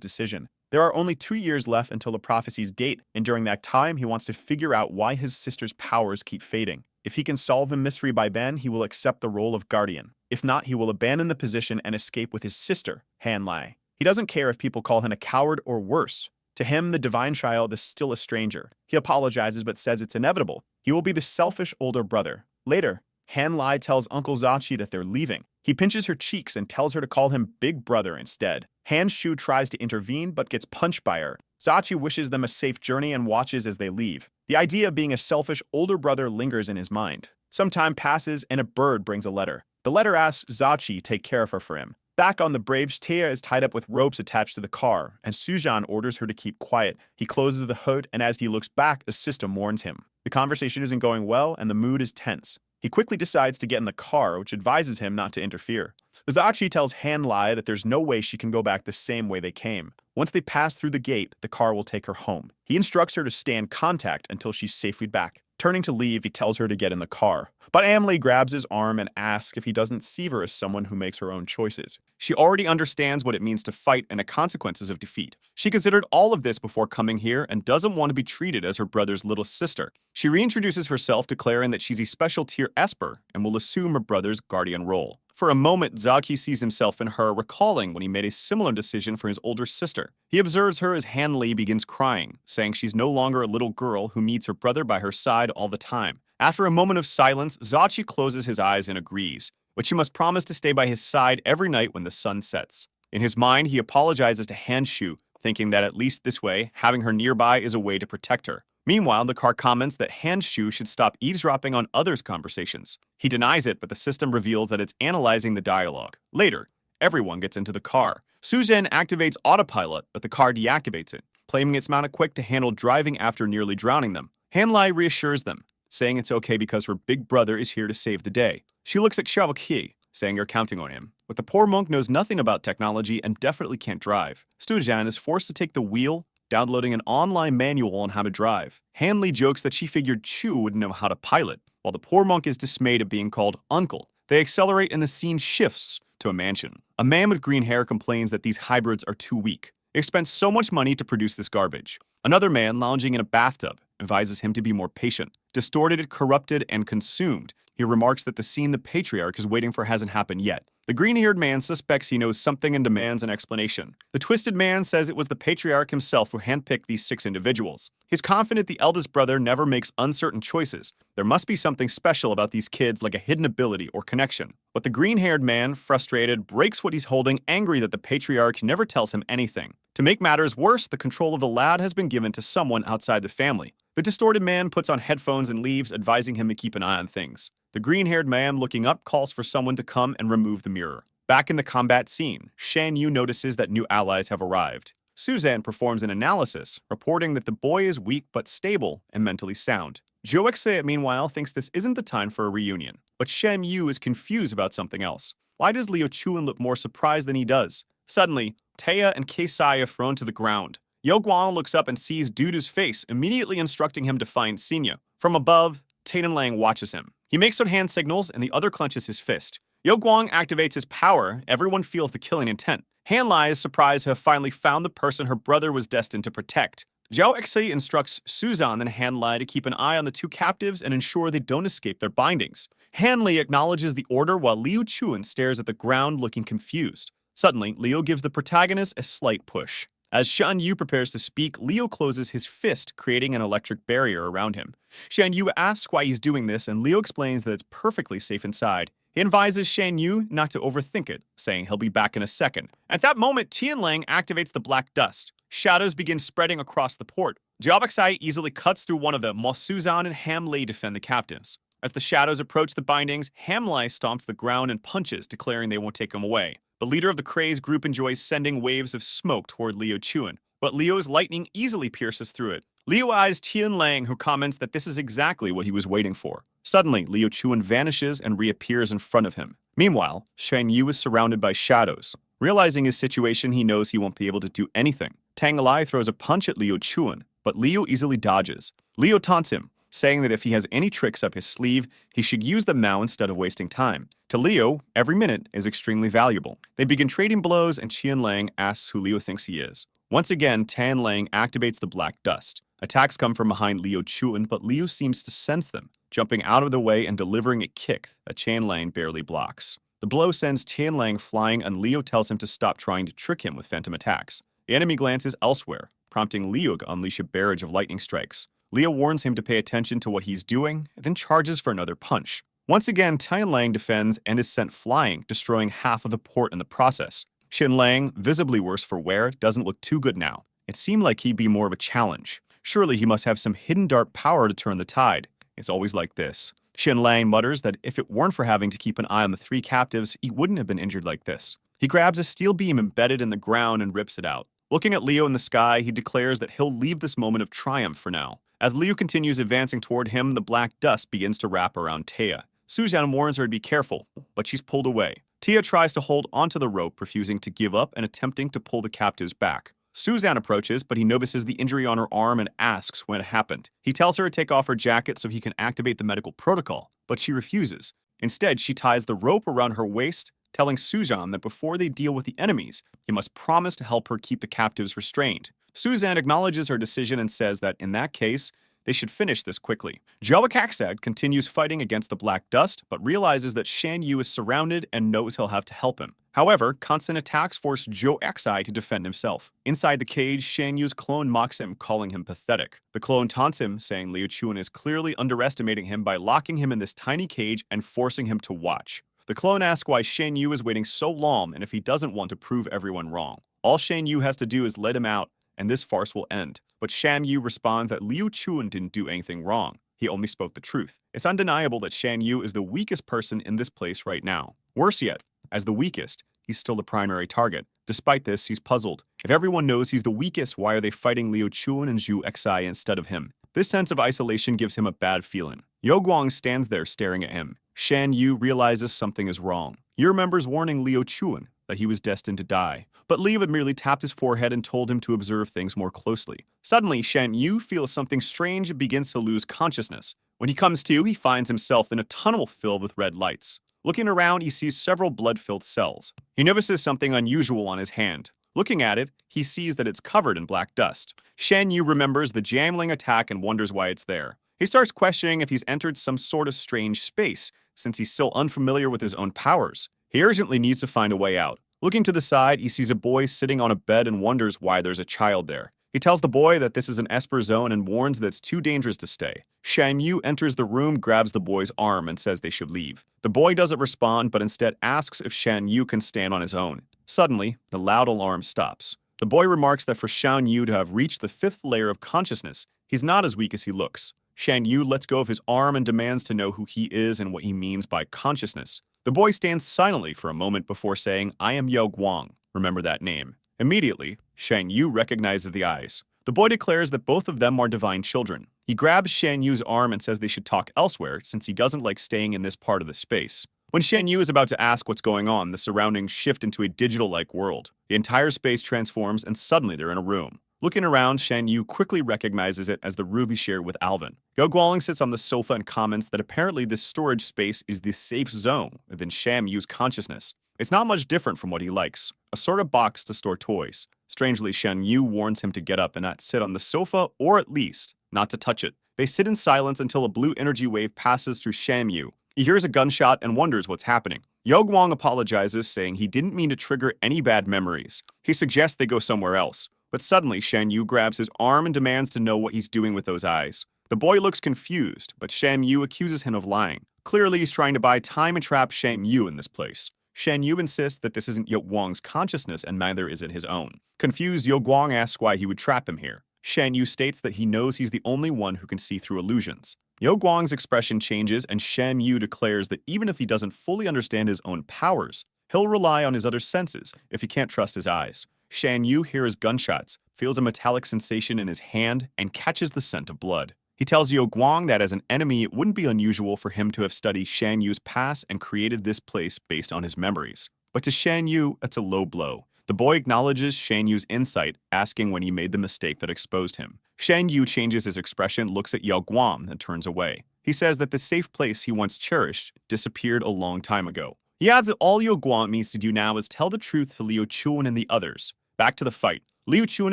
decision. There are only 2 years left until the prophecy's date, and during that time, he wants to figure out why his sister's powers keep fading. If he can solve the mystery by then, he will accept the role of guardian. If not, he will abandon the position and escape with his sister, Hanlai. He doesn't care if people call him a coward or worse. To him, the divine child is still a stranger. He apologizes but says it's inevitable. He will be the selfish older brother. Later, Hanlai tells Uncle Zachi that they're leaving. He pinches her cheeks and tells her to call him Big Brother instead. Hanshu tries to intervene but gets punched by her. Zachi wishes them a safe journey and watches as they leave. The idea of being a selfish older brother lingers in his mind. Some time passes and a bird brings a letter. The letter asks Zachi to take care of her for him. Back on the bridge, Taya is tied up with ropes attached to the car, and Suzanne orders her to keep quiet. He closes the hood, and as he looks back, a system warns him. The conversation isn't going well, and the mood is tense. He quickly decides to get in the car, which advises him not to interfere. Zachi tells Hanlai that there's no way she can go back the same way they came. Once they pass through the gate, the car will take her home. He instructs her to stay in contact until she's safely back. Turning to leave, he tells her to get in the car. But Emily grabs his arm and asks if he doesn't see her as someone who makes her own choices. She already understands what it means to fight and the consequences of defeat. She considered all of this before coming here and doesn't want to be treated as her brother's little sister. She reintroduces herself, declaring that she's a special tier Esper and will assume her brother's guardian role. For a moment, Zaki sees himself in her, recalling when he made a similar decision for his older sister. He observes her as Han Li begins crying, saying she's no longer a little girl who needs her brother by her side all the time. After a moment of silence, Zachi closes his eyes and agrees, but she must promise to stay by his side every night when the sun sets. In his mind, he apologizes to Han Shu, thinking that at least this way, having her nearby is a way to protect her. Meanwhile, the car comments that Han Shu should stop eavesdropping on others' conversations. He denies it, but the system reveals that it's analyzing the dialogue. Later, everyone gets into the car. Suzhen activates autopilot, but the car deactivates it, claiming it's not equipped to handle driving after nearly drowning them. Hanlai reassures them, saying it's okay because her big brother is here to save the day. She looks at Xiaoqi, saying they're counting on him. But the poor monk knows nothing about technology and definitely can't drive. Suzhen is forced to take the wheel, downloading an online manual on how to drive. Hanley jokes that she figured Chu would know how to pilot, while the poor monk is dismayed at being called uncle. They accelerate and the scene shifts to a mansion. A man with green hair complains that these hybrids are too weak. They spent so much money to produce this garbage. Another man, lounging in a bathtub, advises him to be more patient. Distorted, corrupted, and consumed, he remarks that the scene the patriarch is waiting for hasn't happened yet. The green-haired man suspects he knows something and demands an explanation. The twisted man says it was the patriarch himself who handpicked these 6 individuals. He's confident the eldest brother never makes uncertain choices. There must be something special about these kids, like a hidden ability or connection. But the green-haired man, frustrated, breaks what he's holding, angry that the patriarch never tells him anything. To make matters worse, the control of the lad has been given to someone outside the family. The distorted man puts on headphones and leaves, advising him to keep an eye on things. The green-haired man, looking up, calls for someone to come and remove the mirror. Back in the combat scene, Shan Yu notices that new allies have arrived. Suzanne performs an analysis, reporting that the boy is weak but stable and mentally sound. Joexe, meanwhile, thinks this isn't the time for a reunion. But Shan Yu is confused about something else. Why does Liu Chuan look more surprised than he does? Suddenly, Taya and Keisai are thrown to the ground. Yo Guang looks up and sees Duda's face, immediately instructing him to find Xenia. From above, Taden Lang watches him. He makes some hand signals, and the other clenches his fist. Yo Guang activates his power. Everyone feels the killing intent. Han Lai is surprised to have finally found the person her brother was destined to protect. Zhao Exi instructs Suzan and Han Lai to keep an eye on the 2 captives and ensure they don't escape their bindings. Han Li acknowledges the order while Liu Chuan stares at the ground looking confused. Suddenly, Leo gives the protagonist a slight push. As Shan Yu prepares to speak, Leo closes his fist, creating an electric barrier around him. Shan Yu asks why he's doing this, and Leo explains that it's perfectly safe inside. He advises Shan Yu not to overthink it, saying he'll be back in a second. At that moment, Tian Lang activates the black dust. Shadows begin spreading across the port. Jiaobaxai easily cuts through one of them, while Suzan and Ham Lei defend the captives. As the shadows approach the bindings, Ham Lai stomps the ground and punches, declaring they won't take him away. The leader of the Craze group enjoys sending waves of smoke toward Liu Chuan, but Liu's lightning easily pierces through it. Liu eyes Tian Lang, who comments that this is exactly what he was waiting for. Suddenly, Liu Chuan vanishes and reappears in front of him. Meanwhile, Shan Yu is surrounded by shadows. Realizing his situation, he knows he won't be able to do anything. Tang Lai throws a punch at Liu Chuan, but Liu easily dodges. Liu taunts him, saying that if he has any tricks up his sleeve, he should use them now instead of wasting time. To Leo, every minute is extremely valuable. They begin trading blows, and Qian Lang asks who Leo thinks he is. Once again, Tan Lang activates the black dust. Attacks come from behind Liu Chuan, but Liu seems to sense them, jumping out of the way and delivering a kick that Chan Lang barely blocks. The blow sends Tian Lang flying, and Leo tells him to stop trying to trick him with phantom attacks. The enemy glances elsewhere, prompting Leo to unleash a barrage of lightning strikes. Leo warns him to pay attention to what he's doing, and then charges for another punch. Once again, Tian Lang defends and is sent flying, destroying half of the port in the process. Xin Lang, visibly worse for wear, doesn't look too good now. It seemed like he'd be more of a challenge. Surely he must have some hidden dark power to turn the tide. It's always like this. Xin Lang mutters that if it weren't for having to keep an eye on the 3 captives, he wouldn't have been injured like this. He grabs a steel beam embedded in the ground and rips it out. Looking at Leo in the sky, he declares that he'll leave this moment of triumph for now. As Leo continues advancing toward him, the black dust begins to wrap around Taya. Suzan warns her to be careful, but she's pulled away. Tia tries to hold onto the rope, refusing to give up and attempting to pull the captives back. Suzanne approaches, but he notices the injury on her arm and asks when it happened. He tells her to take off her jacket so he can activate the medical protocol, but she refuses. Instead, she ties the rope around her waist, telling Suzanne that before they deal with the enemies, he must promise to help her keep the captives restrained. Suzanne acknowledges her decision and says that in that case, they should finish this quickly. Joakaksad continues fighting against the Black Dust, but realizes that Shan Yu is surrounded and knows he'll have to help him. However, constant attacks force Joakaksad to defend himself. Inside the cage, Shan Yu's clone mocks him, calling him pathetic. The clone taunts him, saying Liu Chuan is clearly underestimating him by locking him in this tiny cage and forcing him to watch. The clone asks why Shan Yu is waiting so long and if he doesn't want to prove everyone wrong. All Shan Yu has to do is let him out, and this farce will end. But Shan Yu responds that Liu Chuan didn't do anything wrong. He only spoke the truth. It's undeniable that Shan Yu is the weakest person in this place right now. Worse yet, as the weakest, he's still the primary target. Despite this, he's puzzled. If everyone knows he's the weakest, why are they fighting Liu Chuan and Zhu Exai instead of him? This sense of isolation gives him a bad feeling. Yo Guang stands there staring at him. Shan Yu realizes something is wrong. He remembers warning Liu Chuan that he was destined to die, but Liu had merely tapped his forehead and told him to observe things more closely. Suddenly, Shan Yu feels something strange and begins to lose consciousness. When he comes to, he finds himself in a tunnel filled with red lights. Looking around, he sees several blood-filled cells. He notices something unusual on his hand. Looking at it, he sees that it's covered in black dust. Shan Yu remembers the Jiangling attack and wonders why it's there. He starts questioning if he's entered some sort of strange space, since he's still unfamiliar with his own powers. He urgently needs to find a way out. Looking to the side, he sees a boy sitting on a bed and wonders why there's a child there. He tells the boy that this is an Esper zone and warns that it's too dangerous to stay. Shan Yu enters the room, grabs the boy's arm, and says they should leave. The boy doesn't respond, but instead asks if Shan Yu can stand on his own. Suddenly, the loud alarm stops. The boy remarks that for Shan Yu to have reached the 5th layer of consciousness, he's not as weak as he looks. Shan Yu lets go of his arm and demands to know who he is and what he means by consciousness. The boy stands silently for a moment before saying, "I am Yo Guang. Remember that name." Immediately, Shan Yu recognizes the eyes. The boy declares that both of them are divine children. He grabs Shan Yu's arm and says they should talk elsewhere since he doesn't like staying in this part of the space. When Shan Yu is about to ask what's going on, the surroundings shift into a digital-like world. The entire space transforms and suddenly they're in a room. Looking around, Shan Yu quickly recognizes it as the room he shared with Alvin. Yo Guang sits on the sofa and comments that apparently this storage space is the safe zone within Shan Yu's consciousness. It's not much different from what he likes, a sort of box to store toys. Strangely, Shan Yu warns him to get up and not sit on the sofa, or at least, not to touch it. They sit in silence until a blue energy wave passes through Shan Yu. He hears a gunshot and wonders what's happening. Yo Guang apologizes, saying he didn't mean to trigger any bad memories. He suggests they go somewhere else. But suddenly, Shan Yu grabs his arm and demands to know what he's doing with those eyes. The boy looks confused, but Shan Yu accuses him of lying. Clearly, he's trying to buy time and trap Shan Yu in this place. Shan Yu insists that this isn't Yo Guang's consciousness and neither is it his own. Confused, Yo Guang asks why he would trap him here. Shan Yu states that he knows he's the only one who can see through illusions. Yo Guang's expression changes and Shan Yu declares that even if he doesn't fully understand his own powers, he'll rely on his other senses if he can't trust his eyes. Shan Yu hears gunshots, feels a metallic sensation in his hand, and catches the scent of blood. He tells Yo Guang that as an enemy, it wouldn't be unusual for him to have studied Shan Yu's past and created this place based on his memories. But to Shan Yu, it's a low blow. The boy acknowledges Shan Yu's insight, asking when he made the mistake that exposed him. Shan Yu changes his expression, looks at Yo Guang, and turns away. He says that the safe place he once cherished disappeared a long time ago. He adds that all Yo Guang needs to do now is tell the truth to Liu Chuan and the others. Back to the fight. Liu Chuan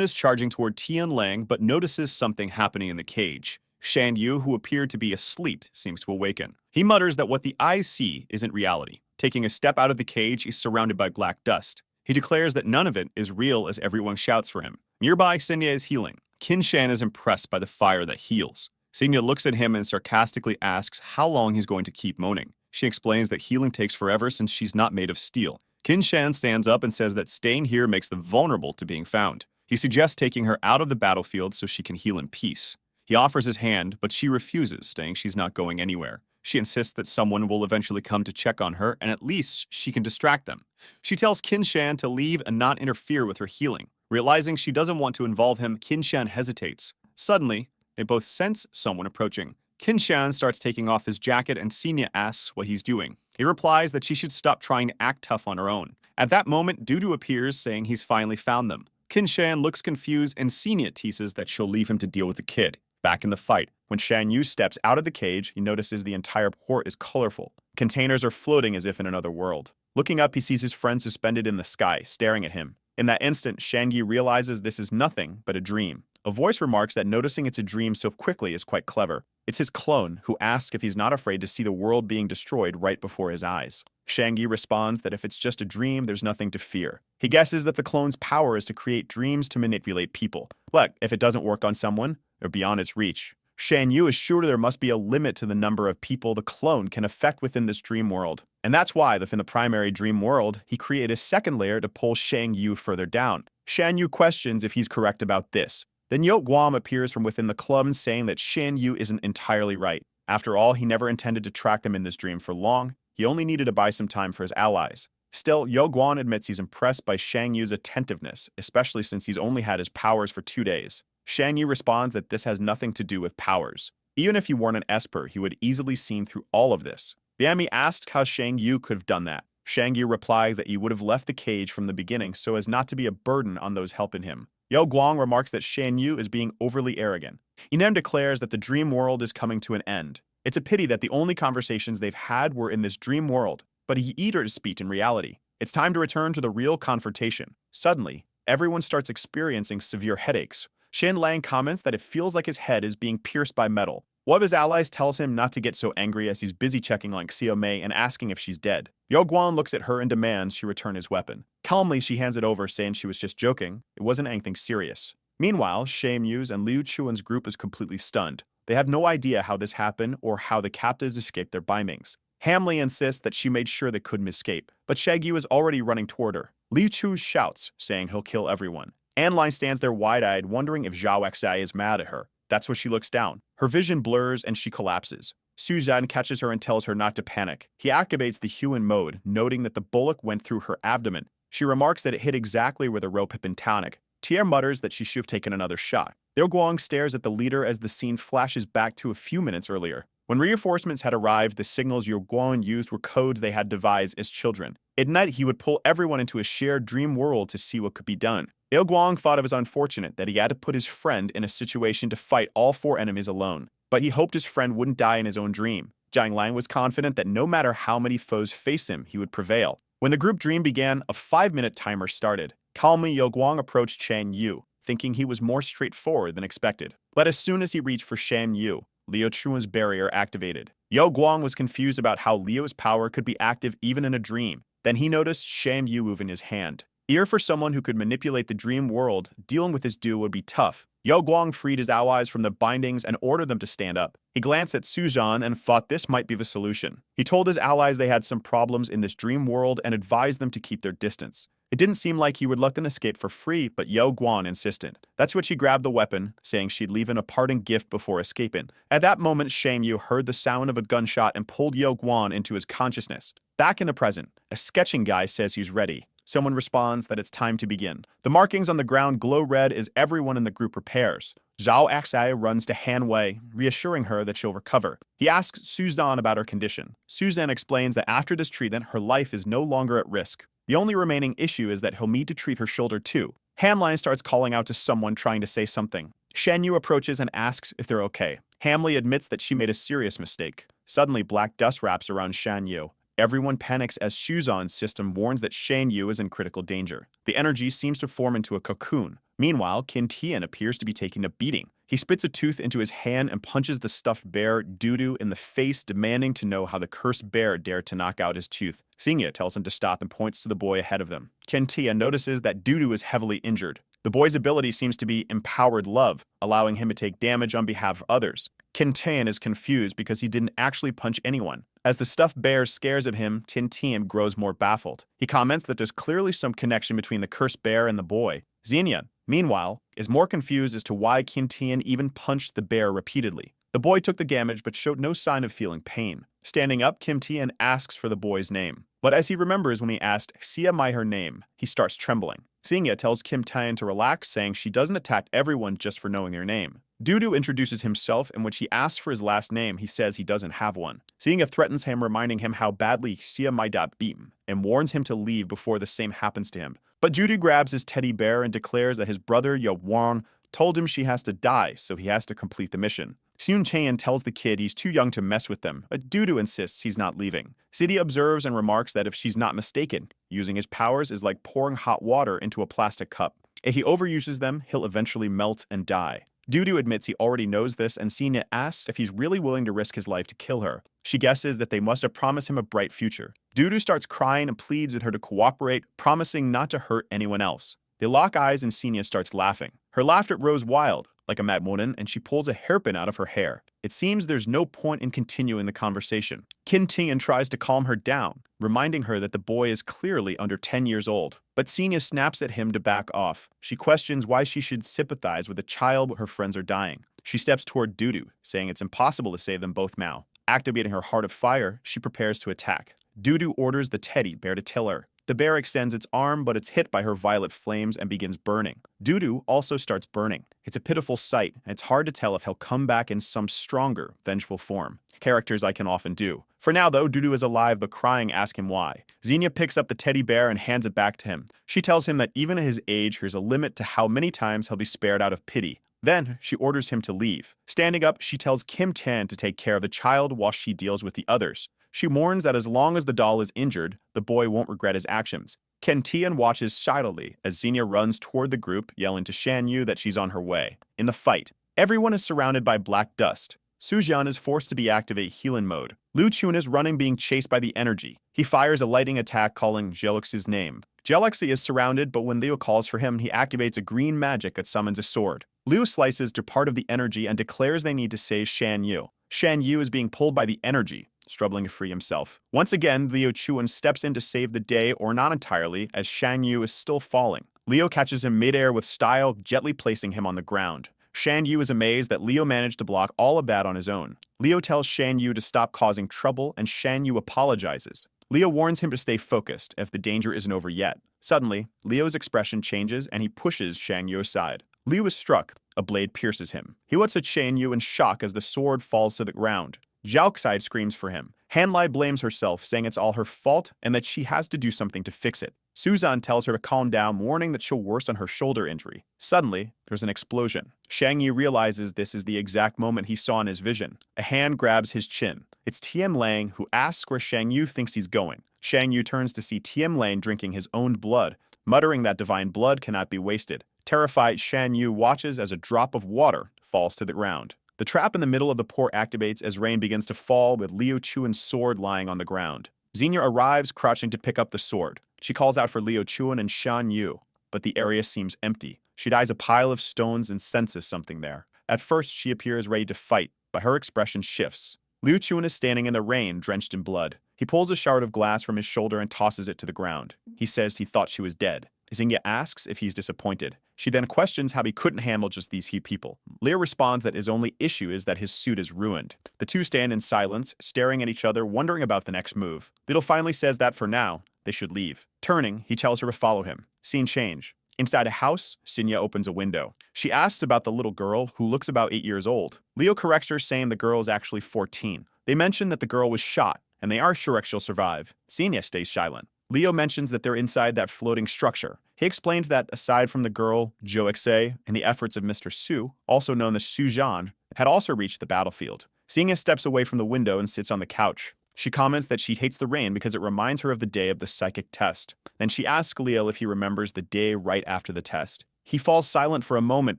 is charging toward Tian Lang, but notices something happening in the cage. Shan Yu, who appeared to be asleep, seems to awaken. He mutters that what the eyes see isn't reality. Taking a step out of the cage, he's surrounded by black dust. He declares that none of it is real as everyone shouts for him. Nearby, Senya is healing. Qin Shan is impressed by the fire that heals. Senya looks at him and sarcastically asks how long he's going to keep moaning. She explains that healing takes forever since she's not made of steel. Qin Shan stands up and says that staying here makes them vulnerable to being found. He suggests taking her out of the battlefield so she can heal in peace. He offers his hand, but she refuses, saying she's not going anywhere. She insists that someone will eventually come to check on her, and at least she can distract them. She tells Qin Shan to leave and not interfere with her healing. Realizing she doesn't want to involve him, Qin Shan hesitates. Suddenly, they both sense someone approaching. Qin Shan starts taking off his jacket and Senya asks what he's doing. He replies that she should stop trying to act tough on her own. At that moment, Dudu appears, saying he's finally found them. Qin Shan looks confused and Xenia teases that she'll leave him to deal with the kid. Back in the fight, when Shan Yu steps out of the cage, he notices the entire port is colorful. Containers are floating as if in another world. Looking up, he sees his friend suspended in the sky, staring at him. In that instant, Shang-Yi realizes this is nothing but a dream. A voice remarks that noticing it's a dream so quickly is quite clever. It's his clone, who asks if he's not afraid to see the world being destroyed right before his eyes. Shang-Yi responds that if it's just a dream, there's nothing to fear. He guesses that the clone's power is to create dreams to manipulate people. But if it doesn't work on someone, they're beyond its reach. Shan Yu is sure there must be a limit to the number of people the clone can affect within this dream world. And that's why, within the primary dream world, he created a second layer to pull Shang Yu further down. Shan Yu questions if he's correct about this. Then Yo Guam appears from within the club saying that Shan Yu isn't entirely right. After all, he never intended to track them in this dream for long. He only needed to buy some time for his allies. Still, Yo Guan admits he's impressed by Shang Yu's attentiveness, especially since he's only had his powers for 2 days. Shang Yu responds that this has nothing to do with powers. Even if he weren't an Esper, he would easily seen through all of this. The enemy asks how Shang Yu could have done that. Shang Yu replies that he would have left the cage from the beginning so as not to be a burden on those helping him. Yo Guang remarks that Shan Yu is being overly arrogant. He then declares that the dream world is coming to an end. It's a pity that the only conversations they've had were in this dream world, but he's eager to speak in reality. It's time to return to the real confrontation. Suddenly, everyone starts experiencing severe headaches. Shan Lang comments that it feels like his head is being pierced by metal. One of his allies tells him not to get so angry as he's busy checking on Xiao Mei and asking if she's dead. Yo Guan looks at her and demands she return his weapon. Calmly, she hands it over, saying she was just joking. It wasn't anything serious. Meanwhile, Shame Yu's and Liu Chuan's group is completely stunned. They have no idea how this happened or how the captives escaped their bimings. Hamley insists that she made sure they couldn't escape, but Shaggy is already running toward her. Liu Chu shouts, saying he'll kill everyone. Anne stands there wide-eyed, wondering if Zhao Xia is mad at her. That's when she looks down. Her vision blurs and she collapses. Suzanne catches her and tells her not to panic. He activates the Huan mode, noting that the bullet went through her abdomen. She remarks that it hit exactly where the rope had been tonic. Tier mutters that she should have taken another shot. Liu Guang stares at the leader as the scene flashes back to a few minutes earlier. When reinforcements had arrived, the signals Liu Guang used were codes they had devised as children. At night, he would pull everyone into a shared dream world to see what could be done. Liu Guang thought it was unfortunate that he had to put his friend in a situation to fight all 4 enemies alone, but he hoped his friend wouldn't die in his own dream. Jiang Lang was confident that no matter how many foes face him, he would prevail. When the group dream began, a 5-minute timer started. Calmly, Yo Guang approached Chang Yu, thinking he was more straightforward than expected. But as soon as he reached for Shan Yu, Liu Chuan's barrier activated. Yo Guang was confused about how Liu's power could be active even in a dream. Then he noticed Shan Yu move in his hand. Ear for someone who could manipulate the dream world, dealing with this duo would be tough. Yo Guang freed his allies from the bindings and ordered them to stand up. He glanced at Suzan and thought this might be the solution. He told his allies they had some problems in this dream world and advised them to keep their distance. It didn't seem like he would let them escape for free, but Yo Guan insisted. That's when she grabbed the weapon, saying she'd leave him a parting gift before escaping. At that moment, Shame Yu heard the sound of a gunshot and pulled Yo Guan into his consciousness. Back in the present, a sketching guy says he's ready. Someone responds that it's time to begin. The markings on the ground glow red as everyone in the group prepares. Zhao Xia runs to Han Wei, reassuring her that she'll recover. He asks Suzanne about her condition. Suzanne explains that after this treatment, her life is no longer at risk. The only remaining issue is that he'll need to treat her shoulder too. Hamline starts calling out to someone trying to say something. Shan Yu approaches and asks if they're okay. Hamley admits that she made a serious mistake. Suddenly, black dust wraps around Shan Yu. Everyone panics as Shuzan's system warns that Shan Yu is in critical danger. The energy seems to form into a cocoon. Meanwhile, Qin Tian appears to be taking a beating. He spits a tooth into his hand and punches the stuffed bear, Dudu, in the face, demanding to know how the cursed bear dared to knock out his tooth. Thingya tells him to stop and points to the boy ahead of them. Qin Tian notices that Dudu is heavily injured. The boy's ability seems to be empowered love, allowing him to take damage on behalf of others. Qin Tian is confused because he didn't actually punch anyone. As the stuffed bear scares of him, Qin Tian grows more baffled. He comments that there's clearly some connection between the cursed bear and the boy. Xenia, meanwhile, is more confused as to why Qin Tian even punched the bear repeatedly. The boy took the damage but showed no sign of feeling pain. Standing up, Qin Tian asks for the boy's name. But as he remembers when he asked Xia Mai her name, he starts trembling. Singya tells Kim Tae-in to relax, saying she doesn't attack everyone just for knowing their name. Dudu introduces himself, and when she asks for his last name, he says he doesn't have one. Singya threatens him, reminding him how badly Xia might beat him, and warns him to leave before the same happens to him. But Dudu grabs his teddy bear and declares that his brother Yewon told him she has to die, so he has to complete the mission. Seun Chaein tells the kid he's too young to mess with them, but Dudu insists he's not leaving. City observes and remarks that if she's not mistaken, using his powers is like pouring hot water into a plastic cup. If he overuses them, he'll eventually melt and die. Dudu admits he already knows this, and Sina asks if he's really willing to risk his life to kill her. She guesses that they must have promised him a bright future. Dudu starts crying and pleads with her to cooperate, promising not to hurt anyone else. They lock eyes and Sina starts laughing. Her laughter grows wild, like a madwoman, and she pulls a hairpin out of her hair. It seems there's no point in continuing the conversation. Kim Tae-in tries to calm her down, reminding her that the boy is clearly under 10 years old. But Sina snaps at him to back off. She questions why she should sympathize with a child when her friends are dying. She steps toward Dudu, saying it's impossible to save them both now. Activating her heart of fire, she prepares to attack. Dudu orders the teddy bear to kill her. The bear extends its arm, but it's hit by her violet flames and begins burning. Dudu also starts burning. It's a pitiful sight, and it's hard to tell if he'll come back in some stronger, vengeful form. Characters I can often do. For now, though, Dudu is alive but crying, ask him why. Xenia picks up the teddy bear and hands it back to him. She tells him that even at his age, there's a limit to how many times he'll be spared out of pity. Then, she orders him to leave. Standing up, she tells Kim Tae-in to take care of the child while she deals with the others. She warns that as long as the doll is injured, the boy won't regret his actions. Kim Tae-in watches shyly as Xenia runs toward the group, yelling to Shan Yu that she's on her way. In the fight, everyone is surrounded by black dust. Sujian is forced to deactivate healing mode. Liu Chun is running, being chased by the energy. He fires a lightning attack calling Jelix's name. Jelixi is surrounded, but when Liu calls for him, he activates a green magic that summons a sword. Liu slices to part of the energy and declares they need to save Shan Yu. Shan Yu is being pulled by the energy, struggling to free himself. Once again, Liu Chuan steps in to save the day, or not entirely, as Shan Yu is still falling. Leo catches him midair with style, gently placing him on the ground. Shan Yu is amazed that Leo managed to block all of that on his own. Leo tells Shan Yu to stop causing trouble, and Shan Yu apologizes. Leo warns him to stay focused if the danger isn't over yet. Suddenly, Leo's expression changes and he pushes Shan Yu aside. Leo is struck. A blade pierces him. He looks at Shan Yu in shock as the sword falls to the ground. Zhaoxide screams for him. Hanlai blames herself, saying it's all her fault and that she has to do something to fix it. Suzan tells her to calm down, warning that she'll worsen her shoulder injury. Suddenly, there's an explosion. Shang Yi realizes this is the exact moment he saw in his vision. A hand grabs his chin. It's Tiem Lang, who asks where Shang Yu thinks he's going. Shang Yu turns to see Tiem Lang drinking his own blood, muttering that divine blood cannot be wasted. Terrified, Shan Yu watches as a drop of water falls to the ground. The trap in the middle of the port activates as rain begins to fall, with Liu Chuan's sword lying on the ground. Xenia arrives, crouching to pick up the sword. She calls out for Liu Chuan and Shan Yu, but the area seems empty. She eyes a pile of stones and senses something there. At first, she appears ready to fight, but her expression shifts. Liu Chuan is standing in the rain, drenched in blood. He pulls a shard of glass from his shoulder and tosses it to the ground. He says he thought she was dead. Xenia asks if he's disappointed. She then questions how he couldn't handle just these few people. Lear responds that his only issue is that his suit is ruined. The two stand in silence, staring at each other, wondering about the next move. Little finally says that for now, they should leave. Turning, he tells her to follow him. Scene change. Inside a house, Xenia opens a window. She asks about the little girl, who looks about 8 years old. Leo corrects her, saying the girl is actually 14. They mention that the girl was shot, and they are sure she'll survive. Xenia stays silent. Leo mentions that they're inside that floating structure. He explains that, aside from the girl, Joexei, and the efforts of Mr. Su, also known as Su Zhan, had also reached the battlefield. Xenia steps away from the window and sits on the couch. She comments that she hates the rain because it reminds her of the day of the psychic test. Then she asks Leo if he remembers the day right after the test. He falls silent for a moment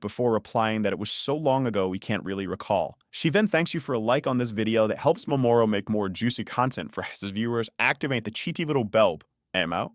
before replying that it was so long ago we can't really recall. She then thanks you for a like on this video that helps Mamoru make more juicy content for his viewers. Activate the cheaty little bell. I'm out.